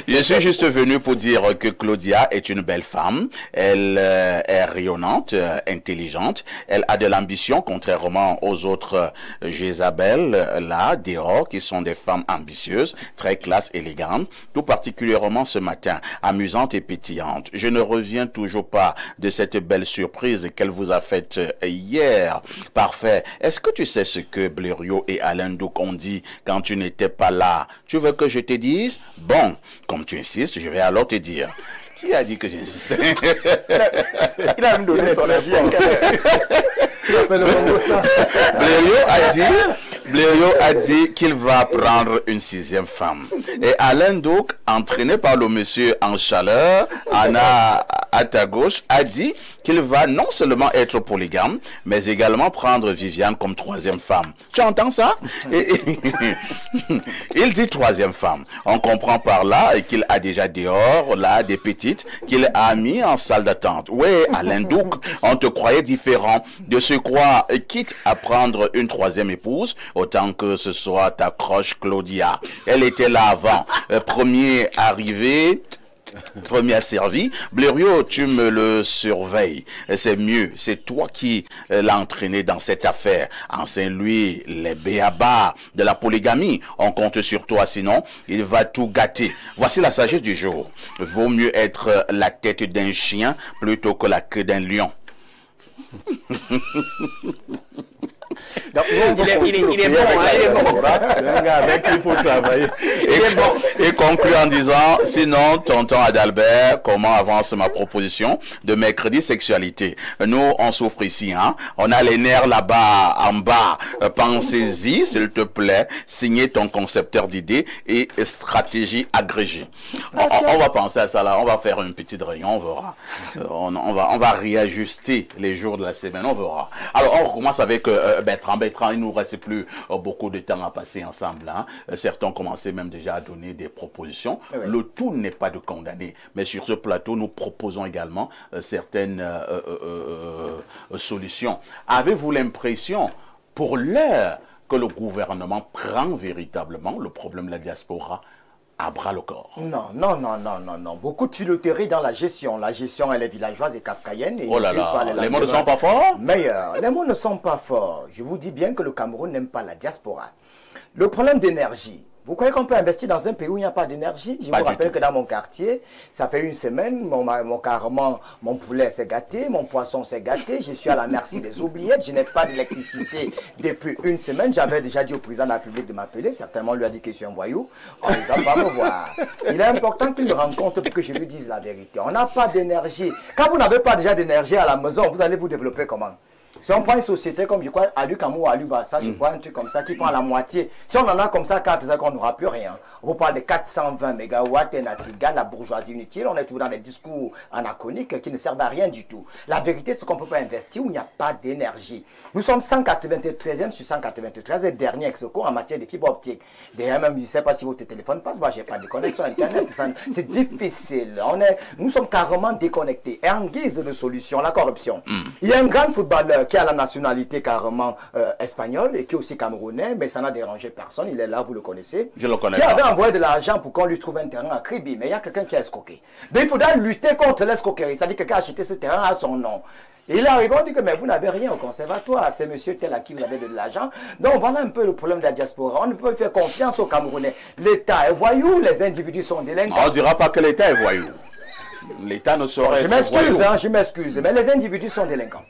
Je suis juste venu pour dire que Claudia est une belle femme. Elle est rayonnante, intelligente. Elle a de l'ambition, contrairement aux autres Jézabel, là, dehors, qui sont des femmes ambitieuses, très classe, élégantes, tout particulièrement ce matin, amusante et pétillante. Je ne reviens toujours pas de cette belle surprise qu'elle vous a faite hier. Parfait. Est-ce que tu sais ce que Blériot et Alain Douk ont dit quand tu n'étais pas là? Tu veux que je te dise? Bon, comme tu insistes, je vais alors te dire. Qui a dit que j'insistais? Il a même donné son avis. Blériot a dit qu'il va prendre une 6e femme. Et Alain Douk, entraîné par le monsieur en chaleur, Anna à ta gauche, a dit qu'il va non seulement être polygame, mais également prendre Viviane comme 3e femme. Tu entends ça? Il dit 3e femme. On comprend par là qu'il a déjà dehors, là, des petites, qu'il a mis en salle d'attente. Oui, Alain Douk, on te croyait différent. De ce quoi, quitte à prendre une 3e épouse, autant que ce soit ta croche Claudia. Elle était là avant. Premier arrivé, premier servi. Blériot, tu me le surveilles. C'est mieux. C'est toi qui l'as entraîné dans cette affaire. Enseigne-lui les béabas de la polygamie. On compte sur toi, sinon il va tout gâter. Voici la sagesse du jour. Vaut mieux être la tête d'un chien plutôt que la queue d'un lion. Donc, il est bon, hein, il est bon. Avec qui il faut travailler. Et conclut en disant, sinon, tonton Adalbert, comment avance ma proposition de mercredi sexualité? Nous, on souffre ici, hein. On a les nerfs là-bas, en bas. Pensez-y, s'il te plaît. Signez ton concepteur d'idées et stratégie agrégée. On va penser à ça là. On va faire une petite réunion, on verra. On va réajuster les jours de la semaine, on verra. Alors, on recommence avec Bertrand, il nous reste plus beaucoup de temps à passer ensemble. Hein. Certains ont commencé même déjà à donner des propositions. Oui. Le tout n'est pas de condamner, mais sur ce plateau, nous proposons également certaines solutions. Avez-vous l'impression, pour l'heure, que le gouvernement prend véritablement le problème de la diaspora à bras le corps? Non. Beaucoup de filouterie dans la gestion. La gestion, elle est villageoise et kafkaïenne. Oh là là, les mots ne sont pas forts? Meilleur, les mots ne sont pas forts. Je vous dis bien que le Cameroun n'aime pas la diaspora. Le problème d'énergie. Vous croyez qu'on peut investir dans un pays où il n'y a pas d'énergie? Je vous rappelle que dans mon quartier, ça fait une semaine, mon poulet s'est gâté, mon poisson s'est gâté, je suis à la merci des oubliettes, je n'ai pas d'électricité depuis une semaine. J'avais déjà dit au président de la République de m'appeler, certainement lui a dit que je suis un voyou. On ne va pas me voir. Il est important qu'il me rencontre pour que je lui dise la vérité. On n'a pas d'énergie. Quand vous n'avez pas déjà d'énergie à la maison, vous allez vous développer comment? Si on prend une société comme, je crois, Alukamou ou Alubassa, je crois, un truc comme ça, qui prend la moitié. Si on en a comme ça 4 ans, on n'aura plus rien. On vous parle de 420 mégawatts, Natiga, la bourgeoisie inutile. On est toujours dans des discours anachroniques qui ne servent à rien du tout. La vérité, c'est qu'on ne peut pas investir où il n'y a pas d'énergie. Nous sommes 193e sur 193 et dernier ex-aequo en matière de fibre optique. D'ailleurs, même, je ne sais pas si votre téléphone passe, moi, je n'ai pas de connexion Internet. C'est difficile. Nous sommes carrément déconnectés. Et en guise de solution, la corruption. Il y a un grand footballeur qui a la nationalité carrément espagnole et qui est aussi camerounais, mais ça n'a dérangé personne. Il est là, vous le connaissez. Je le connais. Qui avait envoyé de l'argent pour qu'on lui trouve un terrain à Kribi, mais il y a quelqu'un qui a escroqué. Donc il faudra lutter contre l'escroquerie. C'est-à-dire que quelqu'un a acheté ce terrain à son nom. Et il arrive, on dit que mais vous n'avez rien au conservatoire, c'est monsieur tel à qui vous avez de l'argent. Donc voilà un peu le problème de la diaspora. On ne peut pas faire confiance aux Camerounais. L'État est voyou, les individus sont délinquants. On ne dira pas que l'État est voyou. L'État ne saurait être voyou. Je m'excuse, mais les individus sont délinquants.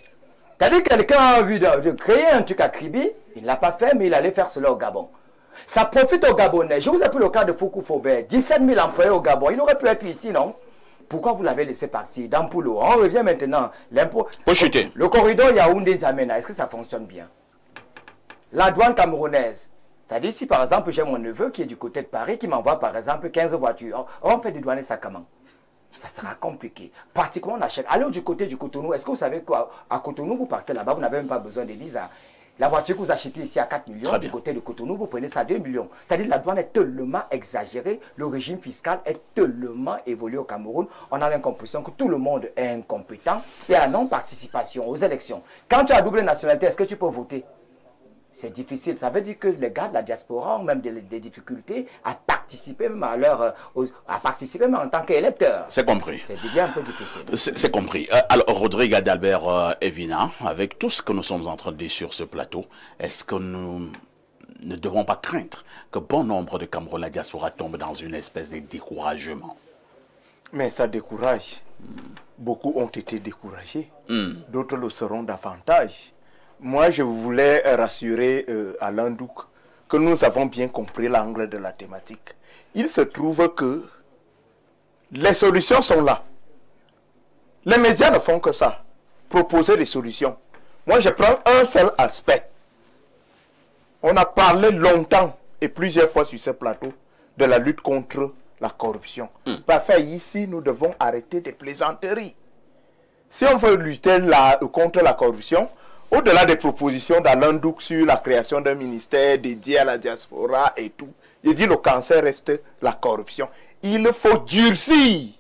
C'est-à-dire que quelqu'un a envie de créer un truc à Kribi, il ne l'a pas fait, mais il allait faire cela au Gabon. Ça profite aux Gabonais. Je vous ai pris le cas de Foucault Faubert. 17 000 employés au Gabon. Il aurait pu être ici, non? Pourquoi vous l'avez laissé partir dans Poulo? On revient maintenant. L'impôt. Le corridor Yaoundé-N'Djamena, est-ce que ça fonctionne bien? La douane camerounaise. C'est-à-dire si par exemple j'ai mon neveu qui est du côté de Paris qui m'envoie par exemple 15 voitures. On fait du douane sacrament. Ça sera compliqué. Pratiquement on achète. Allez du côté du Cotonou. Est-ce que vous savez quoi? À Cotonou, vous partez là-bas, vous n'avez même pas besoin de visa. La voiture que vous achetez ici à 4 millions, du côté de Cotonou, vous prenez ça à 2 millions. C'est-à-dire la douane est tellement exagérée, le régime fiscal est tellement évolué au Cameroun. On a l'impression que tout le monde est incompétent. Il y a la non-participation aux élections. Quand tu as double nationalité, est-ce que tu peux voter? C'est difficile. Ça veut dire que les gars de la diaspora ont même des difficultés à participer même en tant qu'électeurs. C'est compris. C'est devient un peu difficile. C'est compris. Alors, Rodrigue Adalbert Evina, avec tout ce que nous sommes en train de dire sur ce plateau, est-ce que nous ne devons pas craindre que bon nombre de Camerounais de la diaspora tombent dans une espèce de découragement? Mais ça décourage. Beaucoup ont été découragés. D'autres le seront davantage. Moi, je voulais rassurer Alain Douk que nous avons bien compris l'angle de la thématique. Il se trouve que les solutions sont là. Les médias ne font que ça, proposer des solutions. Moi, je prends un seul aspect. On a parlé longtemps et plusieurs fois sur ce plateau de la lutte contre la corruption. Parfait, ici, nous devons arrêter des plaisanteries. Si on veut lutter contre la corruption, au-delà des propositions d'Alain Douk sur la création d'un ministère dédié à la diaspora et tout, il dit le cancer reste la corruption. Il faut durcir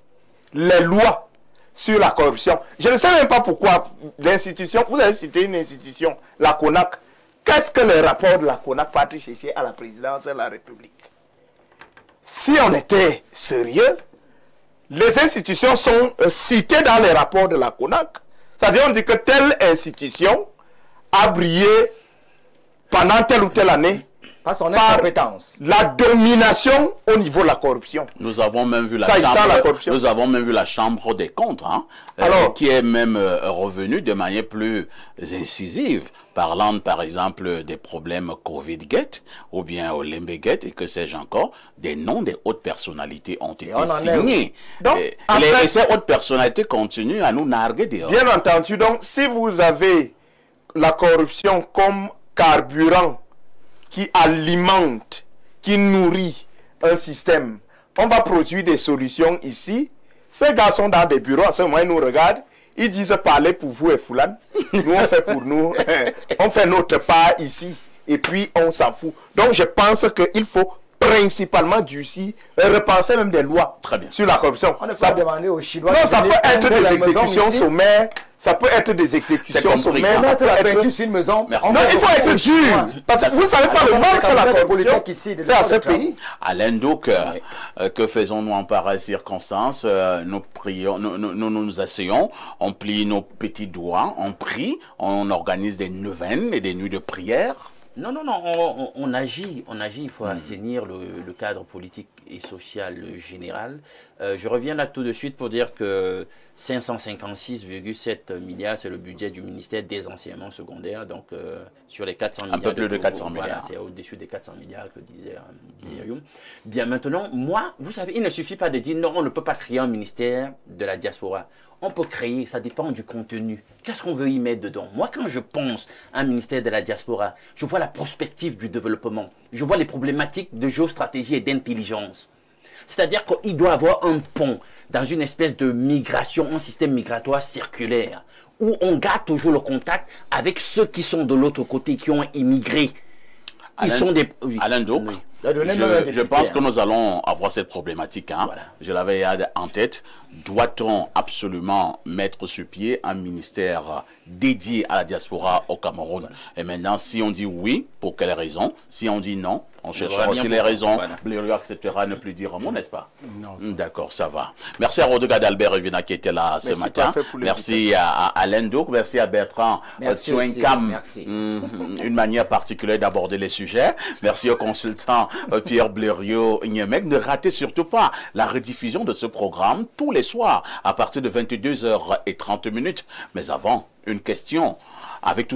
les lois sur la corruption. Je ne sais même pas pourquoi l'institution, vous avez cité une institution, la CONAC. Qu'est-ce que le rapport de la CONAC partit chercher à la présidence de la République? Si on était sérieux, les institutions sont citées dans les rapports de la CONAC. C'est-à-dire on dit que telle institution a brillé pendant telle ou telle année par son incompétence, la domination au niveau de la corruption. Nous avons même vu la chambre des comptes, hein, qui est même revenue de manière plus incisive, parlant par exemple des problèmes Covid-Gate ou bien Olembe-Gate et que sais-je encore, des noms des hautes personnalités ont été signés. Donc, et ces hautes personnalités continuent à nous narguer dehors. Bien entendu, donc si vous avez la corruption comme carburant qui alimente, qui nourrit un système, on va produire des solutions ici. Ces gars sont dans des bureaux, à ce moment ils nous regardent, ils disent parlez pour vous et Foulane, nous on fait pour nous, on fait notre part ici, et puis on s'en fout. Donc je pense qu'il faut principalement durcir, repenser même des lois sur la corruption. On ne peut pas demander aux Chinois. Non, ça peut être des exécutions sommaires. Ça peut être des exécutions sommaires. Mettre la peinture sur une maison. Non, il faut être dur. Parce que vous ne savez pas le mal que la corruption fait à ce pays. Alain Douk, que faisons-nous en pareille circonstance? Nous prions, nous asseyons, on plie nos petits doigts, on prie, on organise des neuvaines et des nuits de prière. Non, on agit, il faut assainir le cadre politique et social général. Je reviens là tout de suite pour dire que 556,7 milliards, c'est le budget du ministère des enseignements secondaires. Donc, sur les 400 milliards. Un peu plus de 400 milliards. Voilà, c'est au-dessus des 400 milliards que disait Myriam. Bien, maintenant, moi, vous savez, il ne suffit pas de dire non, on ne peut pas créer un ministère de la diaspora. On peut créer, ça dépend du contenu. Qu'est-ce qu'on veut y mettre dedans? Moi, quand je pense à un ministère de la diaspora, je vois la prospective du développement. Je vois les problématiques de géostratégie et d'intelligence. C'est-à-dire qu'il doit avoir un pont dans une espèce de migration, un système migratoire circulaire, où on garde toujours le contact avec ceux qui sont de l'autre côté, qui ont immigré. Alain Douk, je pense que nous allons avoir cette problématique. Hein. Voilà. Je l'avais en tête. Doit-on absolument mettre sur pied un ministère dédié à la diaspora au Cameroun? Voilà. Et maintenant, si on dit oui, pour quelles raisons? Si on dit non, on cherchera aussi les raisons. Voilà. Blériot acceptera de ne plus dire un mot, n'est-ce pas? D'accord, ça va. Merci à Rodrigue d'Albert Evina qui était là ce matin. Merci à Alain Douk, merci à Bertrand Tsuenkam. Merci. Une manière particulière d'aborder les sujets. Merci au consultant Pierre Blériot Niemek. Ne ratez surtout pas la rediffusion de ce programme tous les soirs à partir de 22h30. Mais avant, une question. Avec tout